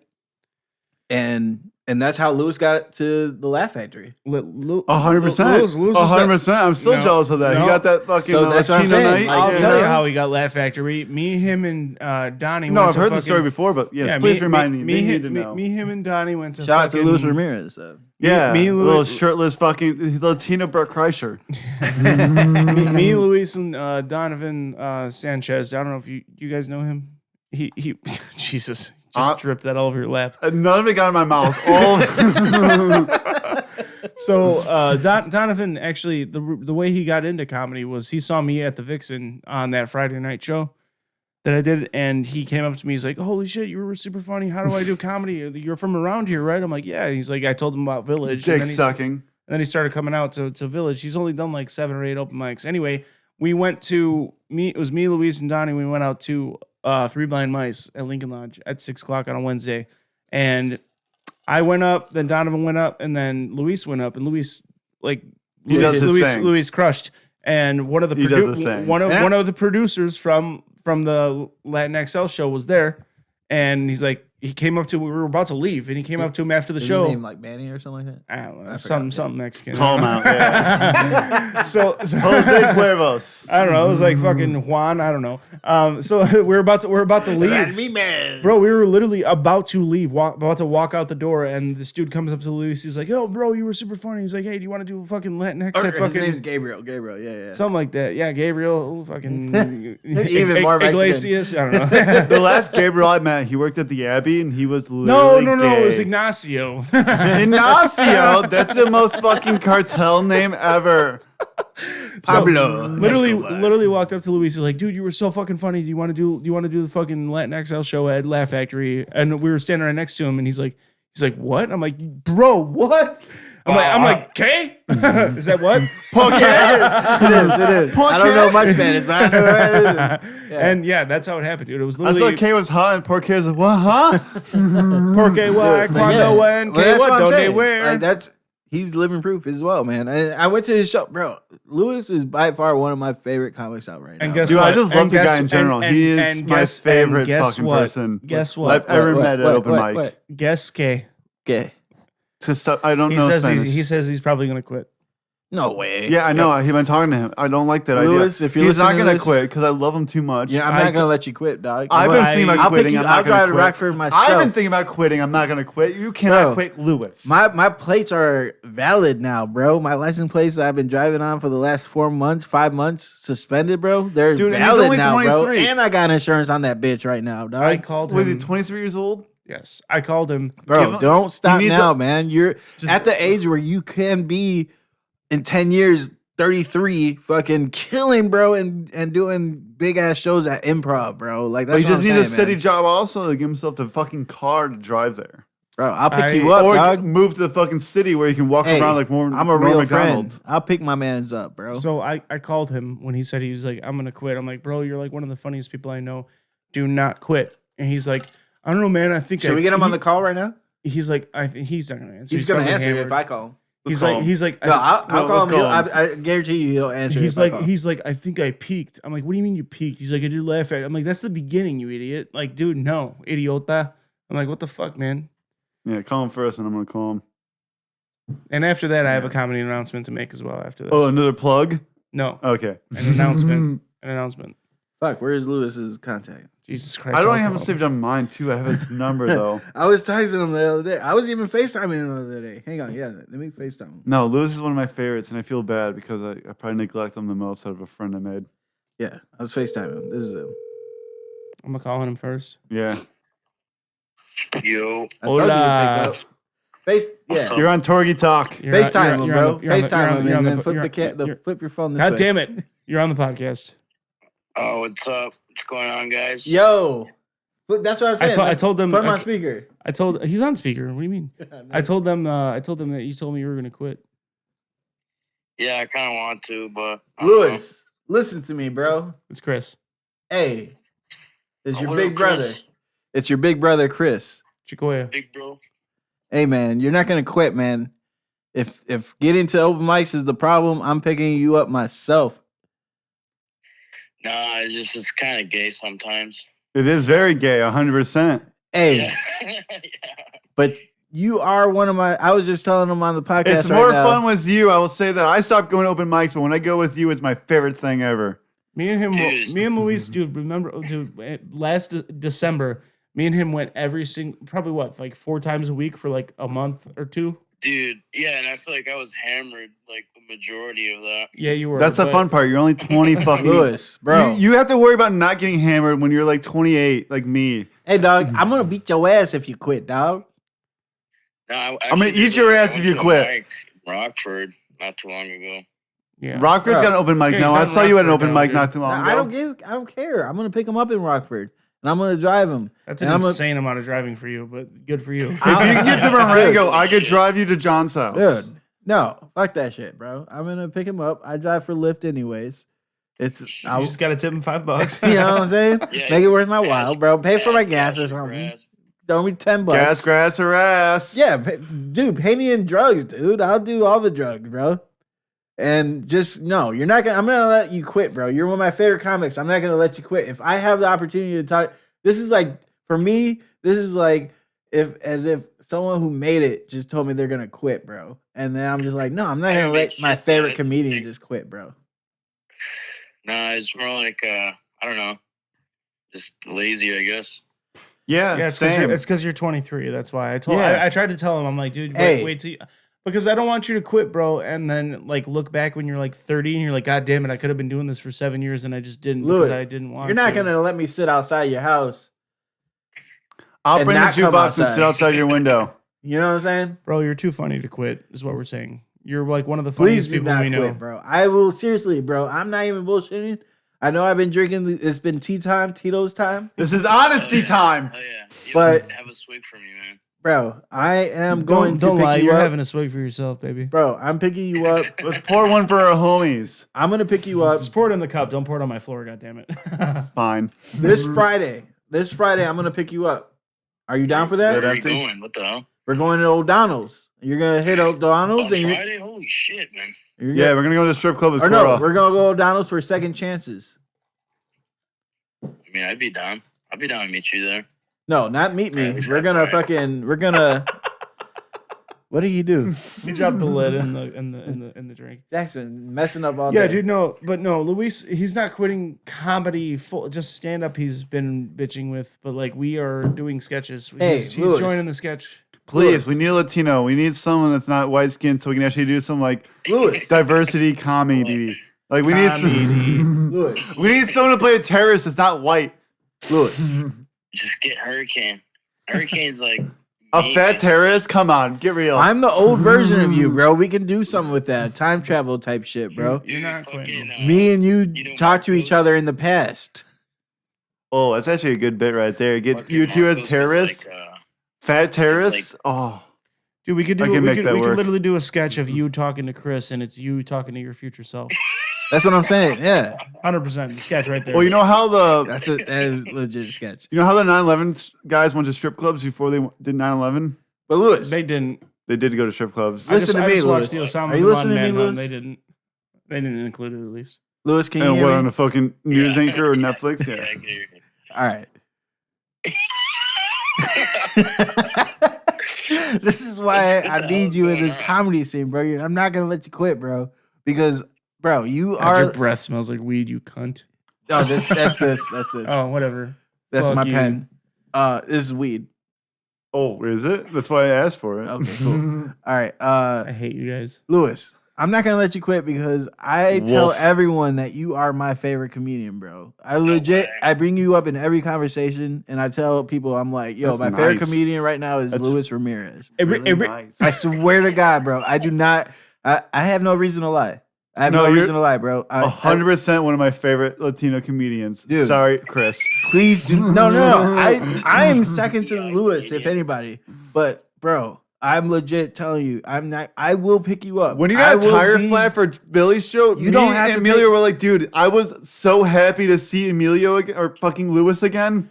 and that's how Lewis got to the Laugh Factory. 100%. Lewis was 100%. I'm still No, jealous of that. no. He got that fucking So that's what I'm Latino saying. night. Like, I'll yeah. tell you how he got Laugh Factory. Me, him, and Donnie. No, went I've to heard the fucking- story before, but yes, Yeah, please remind me. Me, They need him, to know. me, him, and Donnie went to. Shout out to fucking- Luis Ramirez. So. Yeah, me, little Louis- shirtless fucking Latino Burt Kreischer. me, Luis, and Donovan Sanchez. I don't know if you guys know him. He Jesus, just dripped that all over your lap. None of it got in my mouth. All So Donovan actually, the way he got into comedy was he saw me at the Vixen on that Friday night show that I did, and he came up to me. He's like, "Holy shit, you were super funny. How do I do comedy? You're from around here, right?" I'm like, "Yeah." And he's like, I told him about Village. dick and sucking. And then he started coming out to Village. He's only done like 7 or 8 open mics. Anyway, we went to it was me, Luis, and Donnie. We went out to 3 Blind Mice at Lincoln Lodge at 6 o'clock on a Wednesday. And I went up, then Donovan went up, and then Luis went up. And Luis, like, He does his thing. Luis crushed. And one of the He does his thing. one of the producers from the Latin XL show was there. And he's like, he came up to, we were about to leave, and he came up to him after the Is show. his name like Manny or something like that? I don't know, I something forgot. Mexican. Call him out. Yeah. so Jose Cuervos. I don't know. It was like fucking Juan. I don't know. So we're about to leave, Ramirez. bro. We were literally about to leave, about to walk out the door, and this dude comes up to Luis. He's like, "Yo, bro, you were super funny." He's like, "Hey, do you want to do a fucking Latinx?" Or at his fucking name's Gabriel. Gabriel. Yeah. something like that. Yeah, Gabriel, fucking Even more Mexican. Iglesias. I don't know. The last Gabriel I met, he worked at the Abbey, and he was no. literally It was gay. Ignacio. Ignacio. That's the most fucking cartel name ever. Pablo. Literally walked up to Luis. He's like, "Dude, you were so fucking funny. Do you want to do the fucking Latin XL show at Laugh Factory?" And we were standing right next to him, and he's like, "What?" I'm like, "Bro, what?" I'm like, K? Is that what? It is. I don't know much Spanish, but I know what it is. Yeah. And yeah, that's how it happened, dude. It was I literally thought K was hot, and poor K was like, what, huh? porque why, cuando, when, Well, que, that's what, what I'm donde, saying. where. Like, he's living proof as well, man. And I went to his show, bro. Luis is by far one of my favorite comics out right now. And guess Dude, what? I just love And the guy guess- in general. and- He is and my guess- favorite and guess fucking what? person Guess I've what? ever met at open mic. What? Guess K. Okay. I don't know Spanish. He says he's probably gonna quit. No way. Yeah, I know. I've been talking to him. I don't like that Luis, idea. if you're He's not listening to going to this- quit because I love him too much. Yeah, I'm not gonna let you quit, dog. I've been thinking about I'll quitting. pick you, I'm not I'll going drive to to quit. Rockford myself. I've been thinking about quitting. I'm not going to quit. You cannot Bro, quit, Lewis. My plates are valid now, bro. My license plates that I've been driving on for the last 4 months, 5 months, suspended, bro. They're Dude, and he's valid only now, 23. bro. And I got insurance on that bitch right now, dog. I called Was he him. 23 years old? Yes, I called him. Bro, don't stop needs now, a- man. You're Just- at the age where you can be in 10 years, 33, fucking killing, bro, and doing big ass shows at improv, bro. Like But that's he what just I'm needs a saying, city man. job also to give himself the fucking car to drive there. Bro, I'll pick I- you up, Or dog. move to the fucking city where you can walk Hey, around like more. I'm a more real McDonald's. friend. I'll pick my man's up, bro. So I called him when he said he was like, I'm gonna quit. I'm like, bro, you're like one of the funniest people I know. Do not quit. And he's like, I don't know, man. I think Should we get him on the call right now? He's like, I think he's not gonna answer. He's gonna probably answer hammered. if I call him. He's call like, him. he's like, No, I'll No, call let's him. call him. I guarantee you he'll answer. he's if I like, call. he's like, I think I peaked. I'm like, what do you mean you peaked? He's like, I did laugh at it. I'm like, that's the beginning, you idiot. Like, dude, no, idiota. I'm like, what the fuck, man? Yeah, call him first, and I'm gonna call him. And after that, I have a comedy announcement to make as well. After this, Oh, another plug? no, Okay. an announcement. An announcement. Fuck, where's Lewis's contact? Jesus Christ! I don't I'll even have call him him. saved on mine too. I have his number though. I was texting him the other day. I was even FaceTiming him the other day. Hang on, yeah, let me FaceTime him. No, Lewis is one of my favorites, and I feel bad because I probably neglect him the most out of a friend I made. Yeah, I was FaceTiming him. This is him. I'm gonna call him first. Yeah. Yo, I told you to Hola. pick up. Face, yeah. You're on ForgyTalk. You're on- FaceTime him, you're bro. on the- you're on the- FaceTime him you're on and then the- flip you're- flip your phone this God way. damn it! You're on the podcast. oh, what's up? What's going on, guys? Yo, look, that's what I'm saying. I told them. Put him I, on speaker. I told he's on speaker. What do you mean? I told them that you told me you were gonna quit. Yeah, I kind of want to, but I don't know. Lewis, listen to me, bro. It's Chris Hey, it's Oh, your what big up, Chris? brother. It's your big brother, Chris. Chagoya. Big bro. Hey, man, you're not gonna quit, man. If getting to open mics is the problem, I'm picking you up myself. Nah, it's kind of gay sometimes. It is very gay, 100%. Hey, Yeah. Yeah. but you are one of my. I was just telling him on the podcast. It's right more now. fun with you. I will say that I stopped going to open mics, but when I go with you, it's my favorite thing ever. Me and him, Dude. me and Luis, dude. Remember, dude, last December, me and him went every single, probably what, like 4 times a week for like a month or 2. Dude, yeah, and I feel like I was hammered like the majority of that. Yeah, you were. That's the but- fun part. You're only 20 fucking. Lewis, bro. You have to worry about not getting hammered when you're like 28, like me. Hey, dog, I'm gonna beat your ass if you quit, dog. No, I I'm gonna actually eat your did. I ass went if you to a quit. mic in Rockford not too long ago. Yeah. Rockford's Bro. got an open mic Yeah, now. he's I on saw you at an Rockford open now, mic dude. not too long Nah, ago. I don't care. I'm gonna pick him up in Rockford, and I'm gonna drive him. That's And an I'm a- insane amount of driving for you, but good for you. If you can get to Marengo, I could drive you to John's house. Dude, no, fuck that shit, bro. I'm gonna pick him up. I drive for Lyft anyways. It's You I'll, just gotta tip him $5. you know what I'm saying? Yeah, Make it worth my gas- while, bro. Pay for my gas or or something. grass. Throw me $10. Gas, grass, or ass. Yeah, dude, pay me in drugs, dude. I'll do all the drugs, bro. And just no, you're not gonna. I'm gonna let you quit, bro. You're one of my favorite comics. I'm not gonna let you quit. If I have the opportunity to talk, this is like for me. This is like if someone who made it just told me they're gonna quit, bro. And then I'm just like, no, I'm not gonna let my favorite comedian just quit, bro. Nah, it's more like I don't know, just lazy, I guess. Yeah, Yeah, it's same. because you're 23. That's why Yeah. I tried to tell him. I'm like, dude, Hey. wait till you, because I don't want you to quit, bro. And then like look back when you're like 30 and you're like, God damn it, I could have been doing this for 7 years and I just didn't Lewis, because I didn't want. You're not to. gonna let me sit outside your house. I'll and bring the not come jukebox and sit outside. outside your window. You know what I'm saying? Bro, you're too funny to quit. Is what we're saying. You're like one of the Please funniest do people not we know. quit, bro. I will seriously, bro. I'm not even bullshitting. I know I've been drinking. It's been tea time, Tito's time. This is honesty time. Oh yeah, you But- don't have a swig for me, man. bro, I am going Don't to lie. pick you You're up. having a swig for yourself, baby. Bro, I'm picking you up. Let's pour one for our homies. I'm gonna pick you up Just pour it in the cup. Don't pour it on my floor. God damn it. Fine. this Friday. This Friday, I'm gonna pick you up. Are you down for that? Good. Where are we empty? going? What the hell? We're going to O'Donnell's. You're gonna hit O'Donnell's, On and you're, Friday? Holy shit, man. you're Yeah, gonna, we're gonna go to the strip club with or Cora. no, we're gonna go O'Donnell's for second chances. I mean, I'd be down. I'd be down to meet you there. No, not meet me. Alright, We're gonna fucking. We're gonna. What do you do? He dropped the lid in the drink. Jack's been messing up all Yeah, day. dude, no, Luis, he's not quitting comedy full, just stand up. He's been bitching with, but like we are doing sketches. Hey, he's Louis. joining the sketch. Please, we need a Latino. We need someone that's not white skinned so we can actually do some like Louis. diversity comedy. Like we need Louis. we need someone to play a terrorist that's not white. Louis. Just get Hurricane. Hurricane's like A me, fat man. terrorist? Come on, get real. I'm the old version of you, bro. We can do something with that time travel type shit, bro. Dude, You're not fucking, quitting. Me and you know, talked to each Marcos- other in the past. Oh, that's actually a good bit right there. Get fucking you two as Marcos was terrorists, like, fat terrorists. Oh, Dude, we could I do. can We make could, that we could work. literally do a sketch of you talking to Chris, and it's you talking to your future self. That's what I'm saying. Yeah, 100% sketch right there. well, you know how the that's a legit sketch. 9/11 guys went to strip clubs before they did 9/11. But Louis, they didn't. They did go to strip clubs. Listen to I me, just watched the Louis. Osama Are you bin Laden listening to me, manhunt. Louis? They didn't. They didn't include it at least. Louis, can you And what hear on me? a fucking news anchor or Netflix? yeah, Yeah. I can hear you. All right. This is why What I the need hell's you in going this on? comedy scene, bro. I'm not gonna let you quit, bro, because, bro, you God, are. your breath smells like weed, you cunt. Oh, that's this. Oh, whatever. That's fuck my you. pen. This is weed. Oh, is it? That's why I asked for it. Okay, cool. All right, I hate you guys. Louis, I'm not gonna let you quit because I tell Wolf. everyone that you are my favorite comedian, bro. I legit, way. I bring you up in every conversation, and I tell people, I'm like, yo, That's my favorite nice. comedian right now is That's Luis Ramirez. Really nice. I swear to God, bro, I do not. I have no reason to lie. I have No, no you're reason to lie, bro. 100% one of my favorite Latino comedians. Dude. Sorry, Chris. Please do no. I am second to Luis, if anybody. But bro, I'm legit telling you, I'm not. I will pick you up. When you I got a will tire be- flat for Billy's show, You don't have and to Emilio pick- were like, dude, I was so happy to see Emilio again, or fucking Lewis again.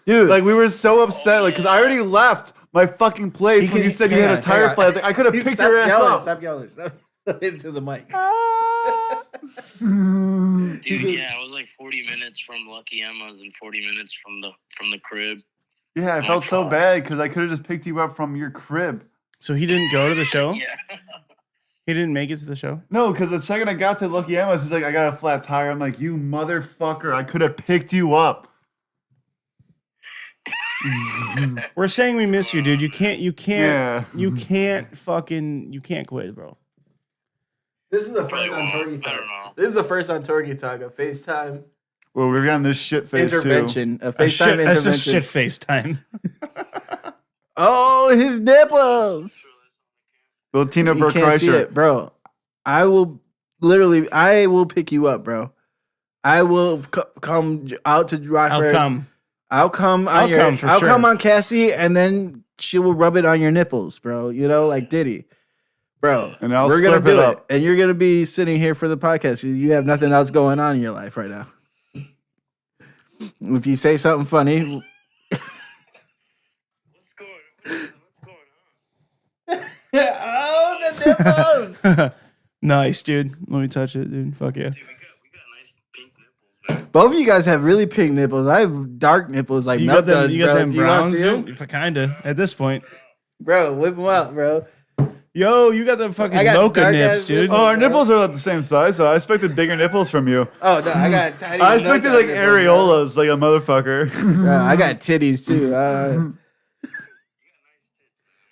dude. Like, we were so upset, like, because I already left my fucking place when you said you had a tire flat. Like, I could have picked Stop your ass yelling, up. Stop yelling. Stop into the mic. Dude, yeah, it was like 40 minutes from Lucky Emma's and 40 minutes from the crib. Yeah, I felt so bad because I could have just picked you up from your crib. So he didn't go to the show? Yeah. He didn't make it to the show? No, because the second I got to Lucky Emma's, he's like, I got a flat tire. I'm like, you motherfucker, I could have picked you up. We're saying we miss you, dude. You can't Yeah. you can't quit, bro. This is the Probably first on won't. Torgy I Talk. don't know. This is the first on Torgy Talk, a FaceTime Well, we're on this shit face too. intervention. A A FaceTime shit, that's intervention. just shit FaceTime. Oh, his nipples. Latino You Burt can't see Kreischer. it, bro. I will pick you up, bro. I will come out to Rockford. I'll come. I'll come for sure. come on Cassie, and then she will rub it on your nipples, bro. You know, like Diddy, bro. And I'll we're gonna slurp do it it, up. and you're gonna be sitting here for the podcast. You have nothing else going on in your life right now. If you say something funny, oh, the nipples. Nice, dude. Let me touch it, dude. Fuck yeah. Dude, we got nice pink nipples, man. Both of you guys have really pink nipples. I have dark nipples, like You Mel got them, does, you got bro. them Do you wanna browns, see 'em? dude? Kinda. At this point. Bro, whip them out, bro. Yo, you got them fucking I got mocha dark nips, ass dude. nipples. Oh, our nipples are like the same size, so I expected bigger nipples from you. Oh no, I got tiny. I expected no like nipples, bro. areolas, like a motherfucker. Bro, I got titties too.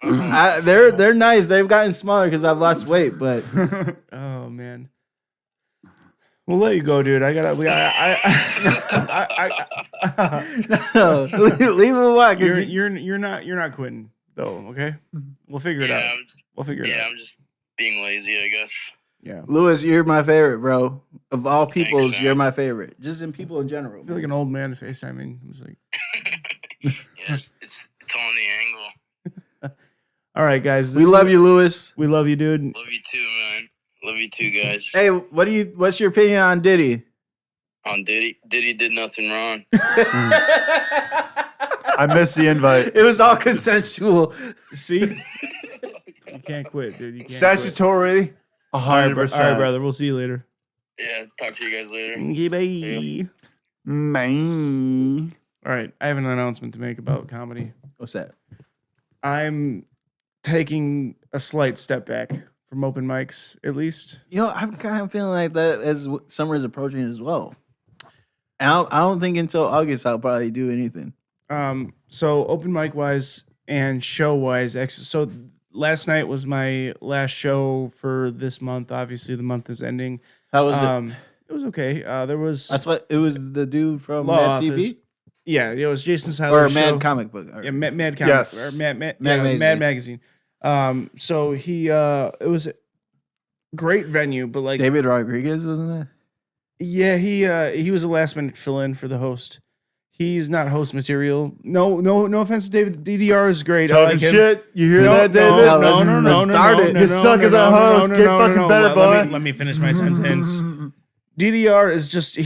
They're nice. They've gotten smaller because I've lost weight, but Oh man. We'll let you go, dude. no, leave them alone. 'Cause you're not quitting though, okay? We'll figure it out. We'll figure it out. I'm just being lazy, I guess. Yeah. Louis, you're my favorite, bro. Of all peoples, man. you're my favorite. Just in people in general. I feel like an old man FaceTiming. It was like Yeah, it's on the angle. All right, guys. We love you, Luis. We love you, dude. Love you too, man. Love you too, guys. Hey, what's your opinion on Diddy? On Diddy did nothing wrong. I missed the invite. It was all consensual. See? You can't quit, dude. You can't Statutory, All right, 100%. all right, brother. We'll see you later. Yeah, talk to you guys later. Okay, bye. Man. All right, I have an announcement to make about comedy. What's that? I'm taking a slight step back from open mics, at least. You know, I'm kind of feeling like that as summer is approaching as well. I don't think until August I'll probably do anything. So open mic wise and show wise, so last night was my last show for this month. Obviously, the month is ending. How was it? It was okay. There was That's what it was. The dude from Law Mad Office. TV Yeah, it was Jason or Seiler's show. Mad Comic Book. Yeah, Mad Comic Yes. or Mad Magazine. Magazine. So he it was a great venue, but like David Rodriguez wasn't there? yeah, he was a last minute fill in for the host. He's not host material. No offense to David. DDR is great. I Talking like him. shit. You hear No, that, David? No, let's- no, no, let's no, start no, it. no, You no, suck no, as a no, host. no, Get no, fucking no, better, Let me boy. finish my sentence. DDR is just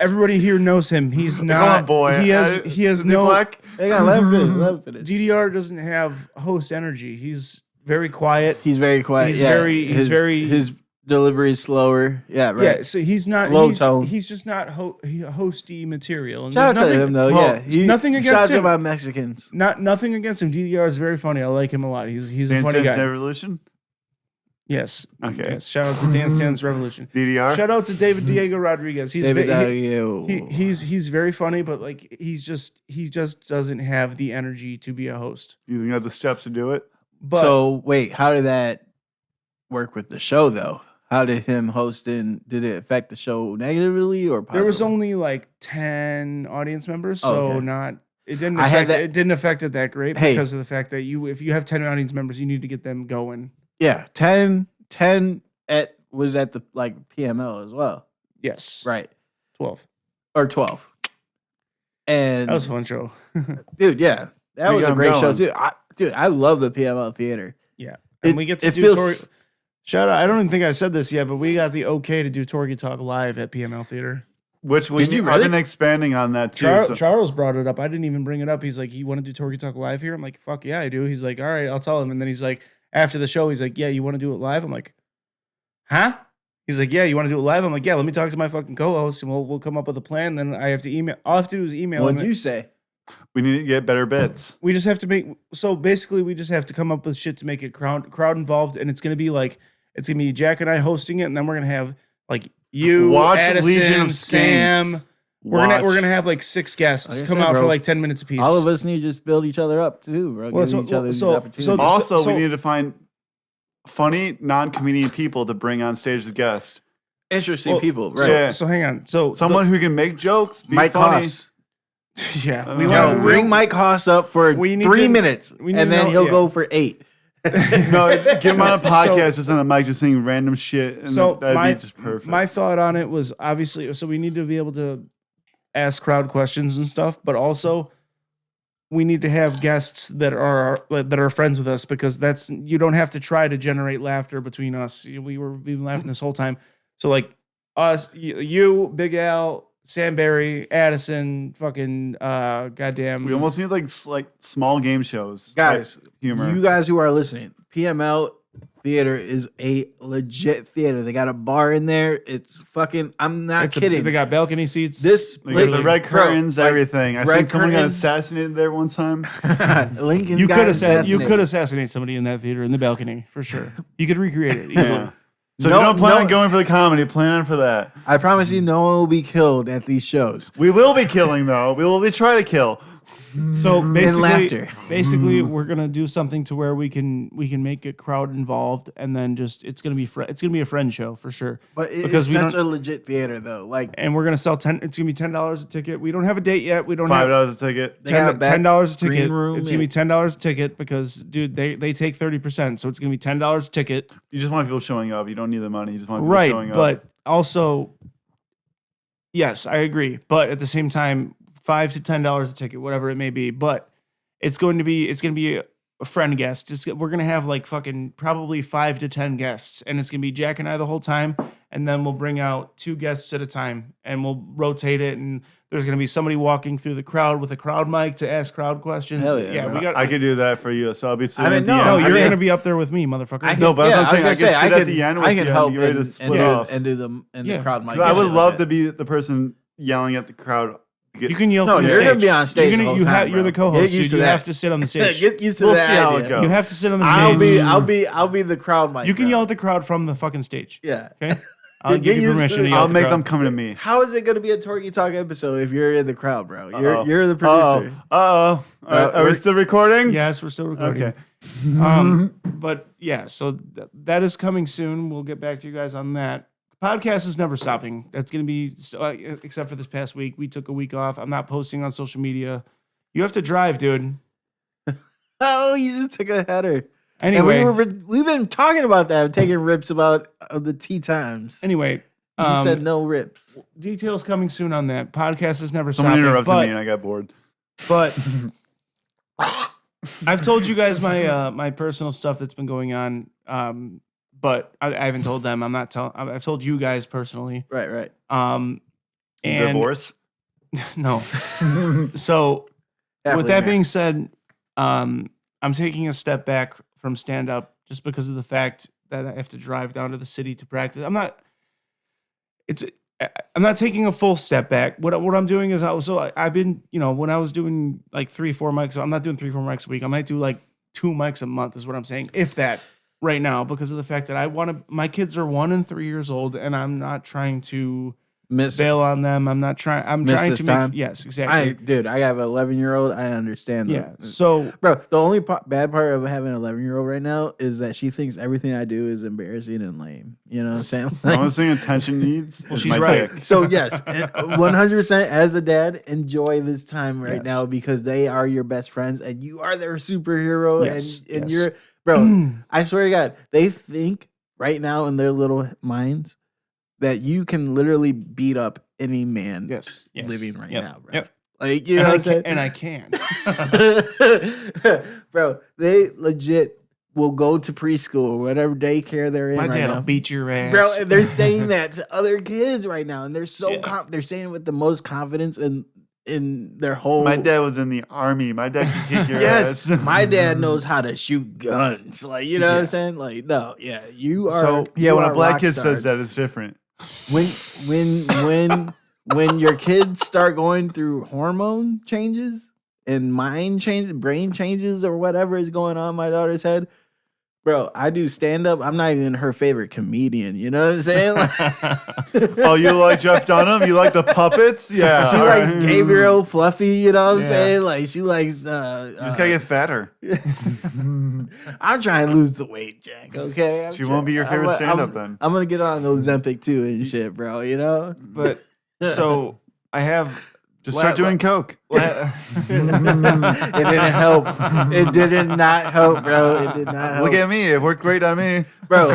everybody here knows him. He's Come not. on, boy. He has Is he no. black? They got 11 finish. DDR doesn't have host energy. He's very quiet. He's very quiet. He's yeah. very- His delivery is slower. Yeah, right. Yeah, so he's not. Low he's, tone. he's just not hosty material. And Shout out there's to him though. well, Yeah, nothing against shout out to him. my Mexicans. Nothing against him. DDR is very funny. I like him a lot. He's a Dance funny Dance guy. Revolution? Yes. Okay. Yes. Shout out to Dance Dance Revolution. DDR? Shout out to David Diego Rodriguez. He's David ve- he's very funny, but like he just doesn't have the energy to be a host. You think you have the steps to do it? But So wait, how did that work with the show though? How did him hosting? Did it affect the show negatively or positively? there was only like 10 audience members, so Oh, okay. not it didn't I had affect that- it didn't affect it that great Hey. because of the fact that if you have 10 audience members, you need to get them going. yeah 10 was at the like PML as well, Yes. right? 12. Or 12. And That was a fun show. dude, yeah, that We was got a 'em great show going. too. I love the PML theater. Yeah. And It- we get to it do feels- shout out. I don't even think I said this yet, but we got the okay to do TorgyTalk live at PML Theater. Which Did you I've really? been expanding on that too. so- Charles brought it up. I didn't even bring it up. He's like, "You want to do TorgyTalk live here?" I'm like, "Fuck yeah, I do." He's like, "All right, I'll tell him." And then he's like, after the show, he's like, "Yeah, you want to do it live?" I'm like, "Huh?" He's like, "Yeah, you want to do it live?" I'm like, "Yeah, let me talk to my fucking co-host and we'll come up with a plan." Then I have to email. All I have to do is email What'd him. you say? we need to get better bits. We just have to make. So basically, we just have to come up with shit to make it crowd involved, and it's gonna be like it's gonna be Jack and I hosting it, and then we're gonna have like you, Watch Addison, Legion of Sam. Skanks. We're Watch. gonna have like 6 guests Like I come said, out for bro, like 10 minutes apiece. All of us need to just build each other up too, bro. Well, Give so- each other these so- opportunities. so- Also, so- we need to find funny non-comedian people to bring on stage as guests. Interesting Well, people, So, right? Yeah. so hang on. So Someone who can make jokes, be Mike funny. Haas. yeah, We Yo, wanna- bring Mike Haas up for We need 3 to- minutes, we need and to then know- he'll yeah. go for 8. No, get him on a So- podcast just on a mic, just saying random shit, and So that'd my be just perfect. my thought on it was obviously so we need to be able to ask crowd questions and stuff, but also we need to have guests that are friends with us because that's you don't have to try to generate laughter between us. We've been laughing this whole time. So like us, you, Big Al, Sam Barry, Addison, fucking goddamn. we almost need like small game shows, Guys, like humor. you guys who are listening, PML Theater is a legit theater. They got a bar in there. It's fucking. I'm not kidding. They got balcony seats. This They got the Like, red bro, curtains, like, everything. I red think someone got curtains. assassinated there one time. Lincoln. you got could assassinated. assassinate somebody in that theater in the balcony for sure. You could recreate it easily. Yeah. So No- if you don't plan no- on going for the comedy, plan on for that. I promise you, no one will be killed at these shows. We will be killing though. We will be trying to kill. So laughter. basically, we're gonna do something to where we can make a crowd involved, and then just it's gonna be a friend show for sure. But Because it's we such don't- a legit theater, though. Like And we're gonna sell It's gonna be $10 a ticket. We don't have a date yet. We don't have $5 a ticket. They got a back $10 a green ticket. room It's gonna be and- $10 a ticket because dude, they take 30%, so it's gonna be $10 a ticket. You just want people showing up. You don't need the money. You just want people Right, showing up. but also, yes, I agree. But at the same time, $5 to $10 a ticket, whatever it may be. But it's going to be friend guest. We're gonna have like fucking probably 5 to 10 guests, and it's gonna be Jack and I the whole time, and then we'll bring out 2 guests at a time, and we'll rotate it. And there's gonna be somebody walking through the crowd with a crowd mic to ask crowd questions. Hell yeah, we got. I could do that for you. So I'll be sitting I mean, at the no, end. No, I you're mean- gonna be up there with me, motherfucker. No, but Yeah, I'm saying I was can gonna say, sit at the end with I you can and help be ready to and split do- off. and do the Yeah. crowd mic. 'Cause I would shit love like to that. be the person yelling at the crowd. You can yell No, from the you're stage. gonna be on stage You're, the whole time, you're the bro. co-host, Get used dude. to You that. have to sit on the stage. Get used to We'll that see how idea. it goes. You have to sit on the stage. I'll be the crowd mic. You can bro. yell at the crowd from the fucking stage. Yeah. Okay. I'll Get give you used to permission it. to yell I'll at the make crowd. them come to me. How is it going to be a Torgy Talk episode if you're in the crowd, bro? Uh-oh. You're the producer. Uh-oh. Are we we're- still recording? Yes, we're still recording. Okay. But yeah, so that is coming soon. We'll get back to you guys on that. Podcast is never stopping. That's going to be, except for this past week. We took a week off. I'm not posting on social media. You have to drive, dude. Oh, you just took a header. Anyway, And we've been talking about that, taking rips about the tea times. anyway, You said no rips. details coming soon on that. Podcast is never Someone stopping. interrupted but, me and I got bored. But I've told you guys my my personal stuff that's been going on. But I haven't told them. I'm not telling. I've told you guys personally. Right. And Divorce? no. So Happily with that married. being said, I'm taking a step back from stand up just because of the fact that I have to drive down to the city to practice. I'm not taking a full step back. What I'm doing is I've been, when I was doing like 3-4 mics, I'm not doing 3-4 mics a week. I might do like 2 mics a month is what I'm saying. If that right now, because of the fact that my kids are 1 and 3 years old and I'm not trying to bail on them. I'm trying this to time? make, yes, exactly. I have an 11-year-old. I understand that. Yeah. So Bro, the only bad part of having an 11-year-old right now is that she thinks everything I do is embarrassing and lame. You know what I'm saying? I was saying attention needs. Well, is she's my right. pick. So yes, 100% as a dad, enjoy this time right Yes. now because they are your best friends and you are their superhero. Yes, And yes. you're, bro, I swear to God, they think right now in their little minds that you can literally beat up any man yes. living right Yep, now, bro. Yep. Like, you And know I what I'm saying? can, and I can. Bro, they legit will go to preschool or whatever daycare they're in My right dad'll now. beat your ass. Bro, and they're saying that to other kids right now, and they're so Yeah. they're saying it with the most confidence in their whole. My dad was in the army. My dad could kick your yes, ass. my dad knows how to shoot guns. Like, you know what Yeah. I'm saying? Like, no, yeah, you are. So, Yeah, you when are a black rock kid stars. says that, it's different. When your kids start going through hormone changes and brain changes or whatever is going on in my daughter's head, bro, I do stand up. I'm not even her favorite comedian. You know what I'm saying? Like, Oh, you like Jeff Dunham? You like the puppets? Yeah. she all likes right. Gabriel Fluffy. You know what I'm Yeah. saying? Like, she likes. You just gotta get fatter. I'm trying to lose the weight, Jack. Okay, She won't be your favorite stand-up then. I'm gonna get on Ozempic too and shit, bro. You know. but so I have. Just start doing coke. It didn't help. It did not help, bro. It did not help. Look at me. It worked great on me. Bro,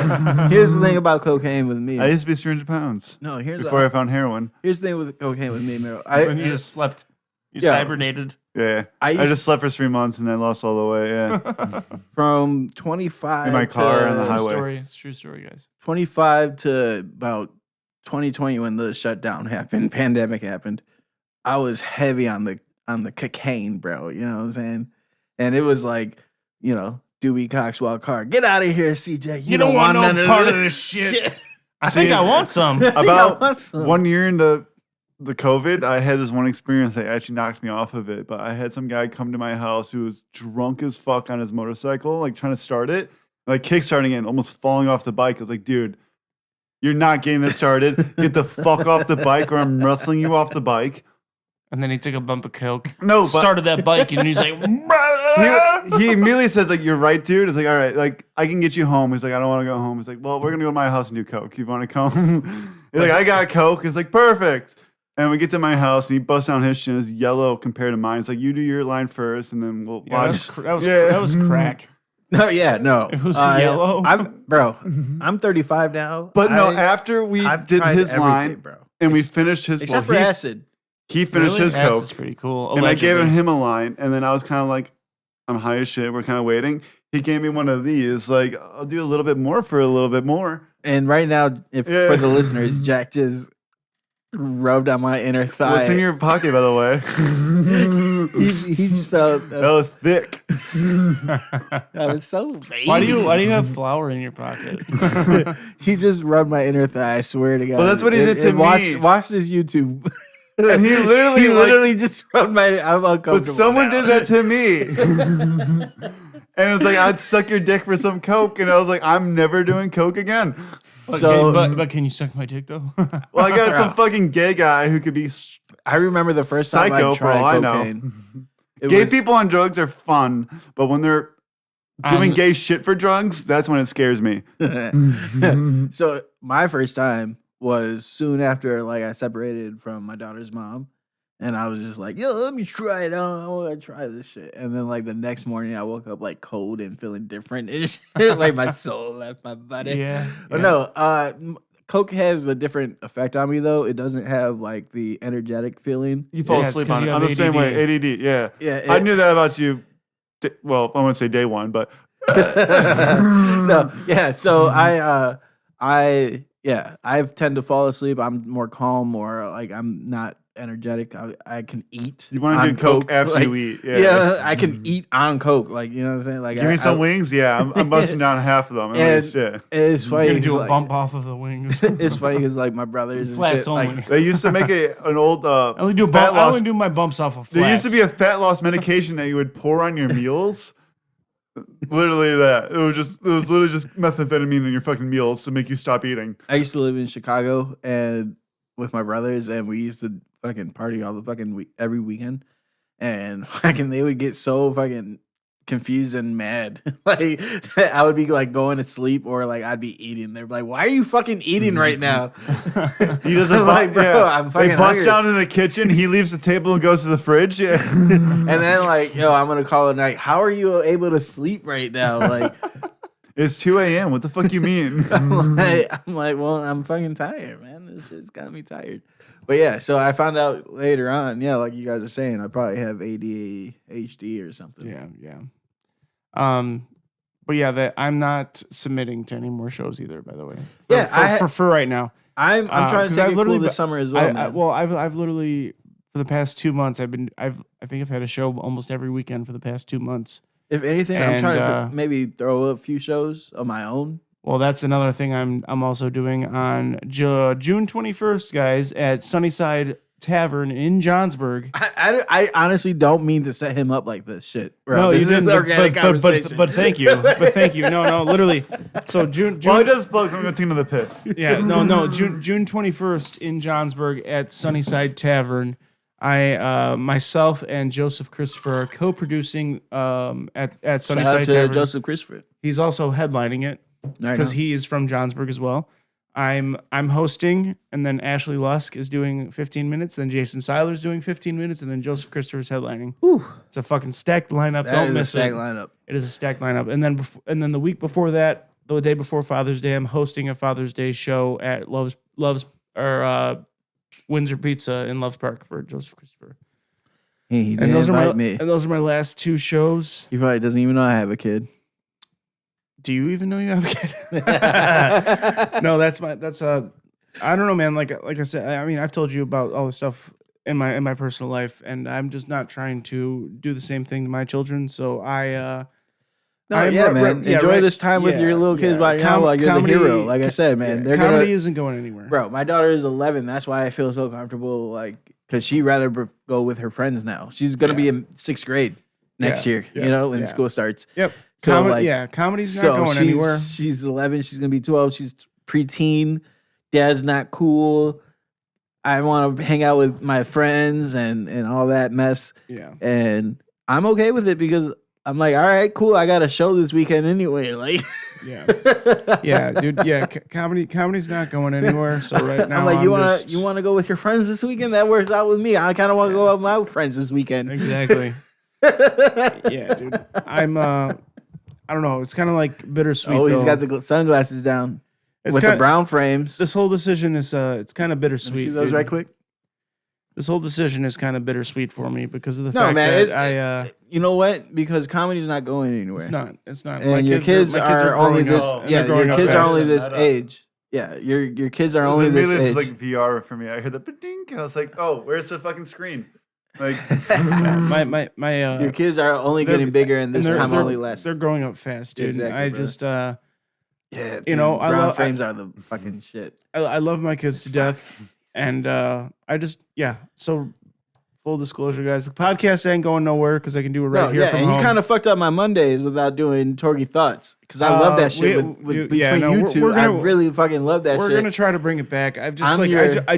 here's the thing about cocaine with me. I used to be 300 pounds No, before I found heroin. here's the thing with cocaine with me, bro. When you just slept. You Yeah. hibernated. Yeah. I I used just slept for 3 months and then lost all the weight. Yeah. from 25 In my car to, on the True highway. story. It's a true story, guys. 25 to about 2020 when the shutdown happened, pandemic happened. I was heavy on the cocaine, bro. You know what I'm saying? And it was like, Dewey Coxwell Carr, get out of here, CJ. You don't want no none part of this shit. I think I want some. About 1 year into the COVID, I had this one experience that actually knocked me off of it. But I had some guy come to my house who was drunk as fuck on his motorcycle, like trying to start it, like kickstarting it and almost falling off the bike. I was like, dude, you're not getting this started. Get the fuck off the bike or I'm wrestling you off the bike. And then he took a bump of coke. No, but Started that bike and he's like, he immediately says, like, you're right, dude. It's like, all right, like, I can get you home. He's like, I don't want to go home. He's like, well, we're going to go to my house and do coke. You want to come? He's like, I got coke. He's like, perfect. And we get to my house and he busts down his shit. It's yellow compared to mine. It's like, you do your line first and then we'll Yeah, watch. that was crack. No, yeah, no. It was yellow. I'm 35 now. But no, after we I've did tried his everything, line bro. and we finished his, Except for acid. he finished Really? his coke. That's pretty cool. And I gave Allegedly. him a line, and then I was kind of like, I'm high as shit. We're kind of waiting. He gave me one of these. Like, I'll do a little bit more for a little bit more. And right now, if Yeah. for the listeners, Jack just rubbed on my inner thigh. What's in your pocket, by the way? He's felt. That was thick. That was so baby. Why do you have flour in your pocket? He just rubbed my inner thigh. I swear to God. Well, that's what he did to me. Watch this YouTube. And he literally, he like- literally just rubbed my. I'm uncomfortable. But someone now. did that to me. And it was like, I'd suck your dick for some Coke. And I was like, I'm never doing Coke again. So, but can you suck my dick though? Well, I got some fucking gay guy who could be I remember the first time psycho I for all I tried know. cocaine. It Gay was- people on drugs are fun, but when they're doing gay shit for drugs, that's when it scares me. So my first time was soon after like I separated from my daughter's mom. And I was just like, yo, let me try it on. I want to try this shit. And then like the next morning I woke up like cold and feeling different. It's like my soul left my body. Yeah. But no, Coke has a different effect on me though. It doesn't have like the energetic feeling. You fall Yeah, it's asleep 'cause on you it. have I'm the same way. ADD. ADD, yeah. Yeah. I knew that about you. Well, I wouldn't say day one, but No, yeah. So I tend to fall asleep. I'm more calm, or like I'm not energetic. I can eat. you want to on do Coke after like, you eat. Yeah. I can eat on Coke. Like you know what I'm saying. Like Give me some wings. Yeah, I'm busting down half of them. And- Shit. It's funny. You're gonna do 'cause, a like, bump off of the wings. It's funny because like my brothers and Flats shit, only. like, They used to make an old I only do fat I loss. only do my bumps off of flats. There used to be a fat loss medication that you would pour on your meals. Literally that. It was literally just methamphetamine in your fucking meals to make you stop eating. I used to live in Chicago and with my brothers, and we used to fucking party all the fucking every weekend, and fucking they would get so fucking confused and mad. Like I would be like going to sleep or like I'd be eating. They're like, "Why are you fucking eating right now?" He doesn't I'm like, bro, I'm fucking They bust hungry. down in the kitchen. He leaves the table and goes to the fridge. Yeah. And then like, yo, I'm gonna call it a night. How are you able to sleep right now? Like, It's 2 a.m. What the fuck you mean? I'm like, well, I'm fucking tired, man. This shit's got me tired. But yeah, so I found out later on, yeah, like you guys are saying, I probably have ADHD or something. Yeah. But yeah, that I'm not submitting to any more shows either. By the way, for right now. I'm trying to 'cause take I've it literally cool this been- summer as well, man. I've literally for the past 2 months I think I've had a show almost every weekend for the past 2 months. If anything, I'm and, trying to maybe throw a few shows of my own. Well, that's another thing I'm also doing on June 21st, guys, at Sunnyside Tavern in Johnsburg. I honestly don't mean to set him up like this shit. Bro. No, This you is didn't. organic conversation. But thank you. But thank you. No, literally. So June. While he does plugs, I'm going to take him to the piss. Yeah, no. June 21st in Johnsburg at Sunnyside Tavern. I myself and Joseph Christopher are co-producing at Shout out Sunnyside to Tavern. Joseph Christopher. He's also headlining it because he is from Johnsburg as well. I'm hosting, and then Ashley Lusk is doing 15 minutes. Then Jason Seiler's doing 15 minutes, and then Joseph Christopher's headlining. It's a fucking stacked lineup. That Don't is a miss stacked it. lineup. It is a stacked lineup. And then the week before that, the day before Father's Day, I'm hosting a Father's Day show at Windsor Pizza in Loves Park for Joseph Christopher. He And those are me. my last 2 shows. He probably doesn't even know I have a kid. Do you even know you have a kid? No, that's I don't know, man. Like I said, I mean, I've told you about all the stuff in my personal life, and I'm just not trying to do the same thing to my children. So No, man. Enjoy this time with your little kids right now. Like you're the hero. Like I said, man. They're comedy gonna, isn't going anywhere. bro. My daughter is 11. That's why I feel so comfortable. Like, cause she'd rather go with her friends now. She's gonna be in 6th grade next year. Yeah, You know, when yeah. school starts. Yep. So, like, Comedy's not going anywhere. She's 11. She's gonna be 12. She's preteen. Dad's not cool. I want to hang out with my friends and all that mess. Yeah. And I'm okay with it because I'm like, all right, cool. I got a show this weekend anyway. Like, Yeah. Yeah, dude. Yeah, comedy's not going anywhere. So right now, I'm like, you want to go with your friends this weekend? That works out with me. I kind of want to go out with my friends this weekend. Exactly. Yeah, dude. I don't know. It's kind of like bittersweet. Oh, he's though. got the sunglasses down It's with the kinda- brown frames. This whole decision is it's kind of Let me bittersweet. see those dude. right quick. this whole decision is kind of bittersweet for me because of the No, fact man, that you know what? Because comedy's not going anywhere. it's not. And your kids are only growing this. up, and Yeah, they're growing your up kids are fast. only this That up. age. Yeah, your kids are only this It's age. like VR for me. I heard the ding. I was like, oh, where's the fucking screen? Like, my your kids are only they're- getting bigger, and this they're- time they're- only less. They're growing up fast, dude. Exactly, I brother. just yeah, you dude, know, I brown love- frames are the fucking shit. I love my kids to death, and I just So full disclosure, guys, the podcast ain't going nowhere because I can do it right No, here yeah, from and home. you kind of fucked up my Mondays without doing Torgy Thoughts because I love that shit dude, between no, you we're- two. we're I gonna- really fucking love that We're shit. gonna try to bring it back. I've just I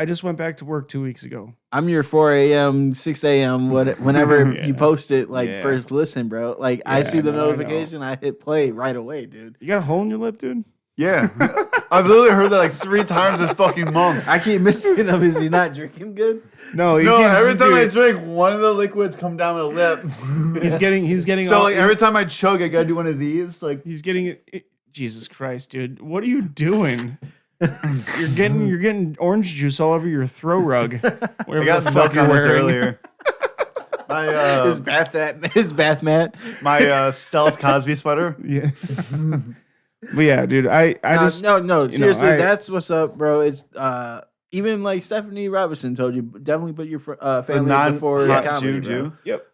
just went back to work 2 weeks ago. I'm your 4 a.m., 6 a.m., whenever Yeah. you post it, like Yeah. first listen, bro. Like I Yeah, see the no, I know. notification, I hit play right away, dude. You got a hole in your lip, dude? yeah. I've literally heard that like 3 times this fucking month. I keep missing him. Is he not drinking good? No, he No, keeps- every time I dude, drink, one of the liquids come down my lip. he's getting So all, like every time I choke, I gotta do one of these. Like, he's getting Jesus Christ, dude. What are you doing? you're getting orange juice all over your throw rug. I Wherever got the milk fuck you're on this wearing. earlier. My His bath mat. my Stealth Cosby sweater. Yeah. But yeah, dude, I just No. Seriously, I- that's what's up, bro. It's even like Stephanie Robinson told you, definitely put your family before non-hot comedy, juju. bro. Yep.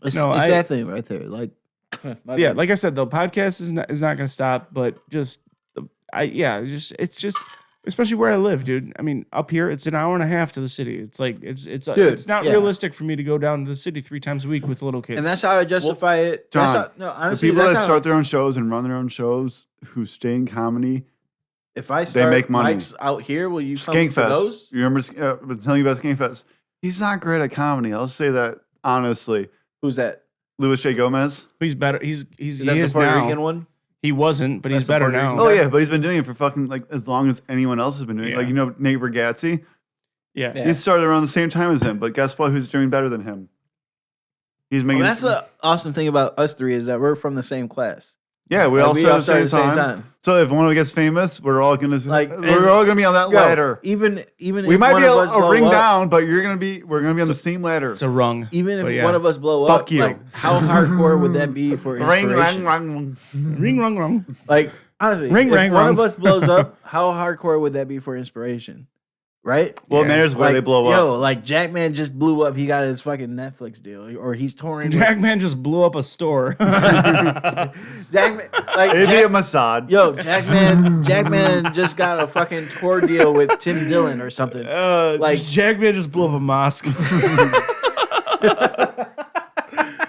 It's No, that thing right there. Like, my Yeah, bad. like I said, the podcast is not gonna stop, but it's just especially where I live, dude. I mean, up here it's an hour and a half to the city. It's like it's not yeah. realistic for me to go down to the city 3 times a week with little kids. and that's how I justify it. John, That's how, no, The honestly, people that's that how, start their own shows and run their own shows who stay in comedy, if I start make money. mics out here, will you come to Skankfest. those? You remember? I've been telling you about Skankfest. He's not great at comedy. I'll say that honestly. Who's that? Luis J. Gomez. he's better. He Is that the is Puerto now. Rican one? He wasn't, but That's he's the better Puerto now. Rican Oh guy? yeah, but he's been doing it for fucking like as long as anyone else has been doing it. Yeah. Like Nate Bargatze. Yeah. Yeah. He started around the same time as him, but guess what? Who's doing better than him? He's making. Well, that's the awesome thing about us three is that we're from the same class. yeah, we Like, all started at the same time. So if one of us gets famous, we're all gonna we're all gonna be on that Yo, ladder. Even We if might one be of us a blow ring up, down, but we're gonna be on the same ladder. It's a rung. Even But if yeah. one of us blow Fuck up, you. like how hardcore would that be for Ring, inspiration? ring, ring. Ring, rung, rung. Like honestly, Ring, if ring, one rung. of us blows up, how hardcore would that be for inspiration? Right? Well, it Yeah. matters where Like, they blow yo, up. like Jackman just blew up. He got his fucking Netflix deal, or he's touring. with- Jackman just blew up a store. Jackman, like It'd be a Jack, Mossad. yo, Jackman just got a fucking tour deal with Tim Dillon or something. Like Jackman just blew up a mosque.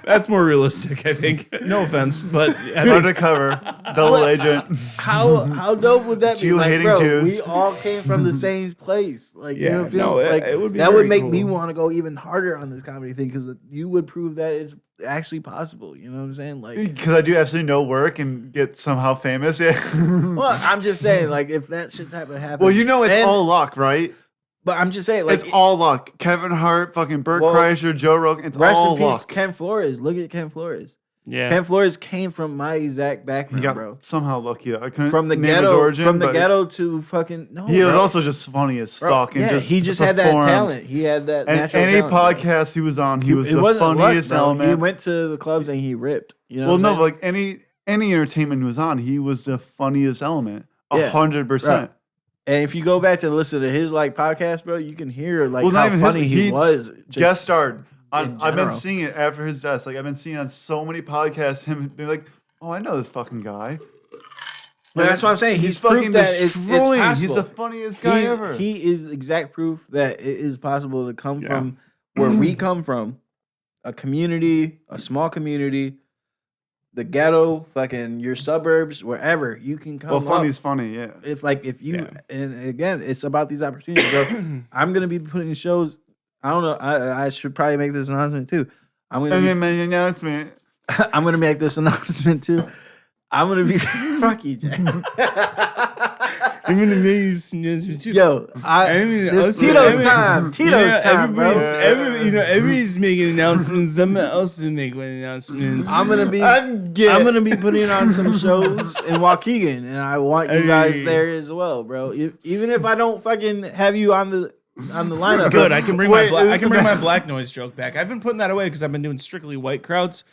That's more realistic, I think. No offense, but I think Undercover, double agent. How dope would that be? Like, Jew-hating bro, Jews. we all came from the same place. Like, you Yeah, know, feel no, like it would be that would very make me cool. want to go even harder on this comedy thing because you would prove that it's actually possible. You know what I'm saying? Like, Because I do absolutely no work and get somehow famous. Yeah. well, I'm just saying, like, if that shit type of happens. Well, you know it's and- all luck, right? But I'm just saying, like, It's all luck. Kevin Hart, fucking Burt Well, Kreischer, Joe Rogan. It's rest all in peace, luck. Ken Flores. Look at Ken Flores. yeah. Ken Flores came from my exact He background, got bro. somehow lucky. I couldn't From the name his ghetto, origin, from the but ghetto to fucking no. He was bro. also just funny as Bro, fuck. And yeah, he just had that performed. talent. He had that And natural any talent, bro. podcast he was on, he was It the wasn't luck, funniest bro. element. He went to the clubs and he ripped. You know well, what no, I'm but like any entertainment he was on, he was the funniest element. Yeah, 100%. right. And if you go back to listen to his like podcast, bro, you can hear like Well, not how even funny his, he was. Just, guest starred. in I've been general. seeing it after his death. Like I've been seeing on so many podcasts him being like, "Oh, I know this fucking guy." But that's what I'm saying. He's fucking proof that it's destroying. possible. He's the funniest guy ever. He is exact proof that it is possible to come Yeah. from where we come from, a community, a small community, the ghetto, fucking your suburbs, wherever you can come. well, up. funny's funny, yeah. If you Yeah. and again, it's about these opportunities, bro. I'm gonna be putting shows. I don't know. I should probably make this announcement too. I'm gonna And be, then my announcement. I'm gonna make this announcement too. I'm gonna be fuck you, Jack. I'm gonna make you Yo, this Tito's time. Tito's time, bro. Everybody's making announcements. Someone else is making announcements. I'm gonna be I'm gonna be putting on some shows in Waukegan, and I want you guys there as well, bro. Even if I don't fucking have you on the on the lineup. Good. I can bring Wait, my this I is can the bring my best. black noise joke back. I've been putting that away because I've been doing strictly white crowds.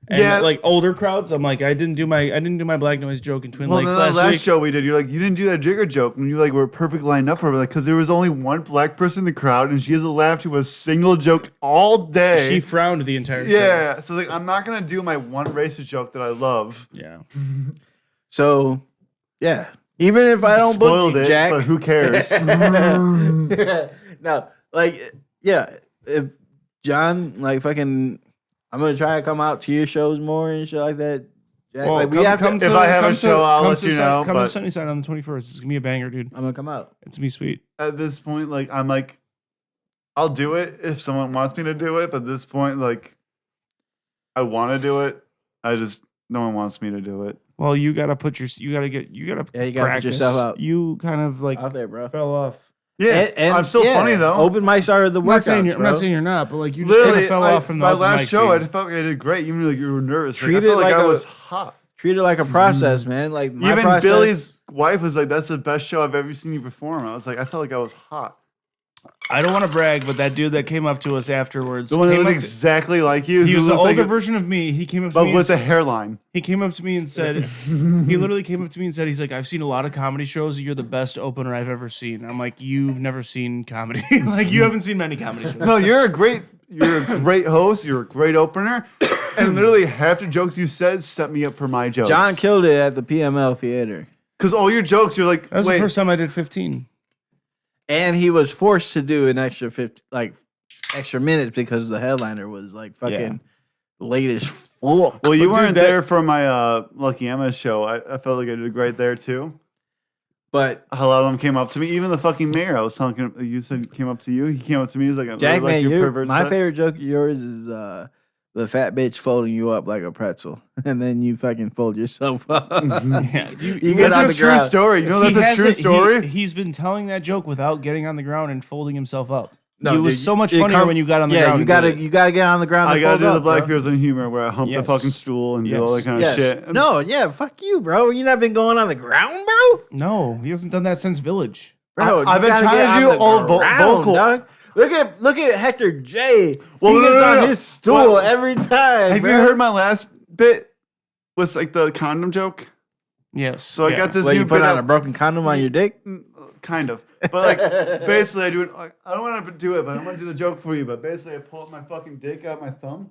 And Yeah. like older crowds, I'm like I didn't do my black noise joke in Twin Well, Lakes then the last last week. show we did, you're like, you didn't do that Jigger joke, and you like were perfect lined up for it, like, because there was only one black person in the crowd, and she hasn't laughed to a single joke all day. She frowned the entire show. yeah, so like, I'm not gonna do my one racist joke that I love. Yeah. So, yeah. Even if I don't book Spoiled you, it, Jack. but who cares? No, like, yeah. If John, like, fucking, I'm gonna try to come out to your shows more and shit like that. Jack, like, we have to. If I have a show, I'll let you know, Come but- to Sunnyside on the 21st. It's gonna be a banger, dude. I'm gonna come out. It's gonna be sweet. At this point, like, I'm like, I'll do it if someone wants me to do it, but at this point, like, I want to do it. No one wants me to do it. Well, you gotta Yeah, you gotta put practice. yourself out. You kind of like Out there, bro. fell off. Yeah, I'm still funny though. Open mics are the I'm not saying workouts, you're, I'm bro. not saying you're not, but like you just kind Literally, of fell off from the my open last mic show. I scene. felt like I did great, even like you were nervous. Like, Treat I felt it like like I a- was hot. Treat it like a process, man. Like my Even process, Billy's wife was like, "That's the best show I've ever seen you perform." I was like, I felt like I was hot. I don't want to brag, but that dude that came up to us afterwards, The one that came looked up to- exactly like you. he who was the looked like older a- version of me. He came up to but me with and a hairline. he came up to me and said, he literally came up to me and said, he's like, I've seen a lot of comedy shows. You're the best opener I've ever seen. I'm like, you've never seen comedy. Like, you haven't seen many comedy shows. No, you're a great host. You're a great opener. And literally half the jokes you said set me up for my jokes. John killed it at the PML theater, because all your jokes, you're like, That was wait, the first time I did 15. and he was forced to do an extra 50, like extra minutes because the headliner was like fucking late as fuck. well, you But dude, weren't that- there for my Lucky Emma show. I felt like I did great there too. But A lot of them came up to me. Even the fucking mayor, I was talking. You said came up to you. He came up to me. He's like, Jack, like man, your pervert my set. favorite joke of yours is the fat bitch folding you up like a pretzel, and then you fucking fold yourself up. Yeah, You get on That's the a true ground. story. You know that's a true story. He's been telling that joke without getting on the ground and folding himself up. No, it was dude, so much it funnier come- when you got on the Yeah, ground. you and gotta did it. you gotta get on the ground. I And gotta fold do the up, black bro. person humor where I hump the Yes. fucking stool and do all that Yes. kind of Yes. shit. No, yeah, fuck you, bro. You not been going on the ground, bro. No, he hasn't done that since Village. Bro, I've you been gotta trying get to on do the all ground, vocal. dog. Look at Hector J. Well, He no, gets no, on no. his stool What? every time. Have bro. you heard my last bit? Was like the condom joke. Yes. So I got this Well, new you put bit on up- a broken condom on your dick? Kind of. But like basically I do it like, I don't want to do it, but I'm gonna do the joke for you. But basically I pull up my fucking dick out my thumb.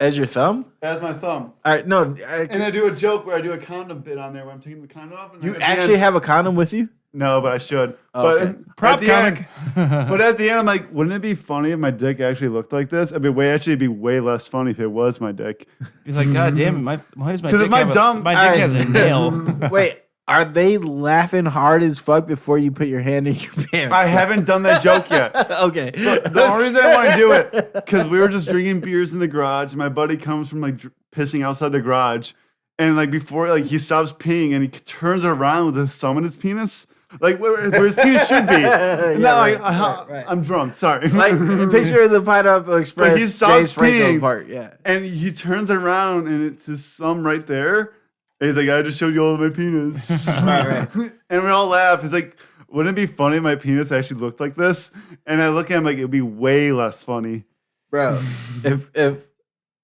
As your thumb? As my thumb. All right, no. And I do a joke where I do a condom bit on there where I'm taking the condom off. And You at the actually end- have a condom with you? No, but I should. Oh, But okay. Prop at the comic. end, but at the end, I'm like, wouldn't it be funny if my dick actually looked like this? It'd be way less funny if it was my dick. He's like, God damn it! Why does my 'Cause dick if my have dumb- my dick Alright. has a nail? Wait, are they laughing hard as fuck before you put your hand in your pants? I haven't done that joke yet. Okay. The only reason I want to do it because we were just drinking beers in the garage. And my buddy comes from like pissing outside the garage, and like before like he stops peeing and he turns around with his thumb in his penis, like where his penis should be. Now right. I'm drunk. Sorry. Like picture the Pineapple Express he stops James Franco peeing. part. Yeah. And he turns around and it's his thumb right there. And he's like, I just showed you all of my penis. Right. And we all laugh. He's like, wouldn't it be funny if my penis actually looked like this? And I look at him like, it'd be way less funny. Bro, if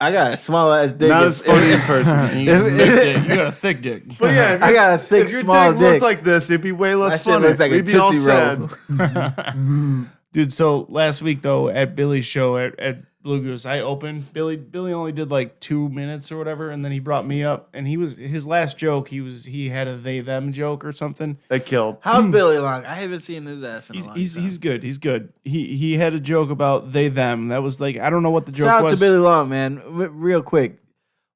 I got a small ass dick. Not if- as funny in person. You got a thick dick. You got a thick dick. But yeah, if I got a your- thick, if your small dick dick. looked like this, it'd be way My less shit funny. looks like a We'd be all Tootsie sad. Roll. Dude, so last week though at Billy's show at Blue Goose, I opened. Billy only did like 2 minutes or whatever, and then he brought me up, and his last joke. He had a they them joke or something. That killed. How's Billy Long? I haven't seen his ass in a long time. He's good. He's good. He had a joke about they them. That was like I don't know what the joke Shout out was. to Billy Long, man. Real quick.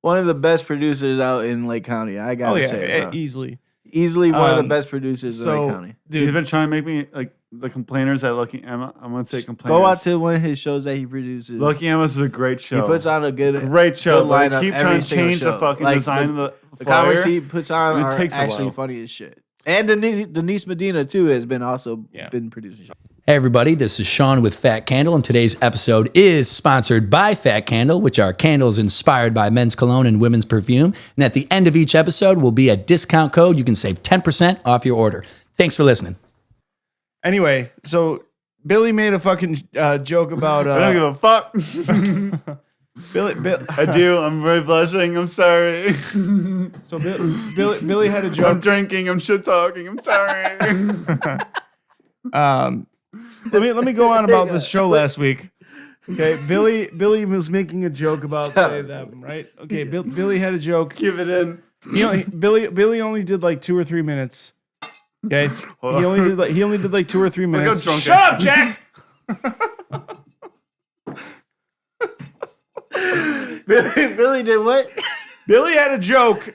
One of the best producers out in Lake County. I gotta Oh yeah, say, bro. easily. Easily one of the Um, best producers in Lake County. He's dude, been trying to make me like the complainers at Lucky Emma. I'm gonna say complainers. Go out to one of his shows that he produces. Lucky Emma's is a great show. He puts on a great show. good But lineup they keep every trying to single change the show. fucking Like, design of the the comments flyer. he puts on It are takes a actually while. funny as shit. And Denise Medina too has been also been producing shows. Hey everybody, this is Sean with Fat Candle, and today's episode is sponsored by Fat Candle, which are candles inspired by men's cologne and women's perfume. And at the end of each episode will be a discount code. You can save 10% off your order. Thanks for listening. Anyway, so Billy made a fucking joke about. I don't give a fuck. Billy, I do. I'm very blushing. I'm sorry. so Billy had a I'm joke. drinking. I'm shit talking. I'm sorry. Let me go on about this show last week. Okay, Billy was making a joke about they, them, right? Okay, Billy had a joke. Give it in. Billy only did like 2 or 3 minutes. Okay, he only did like 2 or 3 Look how minutes. drunk Shut I up, Jack. Billy did what? Billy had a joke.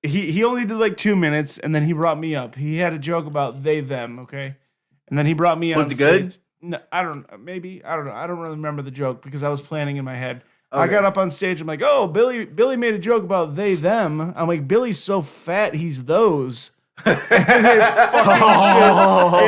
He only did like 2 minutes, and then he brought me up. He had a joke about they them. Okay, and then he brought me on Was it stage. good? No, I don't. Maybe I don't know. I don't really remember the joke because I was planning in my head. I Okay. got up on stage. I'm like, oh, Billy made a joke about they them. I'm like, Billy's so fat, he's those. And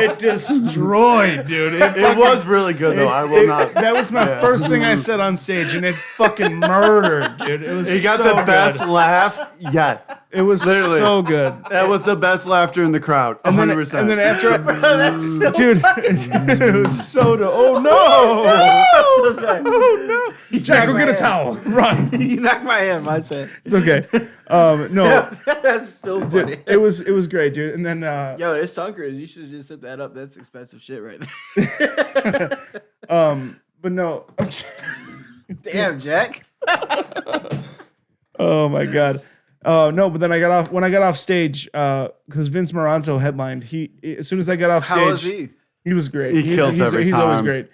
it destroyed, dude. It was really good though. I will not. That was my first thing I said on stage, and it fucking murdered, dude. It was. He got so the best good. laugh yet. It was Literally. so good. That was the best laughter in the crowd. 100%. And then after, dude, it was so. Oh no! I'm so sorry. Oh no! Jack, go get a towel. Run. You knocked my head, my shit. It's okay. No, That's still funny. dude, it was great, dude. And then Yo, it's sunkers. You should just set that up. That's expensive shit right there. but no. Damn, Jack. Oh my god. No, but then I got off when I got off stage because Vince Moranzo headlined. He as soon as I got off stage, How was he? he was great. He kills every he's always time. great.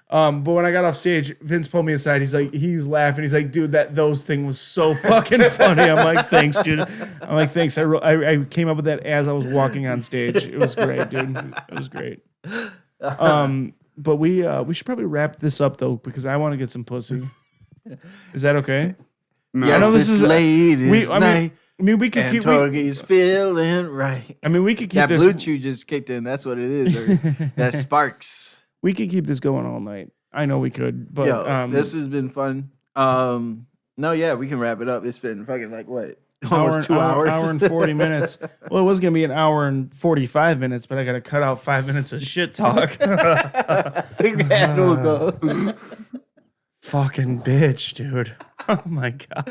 But when I got off stage, Vince pulled me aside. He's like, he was laughing. He's like, dude, those thing was so fucking funny. I'm like, thanks, dude. I'm like, thanks. I came up with that as I was walking on stage. It was great, dude. It was great. But we should probably wrap this up though because I want to get some pussy. Is that okay? No. I know Yes, this it's is ladies' night. I mean, we could And keep. Torgy's feeling right. I mean, we could keep That this. blue chew just kicked in. That's what it is. Or that sparks. We could keep this going all night. I know we could, but Yo, this has been fun. No, yeah, we can wrap it up. It's been fucking like what? Almost 2 hours. Hour and 40 minutes. Well, it was gonna be an hour and 45 minutes, but I gotta cut out 5 minutes of shit talk. Yeah, we'll go. Fucking bitch, dude. Oh my god.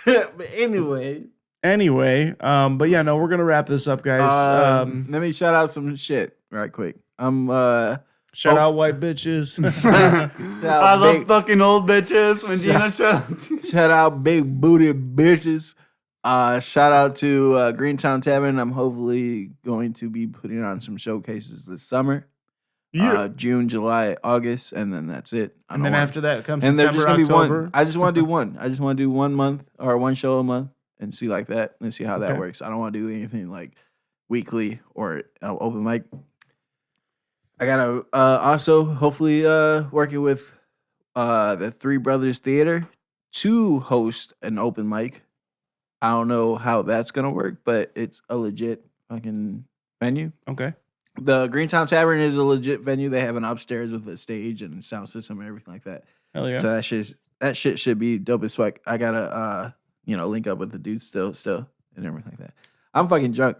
But anyway, but yeah, no, we're gonna wrap this up, guys. let me shout out some shit right quick. Shout out white bitches. I love fucking old bitches. Medina, shout out big booty bitches. Shout out to Greentown Tavern. I'm hopefully going to be putting on some showcases this summer. June, July, August, and then that's it. And then after that comes and there's September, just gonna October. be one. I just want to do one. I just want to do 1 month or one show a month and see like that and see how that Okay. works. I don't want to do anything like weekly or open mic. I gotta also hopefully working with the Three Brothers Theater to host an open mic. I don't know how that's gonna work, but it's a legit fucking venue. Okay. The Greentown Tavern is a legit venue. They have an upstairs with a stage and sound system and everything like that. Hell yeah. So that shit should be dope as fuck. I gotta link up with the dude still and everything like that. I'm fucking drunk.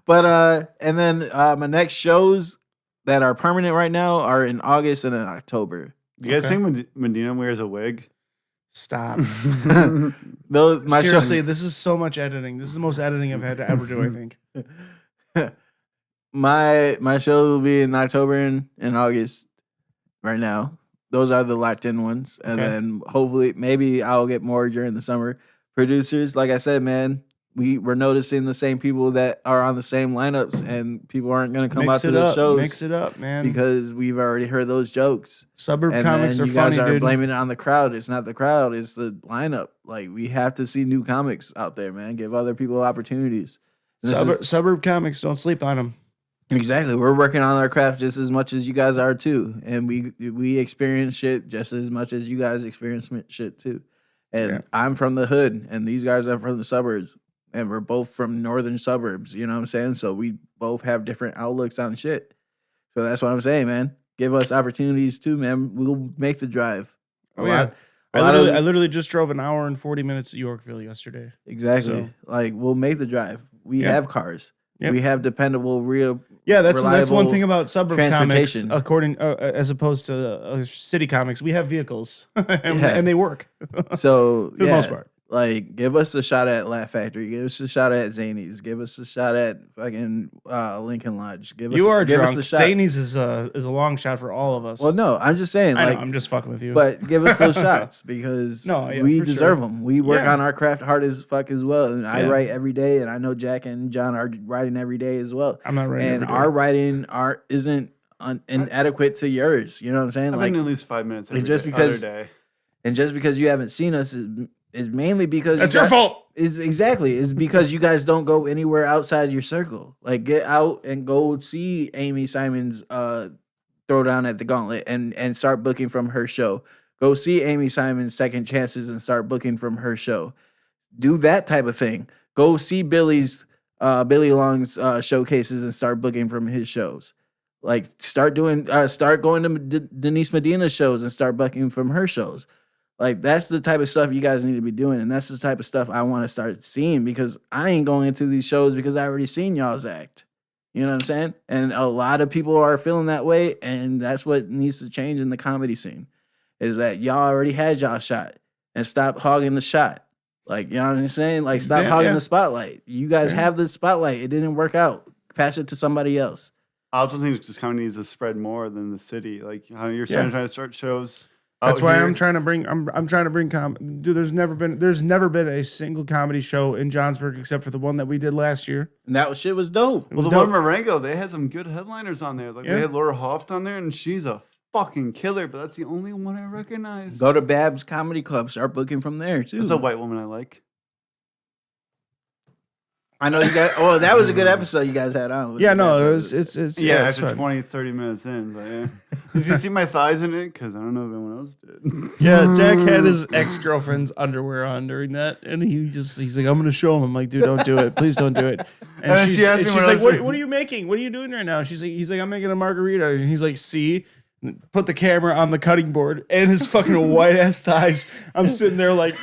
But and then my next shows that are permanent right now are in August and in October. You guys think Medina wears a wig? Stop. Those my Seriously, this is so much editing. This is the most editing I've had to ever do, I think. my shows will be in October and August right now. Those are the locked in ones. And Okay. then hopefully maybe I'll get more during the summer. Producers, like I said, man, we're noticing the same people that are on the same lineups and people aren't gonna come out to the shows Mix it up, man. because we've already heard those jokes. Suburb And comics then are you guys funny, are dude. blaming it on the crowd. It's not the crowd, it's the lineup. Like we have to see new comics out there, man. Give other people opportunities. And this is- Suburb comics, don't sleep on them. Exactly. We're working on our craft just as much as you guys are too. And we experience shit just as much as you guys experience shit too. And Yeah. I'm from the hood and these guys are from the suburbs. And we're both from northern suburbs, you know what I'm saying? So we both have different outlooks on shit. So that's what I'm saying, man. Give us opportunities too, man. We'll make the drive. Oh, yeah. a lot of- I literally just drove an hour and 40 minutes to Yorkville yesterday. Exactly. So- Like we'll make the drive. We Yeah. have cars. Yep. We have dependable, real. Yeah, that's one reliable thing about suburb comics, transportation. according as opposed to city comics. We have vehicles, and, Yeah. and they work So for the most part. like, give us a shot at Laugh Factory. Give us a shot at Zany's. Give us a shot at fucking Lincoln Lodge. Give You are give drunk. us a shot. Zanies is a long shot for all of us. Well, no, I'm just saying. I Like, know, I'm just fucking with you. but give us those shots because No, yeah, we for deserve sure. them. We work Yeah. on our craft hard as fuck as well. And I Yeah. write every day, and I know Jack and John are writing every day as well. I'm not writing And every day. our writing isn't inadequate to yours. You know what I'm saying? I've Like, been at least 5 minutes and every just day- because- other day. and just because you haven't seen us is mainly because That's your fault. Is exactly is because you guys don't go anywhere outside your circle. Like, get out and go see Amy Simon's throw down at the gauntlet and start booking from her show. Go see Amy Simon's Second Chances and start booking from her show. Do that type of thing. Go see Billy Long's showcases and start booking from his shows. Like, start going to Denise Medina's shows and start booking from her shows. Like, that's the type of stuff you guys need to be doing, and that's the type of stuff I want to start seeing, because I ain't going into these shows because I already seen y'all's act. You know what I'm saying? And a lot of people are feeling that way, and that's what needs to change in the comedy scene, is that y'all already had y'all shot, and stop hogging the shot. Like, you know what I'm saying? Like, stop hogging the spotlight. You guys have the spotlight. It didn't work out. Pass it to somebody else. I also think just comedy needs to spread more than the city. Like how you're trying to start shows. That's out why here. I'm trying to bring. I'm trying to bring dude, there's never been a single comedy show in Johnsburg except for the one that we did last year. And that shit was dope. Well, the one in Marengo, they had some good headliners on there. Like Yeah. they had Laura Hoft on there, and she's a fucking killer. But that's the only one I recognize. Go to Babs Comedy Club. Start booking from there, too. It's a white woman I like. I know you guys. Oh, that was a good episode you guys had on. Yeah, no, it's Yeah, it's after fun. 20, 30 minutes in. But yeah. Did you see my thighs in it? Because I don't know if anyone else did. Yeah, Jack had his ex-girlfriend's underwear on during that, and he's like, I'm gonna show him. I'm like, dude, don't do it. Please don't do it. And then she asked me she's what I like, was what doing. are you making? What are you doing right now? He's like, I'm making a margarita. And he's like, see? Put the camera on the cutting board and his fucking white ass thighs. I'm sitting there like,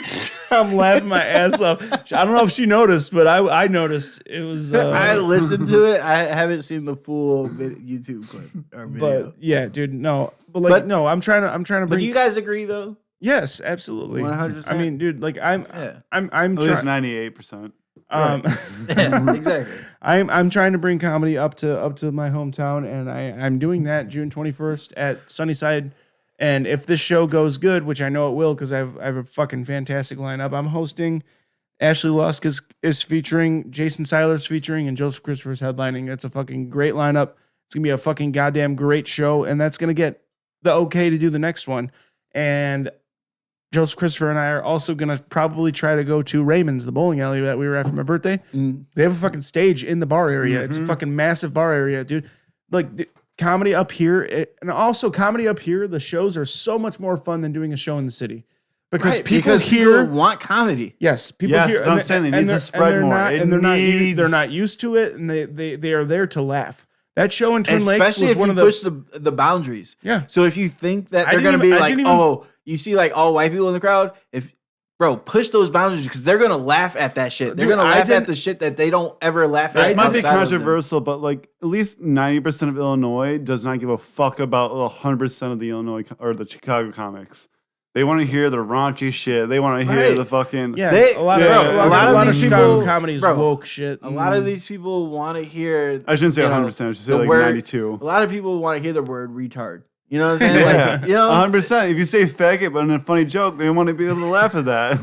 I'm laughing my ass off. I don't know if she noticed, but I noticed. It was. I listened to it. I haven't seen the full YouTube clip or video. But yeah, dude, no. But no, I'm trying to But bring. do you guys agree though? Yes, absolutely. 100%. I mean, dude, like I'm At least trying. 98%. Yeah, exactly. I'm trying to bring comedy up to my hometown, and I'm doing that June 21st at Sunnyside. And if this show goes good, which I know it will, because I have a fucking fantastic lineup. I'm hosting. Ashley Lusk is featuring, Jason Seiler's featuring, and Joseph Christopher's headlining. That's a fucking great lineup. It's gonna be a fucking goddamn great show, and that's gonna get the okay to do the next one. And Joseph Christopher and I are also going to probably try to go to Raymond's, the bowling alley that we were at for my birthday. They have a fucking stage in the bar area. It's a fucking massive bar area, dude. Like, comedy up here, and also comedy up here, the shows are so much more fun than doing a show in the city. Because people here want comedy. Yes, people Yes, here. that's what I'm saying. They need to spread more. They're not used to it, and they are there to laugh. That show in Twin Lakes Especially was if one you of the push the boundaries. Yeah. So if you think that I they're didn't going to even- be I like, didn't even- oh, you see like all white people in the crowd, push those boundaries, because they're going to laugh at that shit. They're Dude, going to I laugh at didn't- the shit that they don't ever laugh at. This might be outside of them. controversial, but like at least 90% of Illinois does not give a fuck about 100% of the Illinois or the Chicago comics. They want to hear the raunchy shit. They want to hear Right. the fucking yeah. They- a lot yeah, of a lot of of these Chicago people- comedy is bro, woke shit. A lot of these people want to hear. I shouldn't say you know, 100%. I should say the like word- 92. A lot of people want to hear the word retard. You know what I'm saying? Yeah, Like, you know, 100%. If you say faggot but in a funny joke, they want to be able to laugh at that.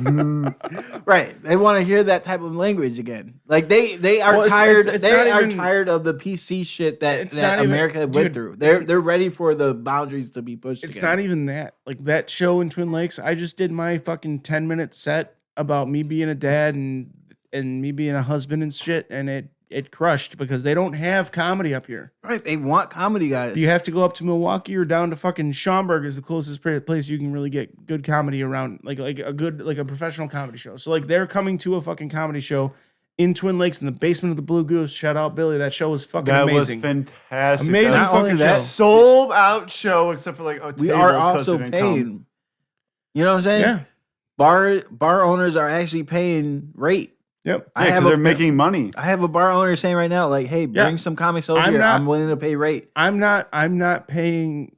right? They want to hear that type of language again. Like they are Well, it's- tired. it's They not are even- tired of the PC shit that It's not even- America went dude, through. it's- They're ready for the boundaries to be pushed. It's again. not even that. Like that show in Twin Lakes, I just did my fucking 10-minute set about me being a dad and me being a husband and shit, and it crushed because they don't have comedy up here. right. They want comedy, guys. You have to go up to Milwaukee or down to fucking Schaumburg is the closest place you can really get good comedy around, like a professional comedy show. So like they're coming to a fucking comedy show in Twin Lakes in the basement of the Blue Goose. Shout out Billy, that show was fucking That amazing. was fantastic. Amazing That Not only fucking that, show. sold out show except for like a we table are 'cause also it didn't come. paying. You know what I'm saying? Yeah, Bar owners are actually paying rate. Yep. I Yeah, have because they're making money. I have a bar owner saying right now, like, hey, bring some comics over here. I'm willing to pay rate. I'm not paying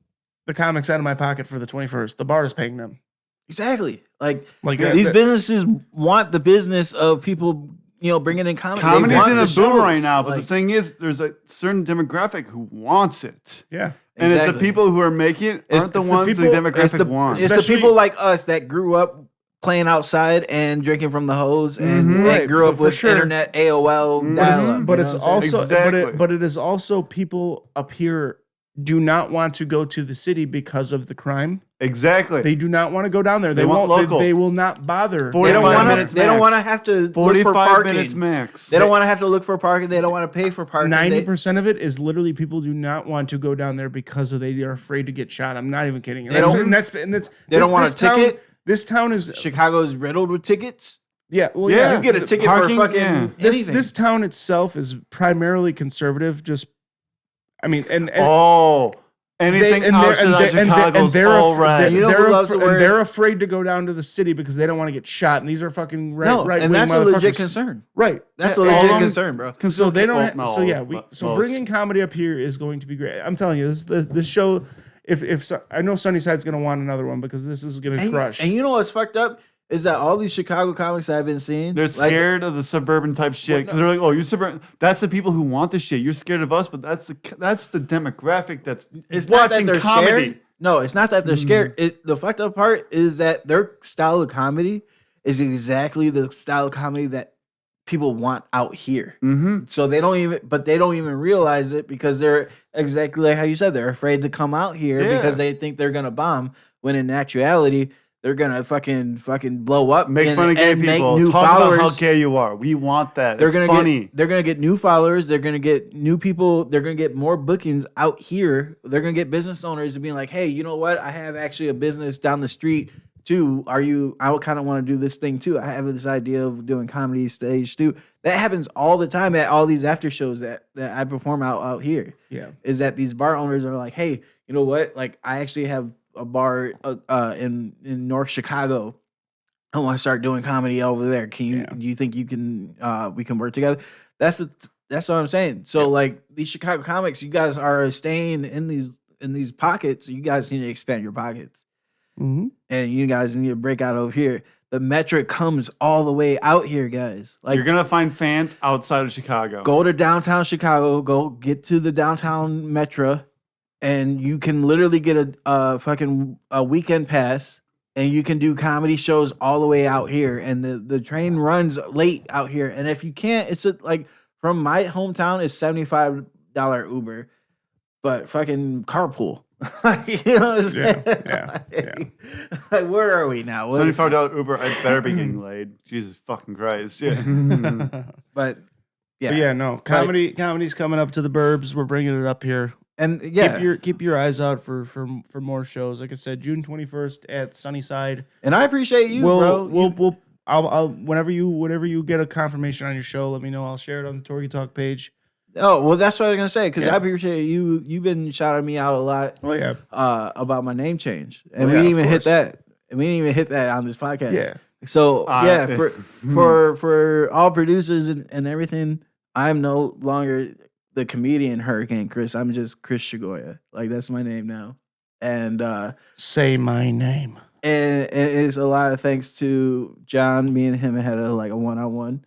the comics out of my pocket for the 21st. The bar is paying them. Exactly. Like that- these that- businesses want the business of people, bringing in comedy. They Comedy's want in the a boom right shows. now, but Like, the thing is, there's a certain demographic who wants it. Yeah. And it's the Exactly. people who are making it aren't the it's the ones the people- demographic wants. It's the people like us that grew up playing outside and drinking from the hose and Right, grew up for with sure. internet AOL dial-up. But you it's know what I'm saying? also Exactly. but it is also people up here do not want to go to the city because of the crime. Exactly. They do not want to go down there. They want won't. local. They will not bother. They 45 don't want minutes to. They don't max. want to have to look for 45 parking. minutes max. They don't want to have to look for parking. They don't want to pay for parking. 90% of it is literally people do not want to go down there because they are afraid to get shot. I'm not even kidding. They don't- They don't want a ticket. This town is Chicago's riddled with tickets. yeah. Well, Yeah. yeah. You get a ticket parking, for fucking yeah. anything. This town itself is primarily conservative. Just, I mean, and anything and outside Chicago's all right. You know who loves to wear- they're afraid to go down to the city because they don't want to get shot. And these are fucking right no, right and wing that's a legit motherfuckers. concern. Right. That's Yeah, a all legit of them- concern, bro. So they don't. Well, ha- no, so yeah, most. so bringing comedy up here is going to be great. I'm telling you, this show. If I know Sunnyside's going to want another one because this is going to crush. And you know what's fucked up is that all these Chicago comics that I've been seeing, They're like, scared of the suburban type shit because they're like, "Oh, you suburban." That's the people who want the shit. You're scared of us, but that's the demographic that's it's not that watching they're comedy. scared. No, it's not that they're scared. The fucked up part is that their style of comedy is exactly the style of comedy that people want out here. Mm-hmm. So they don't even realize it because they're exactly like how you said, they're afraid to come out here Yeah. because they think they're gonna bomb. When in actuality, they're gonna fucking blow up, Make and, fun of gay and make people. new Talk followers. about how gay you are. We want that. They're It's gonna funny. they're gonna get new followers. They're gonna get new people. They're gonna get more bookings out here. They're gonna get business owners to being like, hey, you know what? I have actually a business down the street too. I would kind of want to do this thing too. I have this idea of doing comedy stage too. That happens all the time at all these after shows that I perform out here. yeah. Is that these bar owners are like, hey, you know what? Like, I actually have a bar in North Chicago. I want to start doing comedy over there. Can you? Yeah. Do you think you can? We can work together. That's what I'm saying. So like these Chicago comics, you guys are staying in these pockets. You guys need to expand your pockets, Mm-hmm. and you guys need to break out over here. The metric comes all the way out here, guys. Like, You're gonna find fans outside of Chicago. go to downtown Chicago, go get to the downtown Metro, and you can literally get a weekend pass, and you can do comedy shows all the way out here. And the train runs late out here. And if you can't, it's like from my hometown, it's $75 Uber, but fucking carpool. You know what I'm saying? Yeah. Like, where are we now? What- $75 Uber. I better be getting laid. Jesus fucking Christ. Yeah. But yeah, But yeah, no. Comedy's coming up to the burbs. We're bringing it up here. and yeah, Keep your eyes out for more shows. Like I said, June 21st at Sunnyside. and I appreciate you, bro. I'll whenever you get a confirmation on your show, let me know. I'll share it on the TorgyTalk page. Oh, well, that's what I was gonna say, because Yeah. I appreciate you. You've been shouting me out a lot Oh yeah. about my name change, and Oh, we yeah, didn't of even hit course. that. And we didn't even hit that on this podcast. Yeah. So yeah, Hmm. for all producers and everything, I'm no longer the comedian Hurricane Chris. I'm just Chris Chagoya. Like, that's my name now, and Say my name. and it's a lot of thanks to John. Me and him had a one-on-one,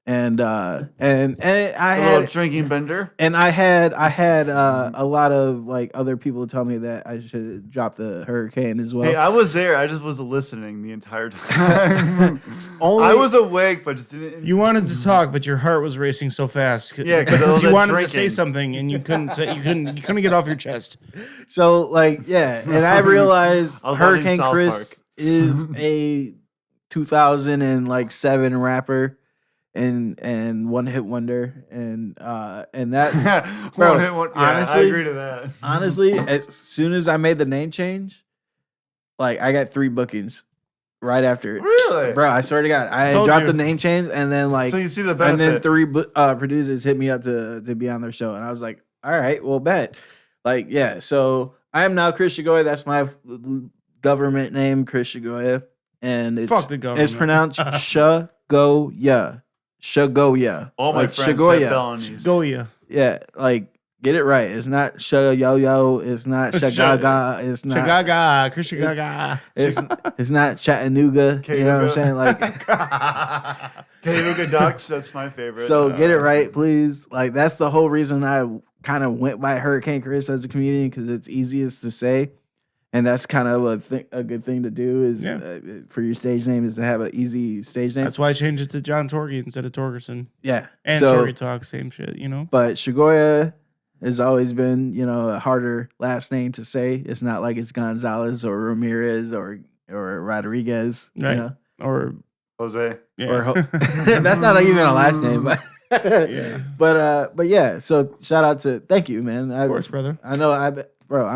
and I A little had. drinking bender. And I had a lot of like other people tell me that I should drop the hurricane as well. Hey, I was there. I just was listening the entire time. Only- I was awake, but just didn't. You wanted to talk, but your heart was racing so fast. Yeah, 'cause of because you the wanted to say drinking. something and you couldn't. You couldn't get off your chest. So like, yeah, and I realized I was watching Hurricane South Chris is a 2007 rapper and one hit wonder, and that Bro, One hit one- yeah, I honestly- agree to that. honestly, as soon as I made the name change, like, I got 3 bookings right after it. Really? Bro, I swear to God, I Told dropped you. the name change, and then like, So you see the and benefit. then 3 producers hit me up to be on their show, and I was like, all right, well, bet. Like, yeah. So I am now Chris Chagoya. That's my government name, Chris Chagoya, and it's Fuck the government. It's pronounced Chagoya. Chagoya. All my like friends Chagoya. have felonies. Goya. Yeah, like get it right. It's not Yo. It's not Chagaga. It's not. Chagaga. Chris Chagoya. It's not Chattanooga. You know what I'm saying? Like, Cayuga Ducks. That's my favorite. so get it right, please. Like that's the whole reason I kind of went by Hurricane Chris as a comedian because it's easiest to say, and that's kind of a good thing to do is for your stage name is to have an easy stage name. That's why I changed it to John Torgy instead of Torgerson. Yeah, And so, TorgyTalk, same shit, you know? But Chagoya has always been, a harder last name to say. It's not like it's Gonzalez or Ramirez or Rodriguez, Right. Or Jose. yeah. or that's not even a last name, but Yeah. but yeah. So shout out to thank you, man. Of course, brother. I know I'm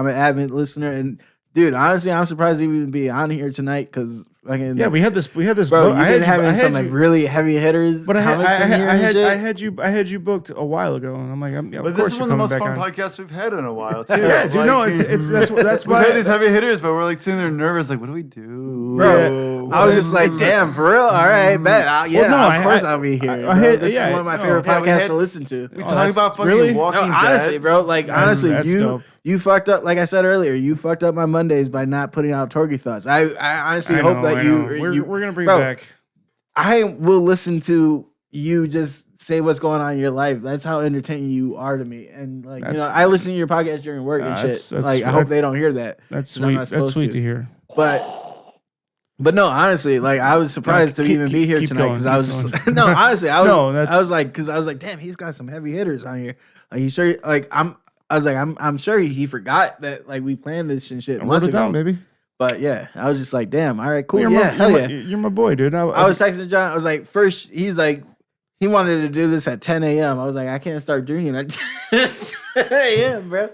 an avid listener, and dude, honestly, I'm surprised to even be on here tonight because Yeah, we had this. bro. book. You've been having some like really heavy hitters. But I comics in here and shit. had you booked a while ago, and I'm like, But of this course is you're one of the coming most back fun on. podcasts we've had in a while, too. Yeah, dude, no, it's that's We've why had these heavy hitters, but we're like sitting there nervous, like, what do we do? Bro, I was just like, damn, for real? All right, bet. Of course I'll be here. This is one of my favorite podcasts to listen to. We talk about fucking really? Walking No, honestly, Dead. bro. Like, honestly, that's dope. you fucked up. Like I said earlier, you fucked up my Mondays by not putting out Torgy Thoughts. I honestly hope that I know. We're gonna bring it bro, back. I will listen to you just say what's going on in your life. That's how entertaining you are to me. And like, I listen to your podcast during work and shit. that's- Like, I hope they don't hear that. That's 'cause I'm sweet. not That's supposed sweet to hear. But no, honestly, like I was surprised to even be here keep tonight going, because I was keep just, no, honestly, I was No, that's- I was like because I was like, damn, he's got some heavy hitters on here. Like he's sure like I'm sure he forgot that like we planned this and shit Wrote months it down, ago. baby. But yeah, I was just like, damn, all right, cool, You're yeah, hell yeah. You're my boy, dude. I was texting John. I was like, first, he's like, he wanted to do this at 10 a.m. I was like, I can't start drinking at 10 a.m., bro.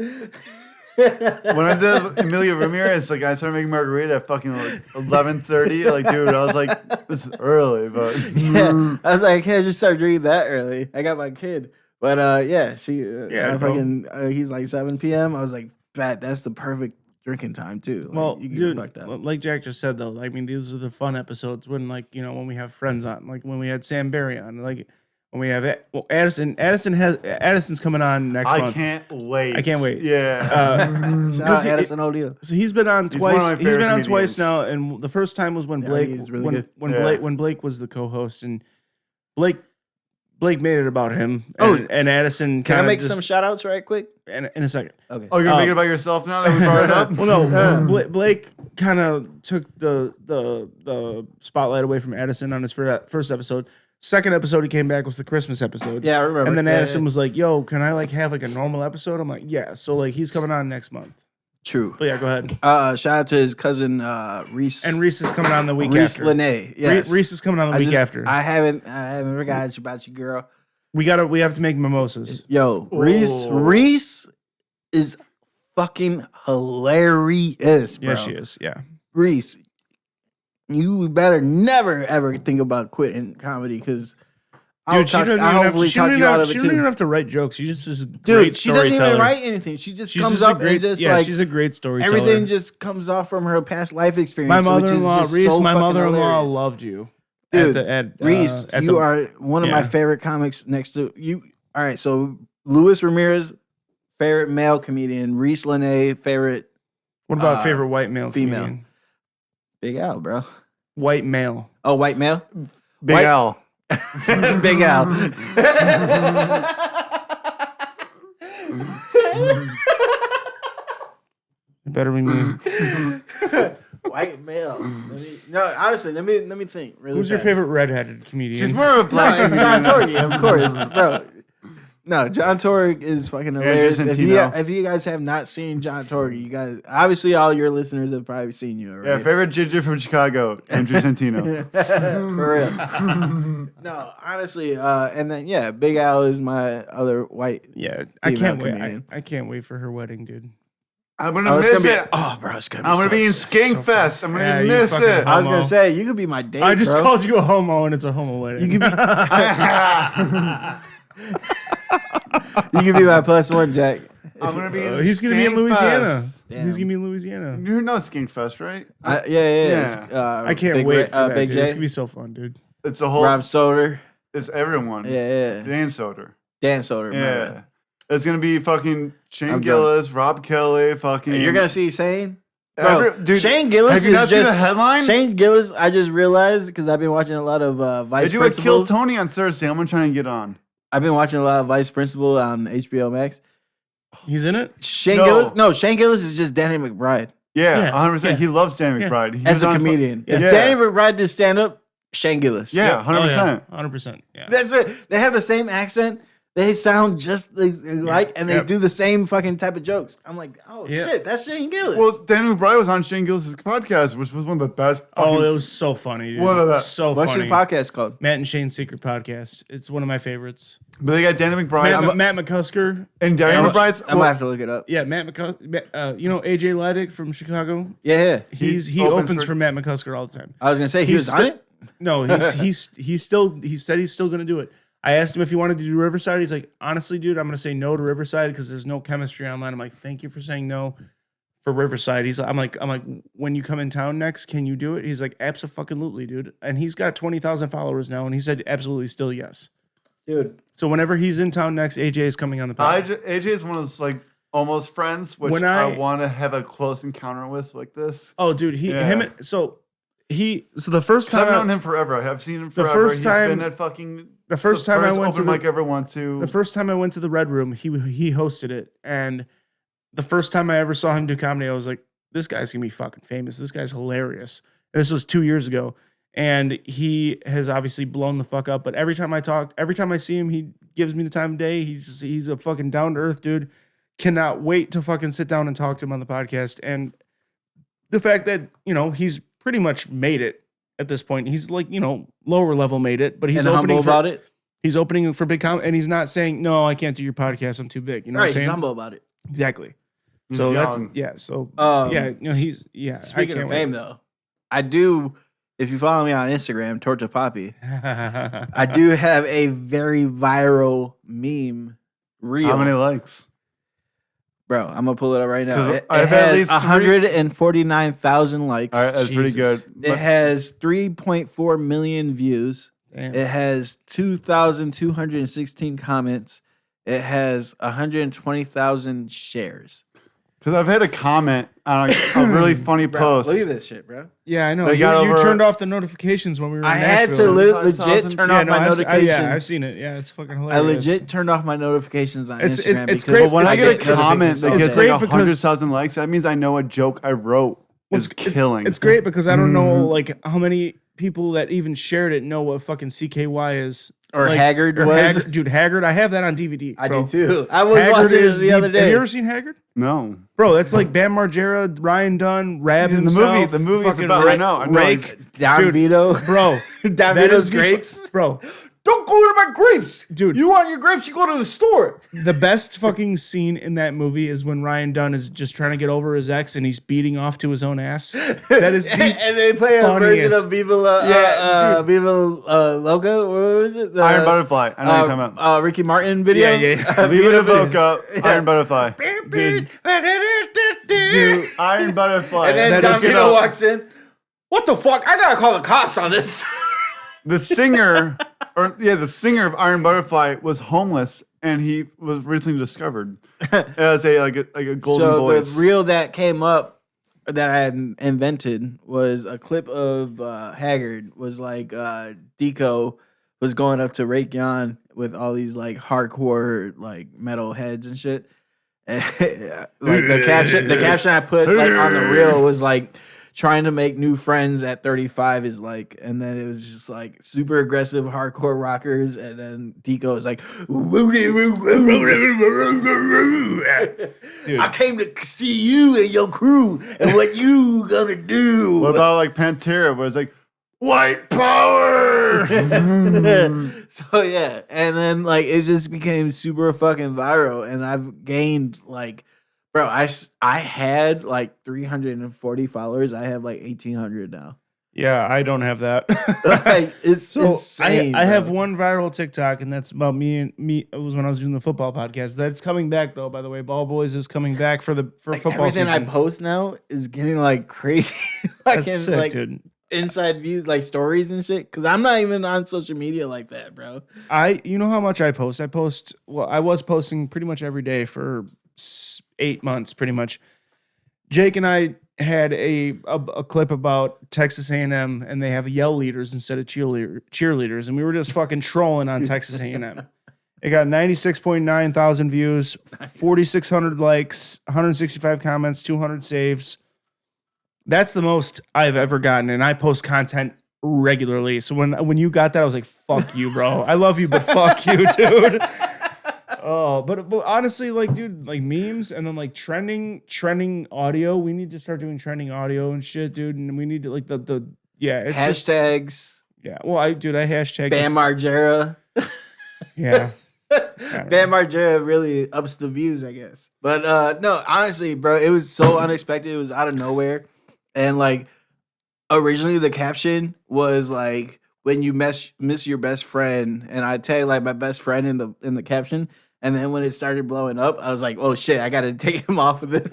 When I did Emilio Ramirez, like I started making margarita at fucking like 11:30. Like, dude, I was like, this is early, but Yeah, I was like, I can't just start drinking that early. I got my kid. But yeah, she, Yeah, bro. fucking, he's like 7 p.m. I was like, bet that's the perfect drinking time too. Like, Well, you get dude, fucked up. like Jack just said though, I mean, these are the fun episodes when, like, when we have friends on, like when we had Sam Barry on, like when we have Addison's coming on next I month. can't wait. I can't wait. Yeah. Shout out Addison O'Deal. So he's been on He's one of twice. my He's been favorite on twice comedians. now, and the first time was when Yeah, Blake, he's really good. when Blake was the co-host, and Blake made it about him. Oh, and Addison Can I kind of make just some shout outs right quick? in a second. Okay. Oh, you're gonna make it about yourself now that we brought it up? Well, no, Blake kind of took the spotlight away from Addison on his first episode. Second episode, he came back was the Christmas episode. Yeah, I remember. And then Yeah, Addison yeah. was like, "Yo, can I like have like a normal episode?" I'm like, "Yeah." So like he's coming on next month. True. But yeah, go ahead. Shout out to his cousin Reese. And Reese is coming on the week Reese after. Lene. Yes. Reese is coming on the week after. I haven't forgot about you, girl. We have to make mimosas. Yo, Reese is fucking hilarious, bro. Yeah, she is. Yeah. Reese, you better never ever think about quitting comedy because Dude, she doesn't even have to write jokes. She just is a great Dude, she doesn't storyteller. even write anything. She just She's comes just a up great, and just yeah, like she's a great storyteller. everything just comes off from her past life experience. My which is mother-in-law, just Reese, so my fucking mother-in-law hilarious. loved you. Dude, at Reese, at you the- are one of my yeah. favorite comics next to you. All right, so Luis Ramirez, favorite male comedian. Reese Lene, favorite What about favorite white male female. comedian? Big Al, bro. White male. Oh, white male? Big White- Al. Big Al. It better be me. White male. Honestly, let me think. Really Who's your fast. favorite redheaded comedian? She's more of a No, black it's John comedian. Torgy, of course, bro. No, John Torg is fucking hilarious. Santino. If you guys have not seen John Torg, you guys obviously all your listeners have probably seen you already. Yeah, favorite ginger from Chicago, Andrew Santino. For real. No, honestly, and then yeah, Big Al is my other white. Yeah, I female can't wait. comedian. I can't wait for her wedding, dude. I'm Oh, gonna it's miss gonna it. be, oh, bro, it's gonna be. I'm gonna so be in sick. Skink Fest. I'm Yeah, gonna you miss fucking it. I was homo. gonna say you could be my date. I just bro. called you a homo, and it's a homo wedding. You could be. You could be my +1, Jack. I'm gonna be. In he's gonna be in Skink Louisiana. Fest. Damn. He's gonna be in Louisiana. You know Skink Fest, right? Yeah. It's, I can't Big wait Ray- for that, Big dude. J, It's gonna be so fun, dude. It's a whole. Rob Soder. It's everyone. Yeah. Dan Soder. Dan Soder. my Yeah. bad. It's gonna be fucking Shane I'm Gillis, Rob Kelly, fucking. You're gonna see Shane. Bro, dude, Shane Gillis have you is not seen just the headline? Shane Gillis. I just realized because I've been watching a lot of They Vice do a Kill Principals. Tony on Thursday. I'm gonna try and get on. I've been watching a lot of Vice Principal on HBO Max. He's in it. Shane No. Gillis. No, Shane Gillis is just Danny McBride Yeah, Yeah, 100%. yeah. He loves Danny Yeah. McBride. He as was a on- comedian. If Yeah. Danny McBride did stand up, Shane Gillis. Yeah, 100%. 100%. Yeah. That's it. They have the same accent. They sound just like, and they Yep. do the same fucking type of jokes. I'm like, oh Yeah. shit, that's Shane Gillis. Well, Danny McBride was on Shane Gillis' podcast, which was one of the best. Oh, fucking- it was so funny. Dude. One of the- so What's funny. his podcast called? Matt and Shane's Secret Podcast. It's one of my favorites. But they got Danny McBride Matt McCusker. and Danny I'm McBride's. gonna have to look it up. Yeah, Matt McCusker. You know AJ Laddick from Chicago. Yeah. He He opens opens for for- Matt McCusker all the time. I was gonna say he He's was on it. No, he said he's still gonna do it. I asked him if he wanted to do Riverside. He's like, honestly, dude, I'm gonna say no to Riverside because there's no chemistry online. I'm like, thank you for saying no for Riverside. I'm like, when you come in town next, can you do it? He's like, absolutely, dude. And he's got 20,000 followers now, and he said absolutely still yes. Dude. So whenever he's in town next, AJ is coming on the podcast. AJ is one of those like almost friends, which When I I- want to have a close encounter with like this. Oh, dude, Yeah. so the first 'Cause I've time known him forever. I've seen him The forever. first He's time- been at fucking the first time I went to open the mic I ever went to. The first time I went to the Red Room, he hosted it, and the first time I ever saw him do comedy, I was like, "This guy's gonna be fucking famous. This guy's hilarious." And this was 2 years ago, and he has obviously blown the fuck up. But every time I see him, he gives me the time of day. He's a fucking down to earth dude. Cannot wait to fucking sit down and talk to him on the podcast. And the fact that he's pretty much made it at this point. He's like lower level made it, but he's And humble opening about it. He's opening for big and he's not saying, no, I can't do your podcast. I'm too big. You know what Right, I'm he's saying? humble about it. Exactly. He's So young. he's I Speaking can't of wait. fame, though, I do. If you follow me on Instagram, Torta Poppy, I do have a very viral meme reel. How many likes? Bro, I'm gonna pull it up right now. 'Cause It I've had at has least 149,000 likes. All right, that's pretty Jesus. good. It has 3.4 million views. Damn. It has 2,216 comments. It has 120,000 shares. Because I've had a comment on a really funny Bro, post. look at this shit, bro. Yeah, I know. They You, got you over- turned off the notifications when we were in I had to Nashville. legit 5,000. turn Yeah, off no, my I've, notifications. yeah, I've seen it. Yeah, it's fucking I hilarious. legit turned off my notifications on It's- Instagram. it's because great But when I get a notifications comment that all gets day. like great 100,000 likes, that means I know a joke I wrote Well, is killing. It's great because I don't know Mhm. like how many people that even shared it know what fucking CKY is. Or like, Haggard or was. Haggard, dude, Haggard. I have that on DVD. I bro. do too. I was Haggard watching is it the other day. Have you ever seen Haggard? No. Bro, that's like Bam Margera, Ryan Dunn, Rab The movie- himself. the movie it's fucking about- I know, Rake. Don Dude, Vito. Bro, Don that Vito's is the- grapes. Bro, Don't go to my grapes. Dude. You want your grapes, you go to the store. the best fucking scene in that movie is when Ryan Dunn is just trying to get over his ex and he's beating off to his own ass. That is the and they play a version funniest. of Viva La, Yeah, Viva Loco. What was it? The, Iron Butterfly. I know what you're talking about. Ricky Martin video. Yeah. Leave it a Boca. Iron Butterfly. Dude. Dude. Iron Butterfly. And then That Don is Vito so- walks in. What the fuck? I gotta call the cops on this. the singer of Iron Butterfly was homeless and he was recently discovered as a golden So voice. the reel that came up that I had invented was a clip of Haggard was like Deco was going up to Rake Yon with all these like hardcore like metal heads and shit. And, like the caption I put like on the reel was like trying to make new friends at 35 is like, and then it was just like super aggressive hardcore rockers, and then Deco was like, I came to see you and your crew and what you gonna do. What about like Pantera where it's like, white power? So yeah, and then like it just became super fucking viral, and I've gained like, bro, I had like 340 followers. I have like 1,800 now. Yeah, I don't have that. Like, it's So insane. I have bro. one viral TikTok, and that's about me. It was when I was doing the football podcast. That's coming back though. By the way, Ball Boys is coming back for Like, football everything season. I post now is getting like crazy. That's sick, like, dude. inside views, like stories and shit? Because I'm not even on social media like that, bro. You know how much I post? I was posting pretty much every day for 8 months, pretty much. Jake and I had a clip about Texas A&M, and they have yell leaders instead of cheerleaders, and we were just fucking trolling on Texas A&M. It got 96.9 thousand views, 4,600 likes, 165 comments, 200 saves. That's the most I've ever gotten, and I post content regularly. So when you got that, I was like, "Fuck you, bro. I love you, but fuck you, dude." Oh, but honestly, like, dude, like memes and then like trending audio. We need to start doing trending audio and shit, dude. And we need to like the it's Hashtags. Well, I hashtag Bam Margera. Yeah. Bam Margera really ups the views, I guess. But no, honestly, bro, it was so unexpected. It was out of nowhere. And like originally the caption was like when you miss your best friend, and I tag like my best friend in the caption. And then when it started blowing up, I was like, oh shit, I gotta take him off of this.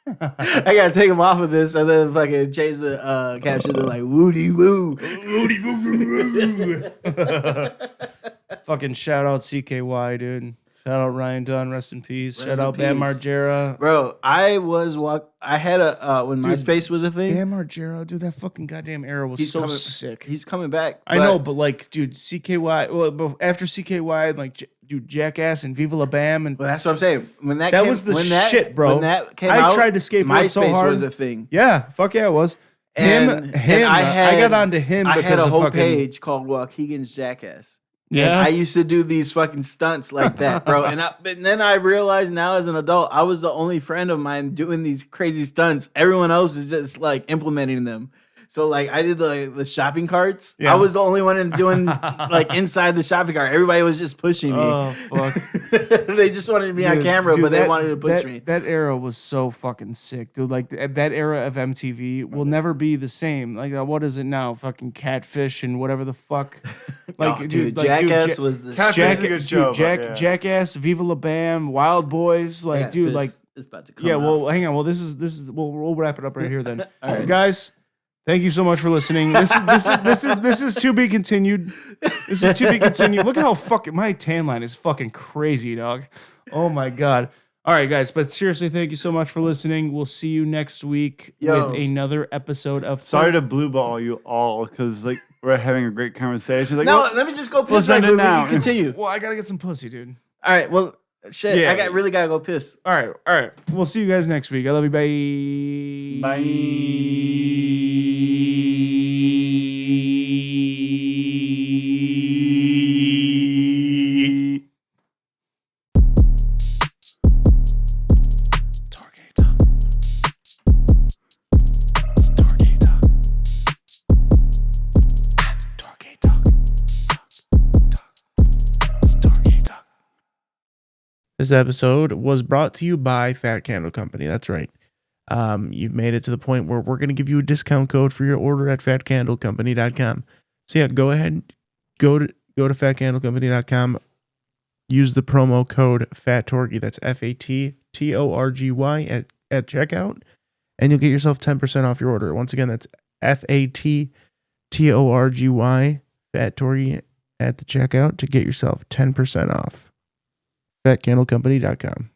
I gotta take him off of this, and then fucking change the caption to like woody woo. Woody woo. Fucking shout out CKY, dude. Shout out Ryan Dunn, rest in peace. Rest Shout in out Bam peace. Margera. Bro, I had a when Dude, MySpace was a thing. Bam Margera, dude, that fucking goddamn era was so sick. He's coming back. I know, but like, dude, CKY. Well, but after CKY, like, dude, Jackass and Viva La Bam, and well, that's what I'm saying. When that was the when shit, bro. When that came I out, tried to skateboard MySpace so hard. was a thing. Yeah, fuck yeah, it was. And I got onto him. I because had a of whole fucking, page called Waukegan's Jackass. Yeah, and I used to do these fucking stunts like that, bro. But then I realized now as an adult, I was the only friend of mine doing these crazy stunts. Everyone else is just like implementing them. So like I did the shopping carts. Yeah. I was the only one doing like inside the shopping cart. Everybody was just pushing me. Oh fuck! They just wanted me on camera, but they wanted to push me. That era was so fucking sick, dude. Like that era of MTV will never be the same. Like what is it now? Fucking Catfish and whatever the fuck. Like Oh, dude, Jackass was the Catfish is a good show, but yeah. Jackass, Viva La Bam, Wild Boys. Like dude, like it's about to come yeah. out. Well, hang on. Well, this is we'll wrap it up right here then. All right. Guys. Thank you so much for listening. This is to be continued. This is to be continued. Look at how fucking my tan line is fucking crazy, dog. Oh my god. All right, guys. But seriously, thank you so much for listening. We'll see you next week with another episode of. Sorry to blue ball you all because like we're having a great conversation. Like, no, well, let me just go let's piss right end it quick. now. We can continue. Well, I gotta get some pussy, dude. All right. Well, shit. Yeah. I really gotta go piss. All right. We'll see you guys next week. I love you. Bye. This episode was brought to you by Fat Candle Company. That's right. You've made it to the point where we're going to give you a discount code for your order at fatcandlecompany.com. So yeah, go ahead, go to fatcandlecompany.com. Use the promo code FATTORGY. That's FATTORGY at checkout, and you'll get yourself 10% off your order. Once again, that's FATTORGY FATTORGY at the checkout to get yourself 10% off. fatcandlecompany.com.